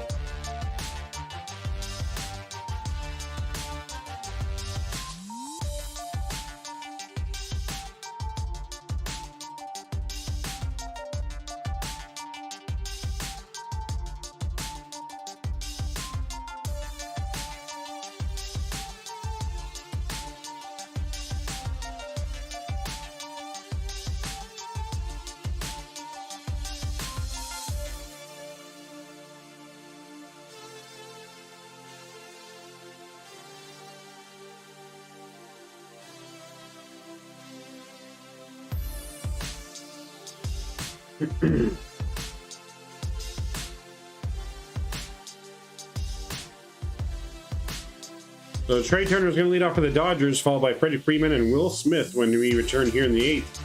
So Trey Turner is going to lead off for the Dodgers, followed by Freddie Freeman and Will Smith when we return here in the 8th.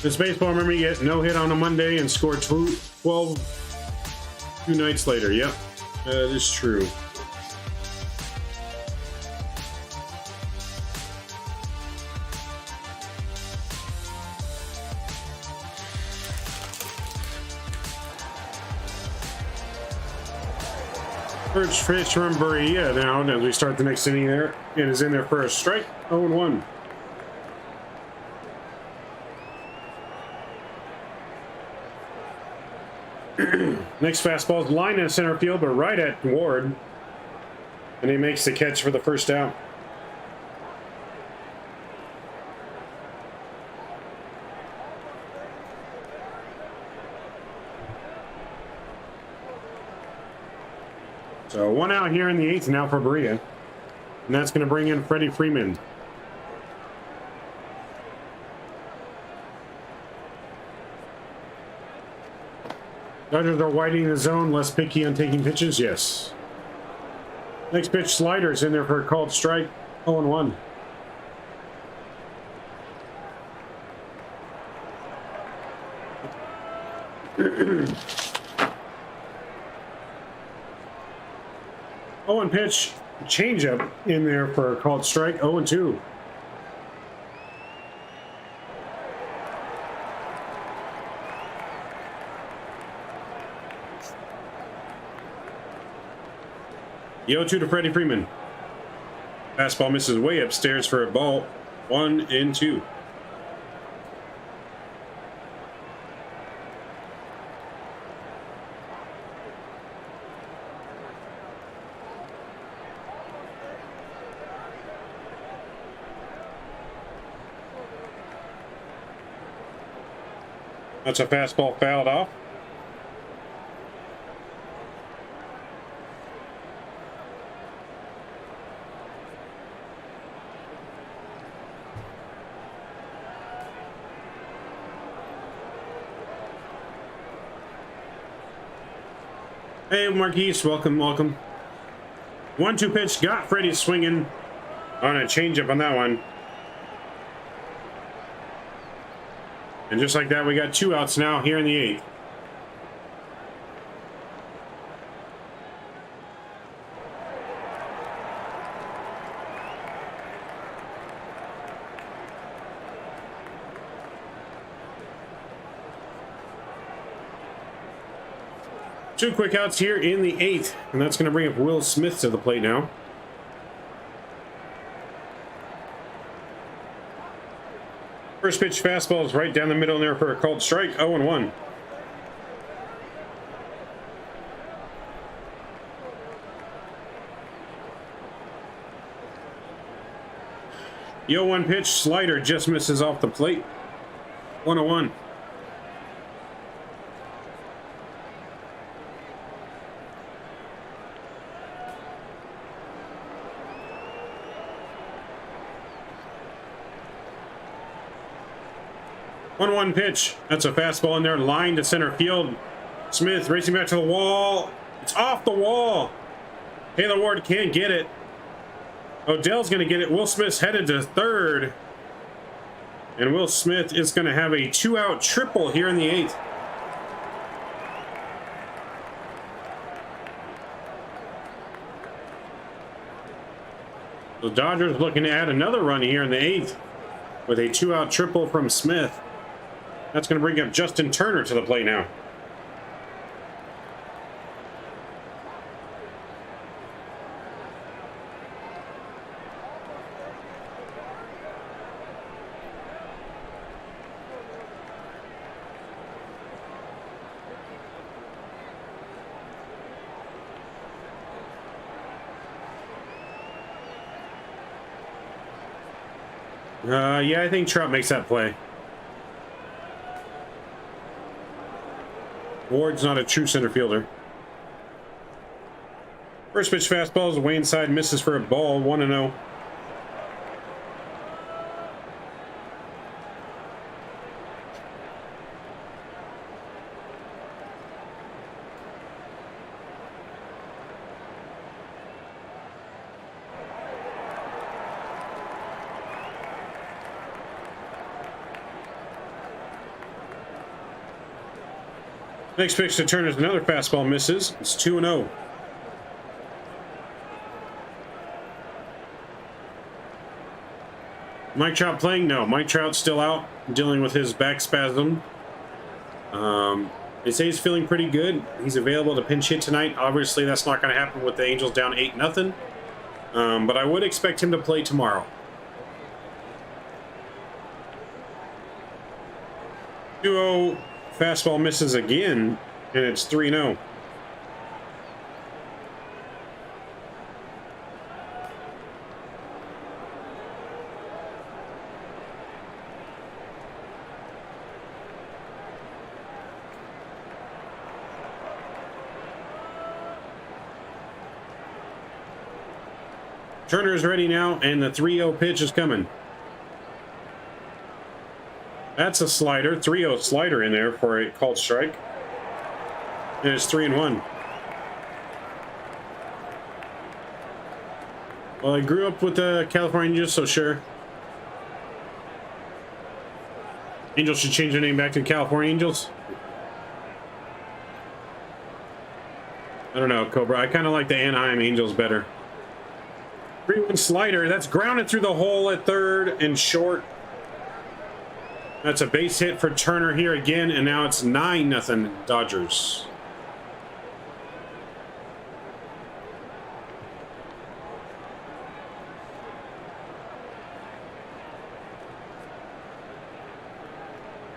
This baseball, remember, you get no hit on a Monday and score 12 2 nights later. Yep, that is true. First pitch from Berea now as we start the next inning there. It is in there for a strike, 0-1. Next fastball is line in center field, but right at Ward. And he makes the catch for the first out. So 1 out here in the 8th now for Berea. And that's going to bring in Freddie Freeman. Dodgers are widening the zone, less picky on taking pitches, yes. Next pitch, sliders in there for a called strike, 0-1. Oh, and pitch, changeup in there for a called strike, 0-2. The 0-2 to Freddie Freeman. Fastball misses way upstairs for a ball. 1-2. That's a fastball fouled off. Hey, Marquise, welcome, welcome. 1-2 pitch, got Freddie swinging on a changeup on that one. And just like that, we got 2 outs now here in the 8th. Two quick outs here in the 8th, and that's going to bring up Will Smith to the plate now. First pitch fastball is right down the middle there for a called strike. 0-1. The 0-1 pitch slider just misses off the plate. 1-1. One pitch. That's a fastball in there, line to center field. Smith racing back to the wall. It's off the wall. Taylor Ward can't get it. Odell's going to get it. Will Smith's headed to third. And Will Smith is going to have a 2-out triple here in the 8th. The Dodgers looking to add another run here in the 8th with a 2-out triple from Smith. That's going to bring up Justin Turner to the plate now. Yeah, I think Trout makes that play. Ward's not a true center fielder. First pitch fastball is way inside, misses for a ball. 1-0. Next pitch to Turner's another fastball misses. It's 2-0. Mike Trout playing? No. Mike Trout's still out, dealing with his back spasm. They say he's feeling pretty good. He's available to pinch hit tonight. Obviously, that's not going to happen with the Angels down 8-0. But I would expect him to play tomorrow. 2-0. Fastball misses again, and it's 3-0. Turner's ready now, and the 3-0 pitch is coming. That's a slider, 3-0 slider in there for a called strike. And it's 3-1. Well, I grew up with the California Angels, so sure. Angels should change their name back to California Angels. I don't know, Cobra. I kind of like the Anaheim Angels better. 3-1 slider. That's grounded through the hole at third and short. That's a base hit for Turner here again, and now it's 9-0 Dodgers.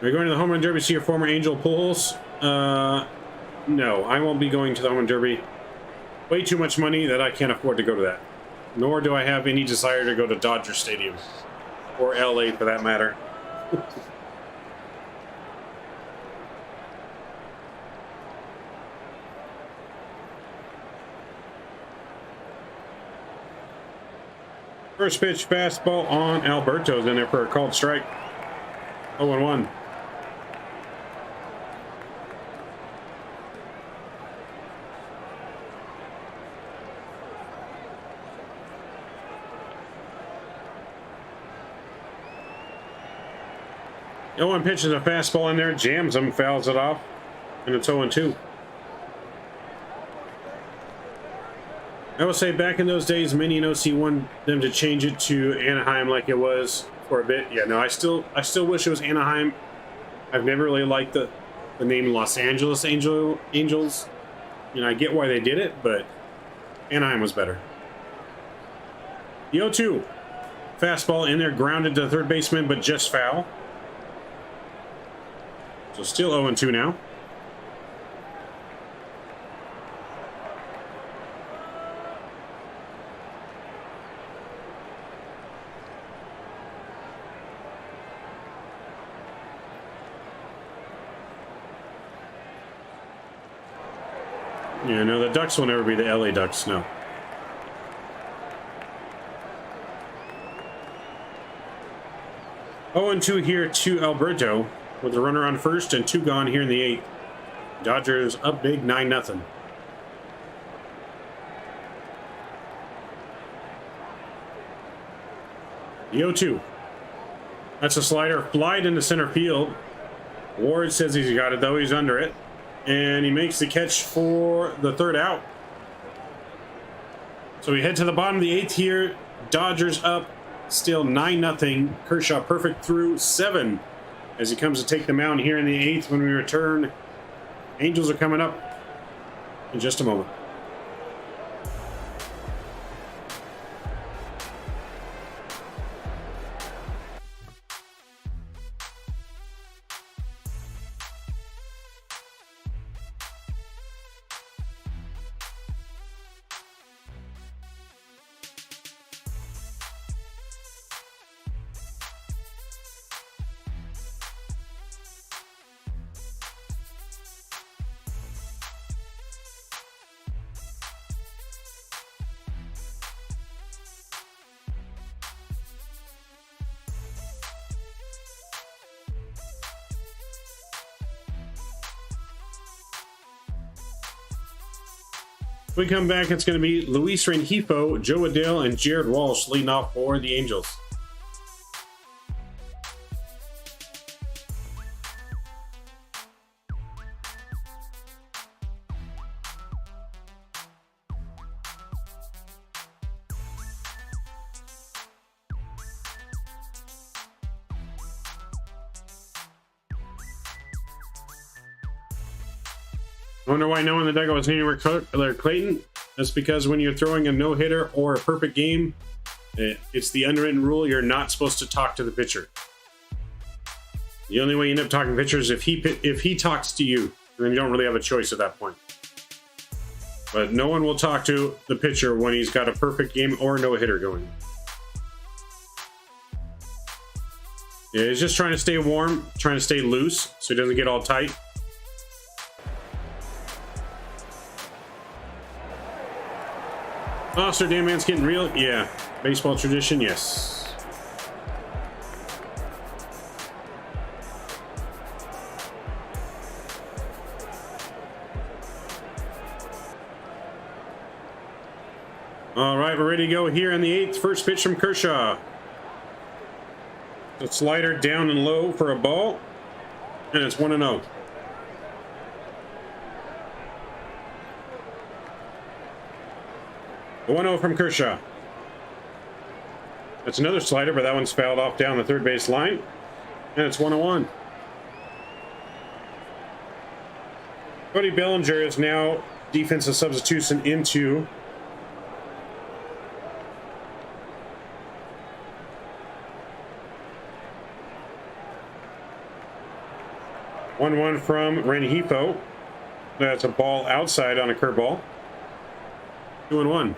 Are you going to the Home Run Derby to see your former Angel Pujols? No, I won't be going to the Home Run Derby. Way too much money that I can't afford to go to that. Nor do I have any desire to go to Dodger Stadium. Or LA for that matter. First pitch fastball on Alberto's in there for a called strike. 0-1. The 0-1 pitch is a fastball in there, jams him, fouls it off, and it's 0-2. I will say back in those days, many in OC wanted them to change it to Anaheim like it was for a bit. Yeah, no, I still wish it was Anaheim. I've never really liked the name Los Angeles Angels. You know, I get why they did it, but Anaheim was better. The 0-2. Fastball in there, grounded to the third baseman, but just foul. So still 0-2 now. Yeah, no, the Ducks will never be the LA Ducks, no. Oh, and 2 here to Alberto with a runner on first and 2 gone here in the 8th. Dodgers up big, 9-0. The 0-2. That's a slider, flied into center field. Ward says he's got it, though. He's under it. And he makes the catch for the 3rd out. So we head to the bottom of the 8th here. Dodgers up, still 9-0. Kershaw perfect through 7 as he comes to take the mound here in the 8th when we return. Angels are coming up in just a moment. When we come back, it's going to be Luis Rengifo, Joe Adell, and Jared Walsh leading off for the Angels. I wonder why no one in the dugout was anywhere Clayton. That's because when you're throwing a no-hitter or a perfect game, it's the unwritten rule you're not supposed to talk to the pitcher. The only way you end up talking to pitchers is if he talks to you, and then you don't really have a choice at that point. But no one will talk to the pitcher when he's got a perfect game or a no-hitter going. Yeah, he's just trying to stay warm, trying to stay loose so he doesn't get all tight. Oh, Sir Dan Man's getting real? Yeah. Baseball tradition, yes. All right, we're ready to go here in the 8th. First pitch from Kershaw. The slider down and low for a ball. And it's 1-0. The 1-0 from Kershaw. That's another slider, but that one's fouled off down the third base line. And it's 1-1. Cody Bellinger is now defensive substitution into one from Rengifo. That's a ball outside on a curveball. 2-1.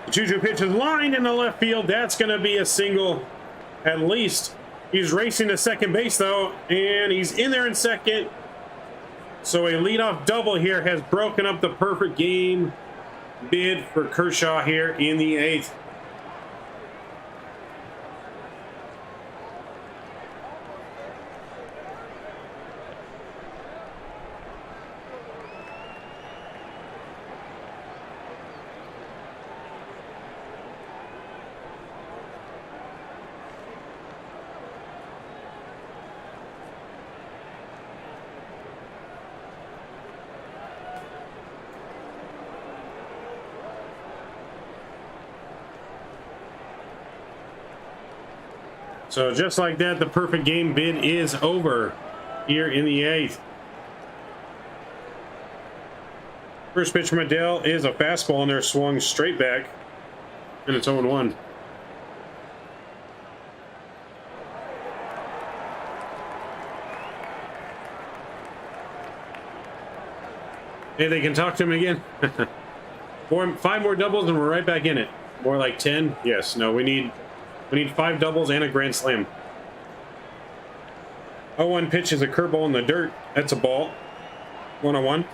The 2-2 pitch is lined in the left field. That's going to be a single at least. He's racing to second base, though, and he's in there in second. So a leadoff double here has broken up the perfect game bid for Kershaw here in the 8th. So just like that, the perfect game bid is over here in the 8th. First pitch from Adele is a fastball in there, swung straight back, and it's 0-1. Hey, they can talk to him again. 5 more doubles and we're right back in it. More like 10. Yes. No, we need 5 doubles and a grand slam. 0-1 pitch is a curveball in the dirt. That's a ball. 1-1.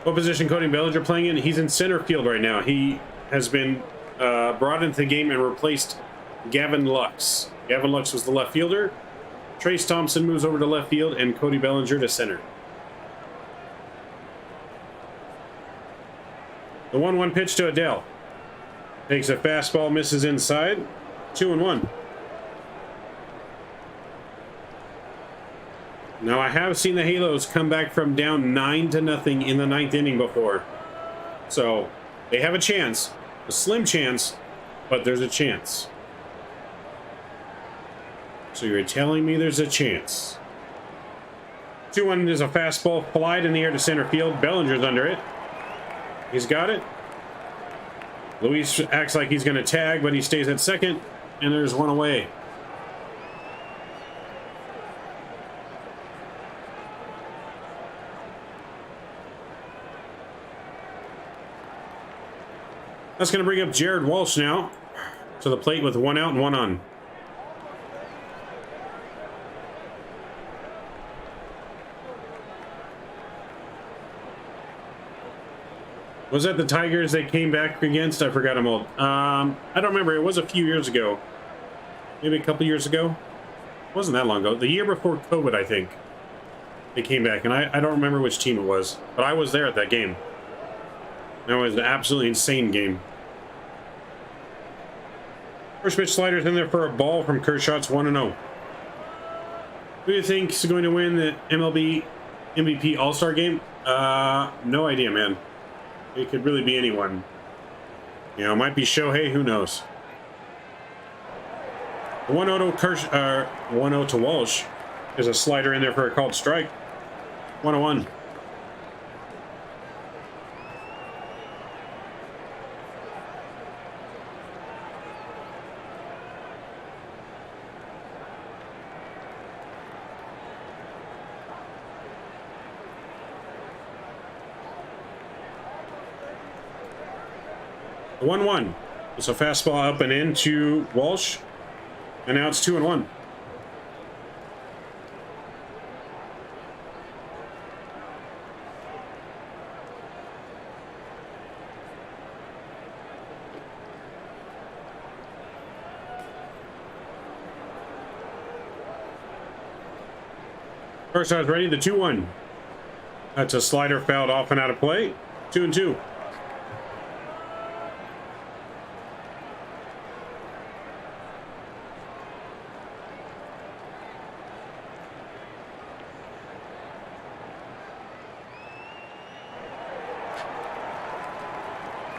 What position Cody Bellinger playing in? He's in center field right now. He has been brought into the game and replaced Gavin Lux. Gavin Lux was the left fielder. Trace Thompson moves over to left field and Cody Bellinger to center. The 1-1 pitch to Adele. Takes a fastball, misses inside. 2-1. Now, I have seen the Halos come back from down 9-0 in the 9th inning before. So, they have a chance. A slim chance, but there's a chance. So you're telling me there's a chance. 2-1 is a fastball, flied in the air to center field. Bellinger's under it. He's got it. Luis acts like he's going to tag, but he stays at second, and there's one away. That's going to bring up Jared Walsh now to the plate with 1 out and 1 on. Was that the Tigers they came back against? I forgot them all. I don't remember. It was a few years ago. Maybe a couple years ago. It wasn't that long ago. The year before COVID, I think. They came back, and I don't remember which team it was. But I was there at that game. That was an absolutely insane game. First pitch slider's in there for a ball from Kershaw. It's 1-0. Who do you think is going to win the MLB MVP All-Star game? No idea, man. It could really be anyone. You know, it might be Shohei, who knows. 1-0 to Walsh. There's a slider in there for a called strike. 1-1. The 1-1. It's a fastball up and in to Walsh. And now it's 2-1. First I was ready, the 2-1. That's a slider fouled off and out of play. 2-2.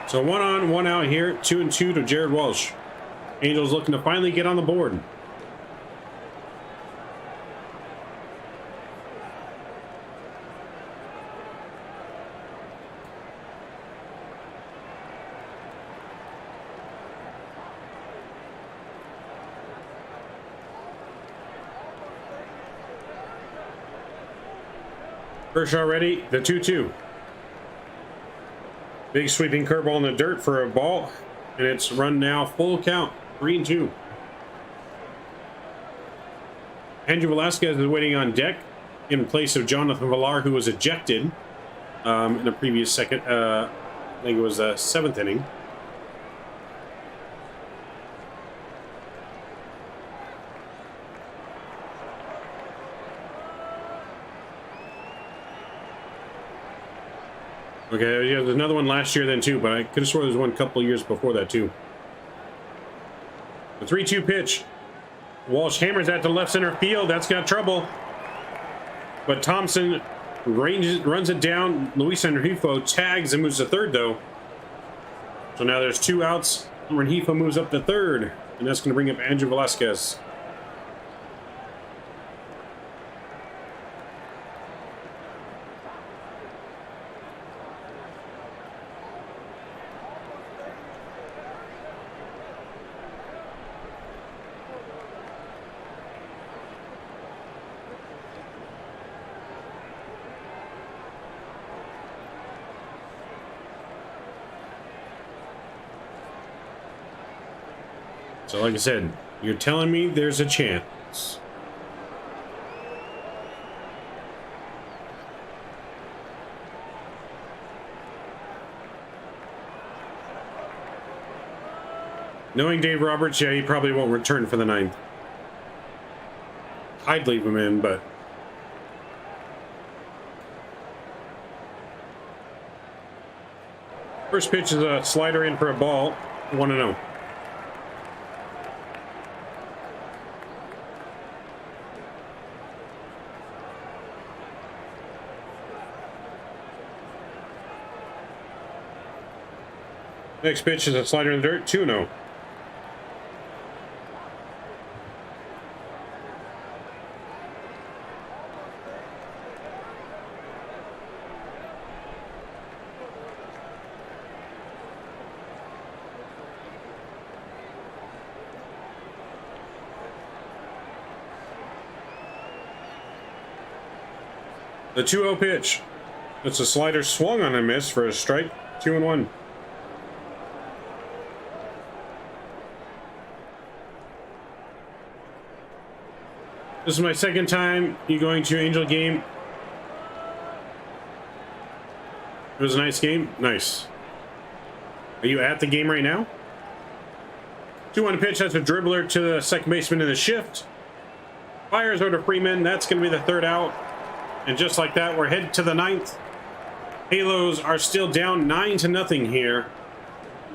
So 1 on, 1 out here. 2-2 to Jared Walsh. Angels looking to finally get on the board. Kershaw ready, the 2-2. Big sweeping curveball in the dirt for a ball, and it's run now full count, 3-2. Andrew Velasquez is waiting on deck in place of Jonathan Villar, who was ejected in the previous second, I think it was the 7th inning. Okay, yeah, there's another one last year then too, but I could have sworn there's one a couple years before that too. The 3-2 pitch. Walsh hammers that to left center field. That's got trouble. But Thompson runs it down. Luis Enriquez tags and moves to third though. So now there's 2 outs Rengifo moves up to third, and that's going to bring up Andrew Velasquez. So like I said, you're telling me there's a chance. Knowing Dave Roberts, yeah, he probably won't return for the 9th. I'd leave him in, but... First pitch is a slider in for a ball. 1-0. Next pitch is a slider in the dirt, 2-0. The 2-0 pitch. It's a slider swung on a miss for a strike, 2-1. This is my second time you going to Angel game. It was a nice game. Nice. Are you at the game right now? 2-1 pitch. That's a dribbler to the second baseman in the shift. Fires over to Freeman. That's going to be the 3rd out. And just like that, we're headed to the 9th. Halos are still down 9-0 here.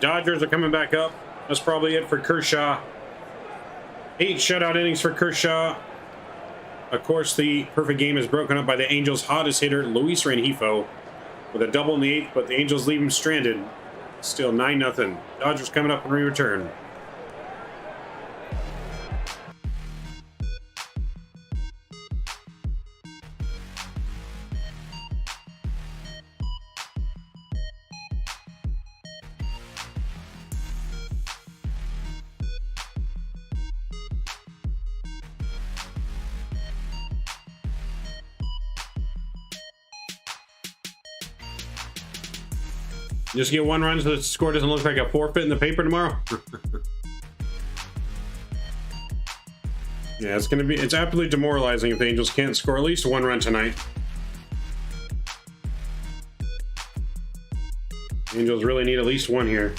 Dodgers are coming back up. That's probably it for Kershaw. 8 shutout innings for Kershaw. Of course, the perfect game is broken up by the Angels' hottest hitter, Luis Rengifo, with a double in the 8th, but the Angels leave him stranded. Still 9-0. Dodgers coming up when we return. Just get 1 run so the score doesn't look like a forfeit in the paper tomorrow. Yeah, it's absolutely demoralizing if the Angels can't score at least 1 run tonight. The Angels really need at least 1 here.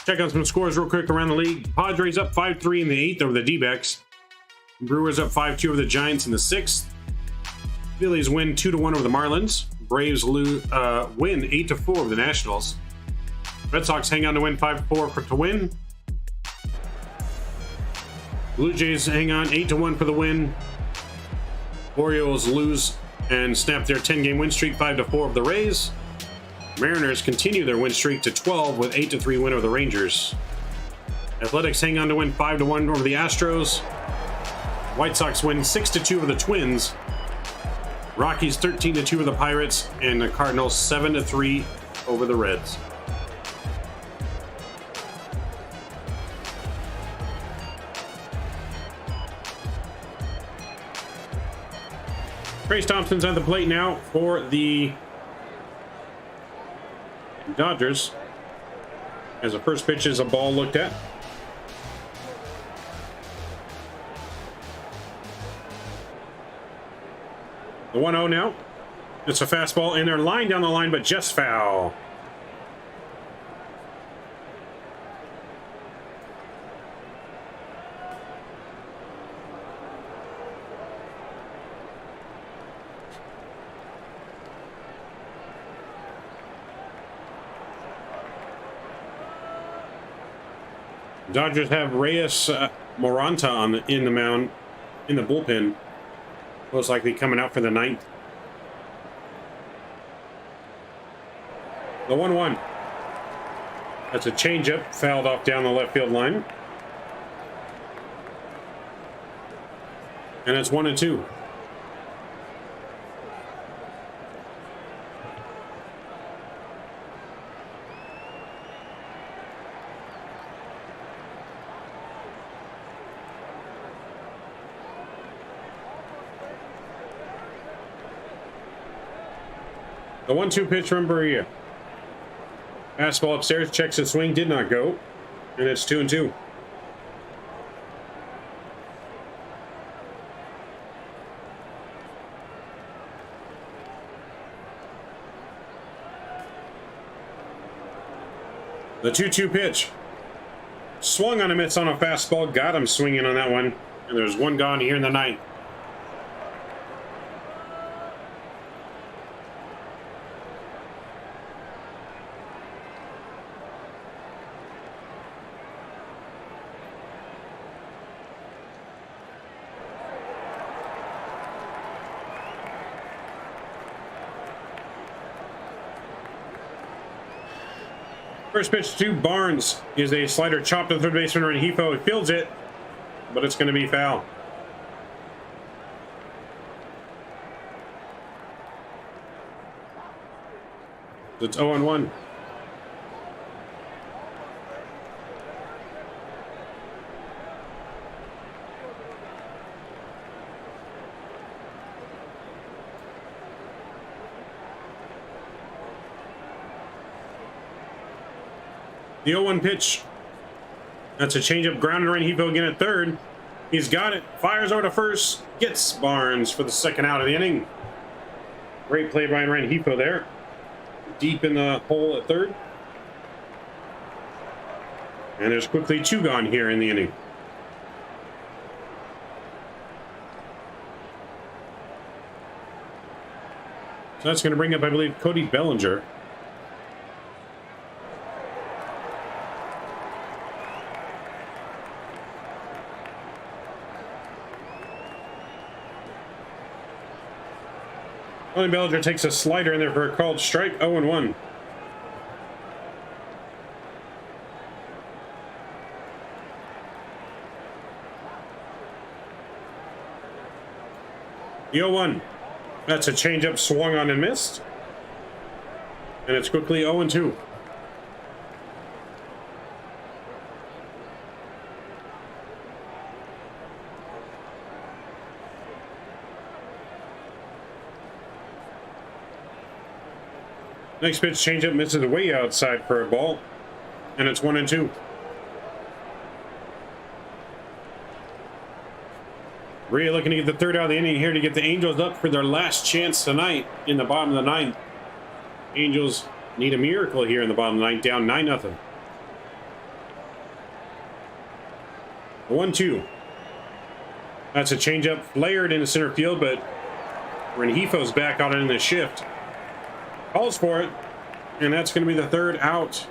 Check out some scores real quick around the league. Padres up 5-3 in the 8th over the D-backs. Brewers up 5-2 over the Giants in the 6th. Phillies win 2-1 over the Marlins. Braves win 8-4 over the Nationals. Red Sox hang on to win 5-4 to win. Blue Jays hang on 8-1 for the win. Orioles lose and snap their 10-game win streak 5-4 over the Rays. Mariners continue their win streak to 12 with 8-3 win over the Rangers. Athletics hang on to win 5-1 over the Astros. White Sox win 6-2 over the Twins. Rockies 13-2 over the Pirates, and the Cardinals 7-3 over the Reds. Trace Thompson's on the plate now for the Dodgers, as the first pitch is a ball looked at. The 1-0 now. It's a fastball in there, line down the line, but just foul. Dodgers have Reyes Moranta in the mound, in the bullpen. Most likely coming out for the ninth. The 1-1. That's a changeup, fouled off down the left field line. And it's 1-2. The 1-2 pitch from Berea. Fastball upstairs, checks the swing, did not go. And it's 2-2. The 2-2 pitch. Swung on a miss on a fastball, got him swinging on that one. And there's one gone here in the ninth. First pitch to Barnes is a slider chopped to third baseman Rengifo. He fields it, but it's going to be foul. It's 0-1. The 0-1 pitch. That's a changeup, grounded Rengifo again at third. He's got it. Fires over to first. Gets Barnes for the second out of the inning. Great play by Rengifo there. Deep in the hole at third. And there's quickly two gone here in the inning. So that's going to bring up, I believe, Cody Bellinger. Bellinger takes a slider in there for a called strike. 0-1. The 0-1. That's a changeup swung on and missed. And it's quickly 0-2. Next pitch, changeup, misses way outside for a ball, and it's 1-2. Berea looking to get the third out of the inning here to get the Angels up for their last chance tonight in the bottom of the ninth. Angels need a miracle here in the bottom of the ninth, down 9-0. 1-2. That's a changeup, flared into center field, but Rengifo's back on it in the shift. Calls for it, and that's going to be the third out.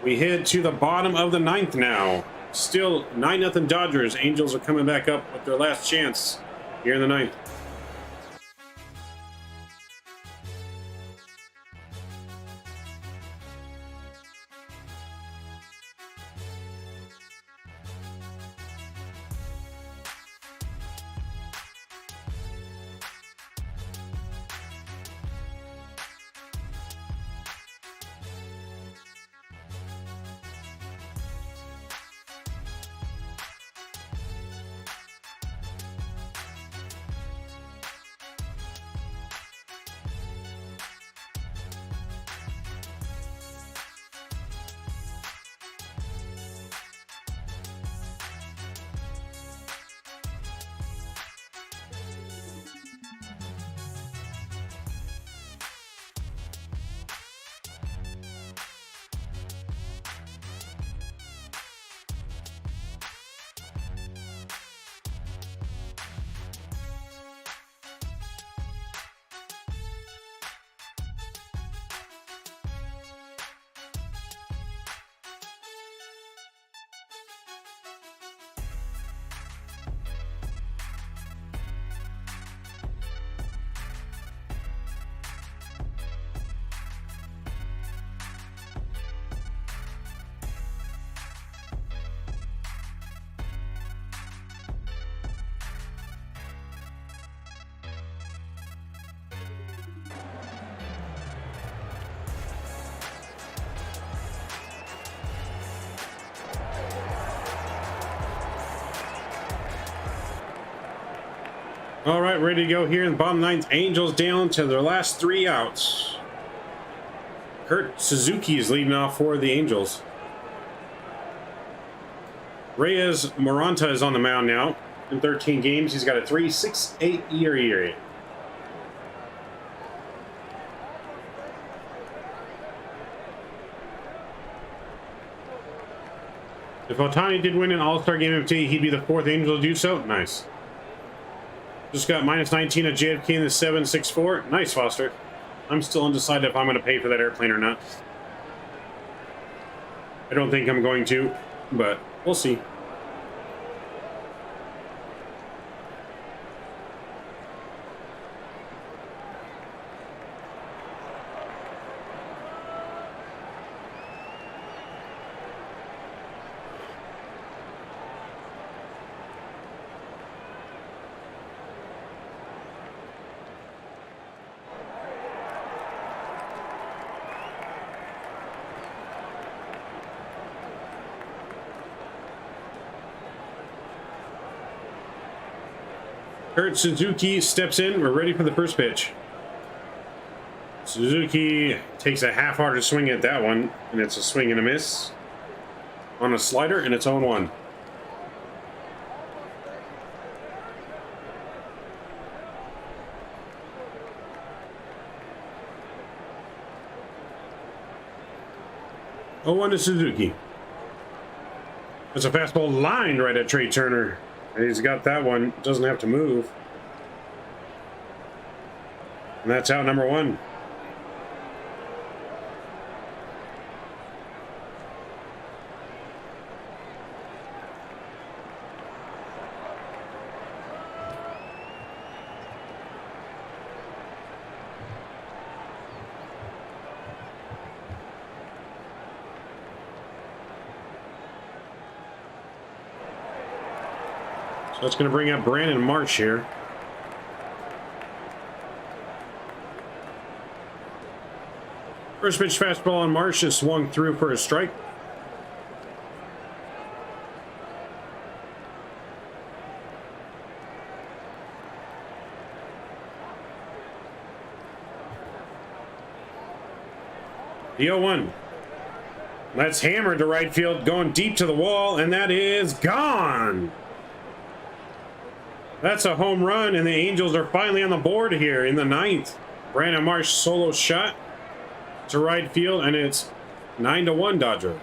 We head to the bottom of the ninth now. Still 9-0 Dodgers. Angels are coming back up with their last chance here in the ninth. All right, ready to go here in the bottom ninth. Angels down to their last 3 outs. Kurt Suzuki is leading off for the Angels. Reyes Moranta is on the mound now. In 13 games, he's got a 3.68 ERA. If Ohtani did win an All-Star Game MVP, he'd be the 4th Angel to do so. Nice. Just got -19 at JFK in the 7.64. Nice, Foster. I'm still undecided if I'm going to pay for that airplane or not. I don't think I'm going to, but we'll see. Kurt Suzuki steps in. We're ready for the first pitch. Suzuki takes a half-hearted swing at that one, and it's a swing and a miss on a slider, and it's 0-1. Oh, 0-1 to Suzuki. It's a fastball lined right at Trey Turner. And he's got that one. Doesn't have to move. And that's out number 1. So that's going to bring up Brandon Marsh here. First pitch fastball on Marsh is swung through for a strike. The 0-1. That's hammered to right field, going deep to the wall, and that is gone. That's a home run, and the Angels are finally on the board here in the 9th. Brandon Marsh solo shot to right field, and it's 9-1 Dodger.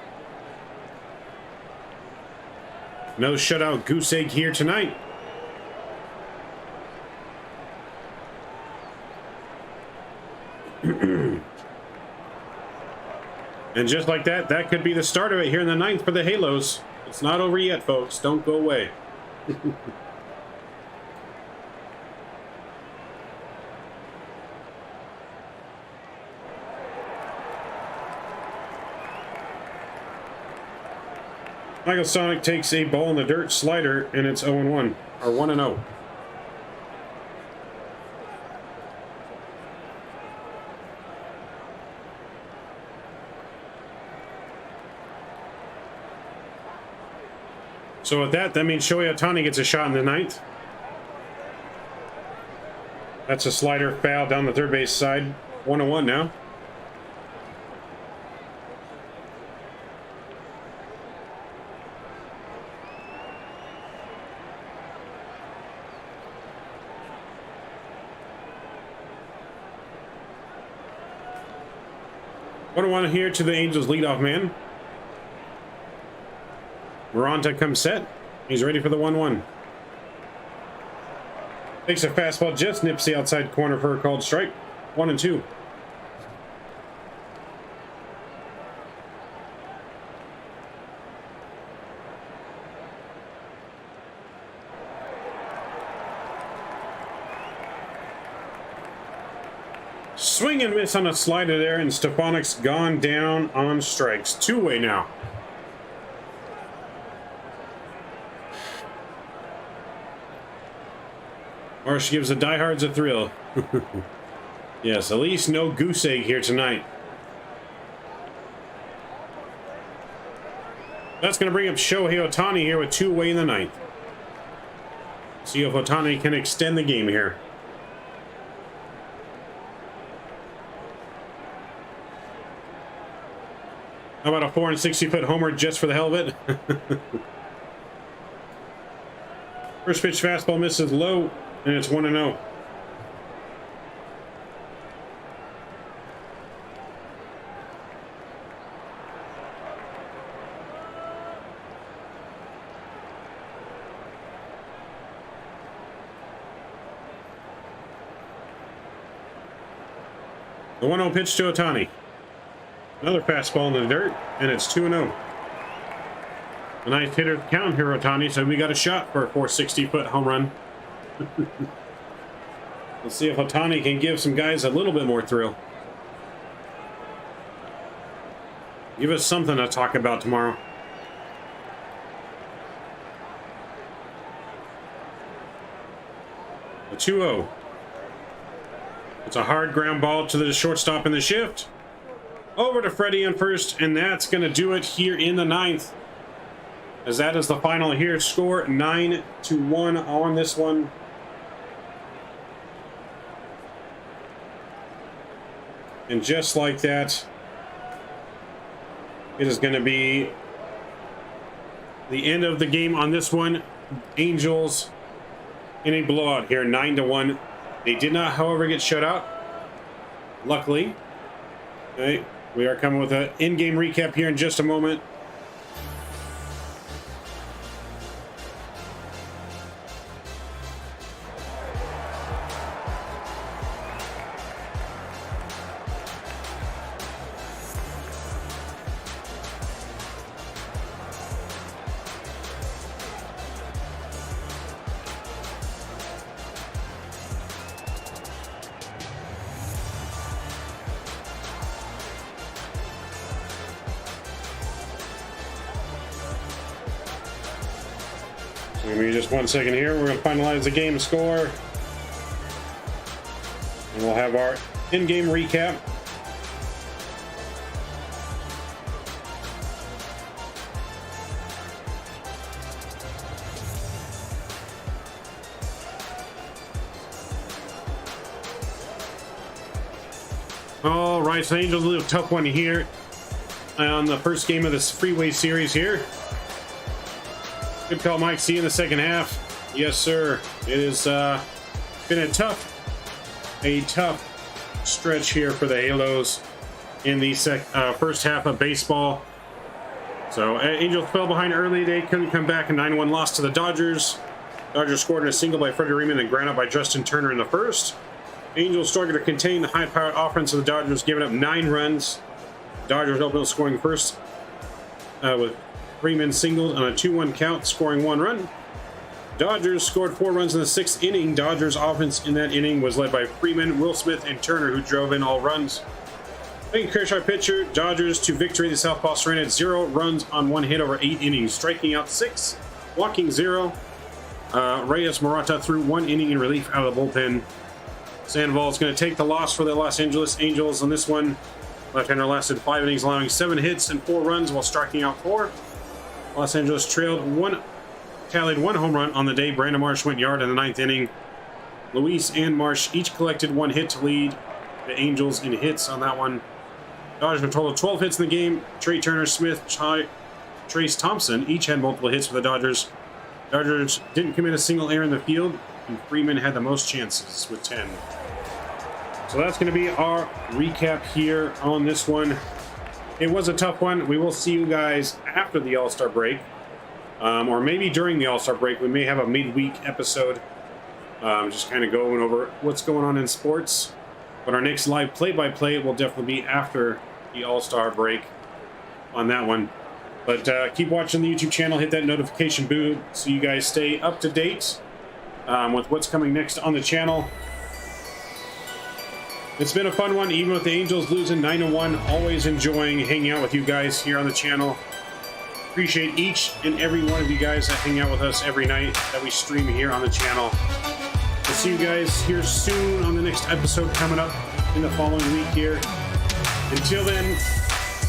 No shutout goose egg here tonight. And just like that, that could be the start of it here in the 9th for the Halos. It's not over yet, folks. Don't go away. Michael Sonic takes a ball in the dirt slider, and it's 0-1, or 1-0. So with that, that means Shohei Ohtani gets a shot in the 9th. That's a slider foul down the third base side. 1-1 now. What I want here to the Angels leadoff man. Moranta comes set. He's ready for the 1-1. Takes a fastball, just nips the outside corner for a called strike. 1-2. Swing and miss on a slider there, and Stefanik's gone down on strikes. Two-way now. Marsh gives the diehards a thrill. Yes, at least no goose egg here tonight. That's going to bring up Shohei Ohtani here with two away in the 9th. See if Ohtani can extend the game here. How about a 460-foot homer just for the hell of it? First pitch fastball misses low, and it's 1-0. The 1-0 pitch to Ohtani. Another fastball in the dirt, and it's 2-0. A nice hitter count here, Ohtani, so we got a shot for a 460-foot home run. Let's see if Ohtani can give some guys a little bit more thrill. Give us something to talk about tomorrow. A 2-0. It's a hard ground ball to the shortstop in the shift. Over to Freddie on first, and that's going to do it here in the ninth. As that is the final here. Score 9-1 on this one. And just like that, it is going to be the end of the game on this one. Angels in a blowout here, 9-1. They did not, however, get shut out. Luckily. Okay, we are coming with an in-game recap here in just a moment. Give me just 1 second here. We're going to finalize the game score. And we'll have our in-game recap. All right, so Angels, a little tough one here on the first game of this Freeway Series here. Good call, Mike. See you in the second half. Yes, sir. It has been a tough stretch here for the Halos in the first half of baseball. So Angels fell behind early. They couldn't come back. A 9-1 loss to the Dodgers. Dodgers scored in a single by Freddie Freeman and ground out by Justin Turner in the first. Angels struggled to contain the high-powered offense of the Dodgers, giving up 9 runs. Dodgers opened scoring first with Freeman singled on a 2-1 count, scoring 1 run. Dodgers scored 4 runs in the 6th inning. Dodgers offense in that inning was led by Freeman, Will Smith, and Turner, who drove in all runs. Clayton Kershaw pitcher, Dodgers to victory. The Southpaw surrendered 0 runs on 1 hit over 8 innings, striking out 6, walking 0. Reyes Murata threw 1 inning in relief out of the bullpen. Sandoval is going to take the loss for the Los Angeles Angels on this one. Left-hander lasted 5 innings, allowing 7 hits and 4 runs while striking out 4. Los Angeles tallied 1 home run on the day. Brandon Marsh went yard in the 9th inning. Luis and Marsh each collected 1 hit to lead the Angels in hits on that one. Dodgers a total of 12 hits in the game. Trey Turner, Smith, Trace Thompson each had multiple hits for the Dodgers. Dodgers didn't commit a single error in the field, and Freeman had the most chances with 10. So that's going to be our recap here on this one. It was a tough one. We will see you guys after the All-Star break, or maybe during the All-Star break. We may have a midweek episode, just kind of going over what's going on in sports. But our next live play-by-play will definitely be after the All-Star break on that one. But keep watching the YouTube channel. Hit that notification bell so you guys stay up to date with what's coming next on the channel. It's been a fun one, even with the Angels losing 9-1. Always enjoying hanging out with you guys here on the channel. Appreciate each and every one of you guys that hang out with us every night that we stream here on the channel. We'll see you guys here soon on the next episode coming up in the following week here. Until then,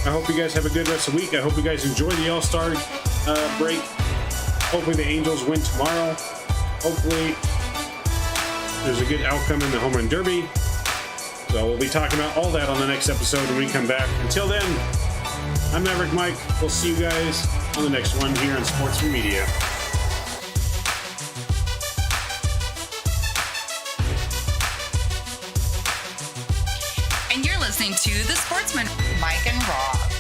I hope you guys have a good rest of the week. I hope you guys enjoy the All-Star break. Hopefully the Angels win tomorrow. Hopefully, there's a good outcome in the home run derby. So we'll be talking about all that on the next episode when we come back. Until then, I'm Maverick Mike. We'll see you guys on the next one here on Sportsmen Media. And you're listening to The Sportsman, Mike and Rob.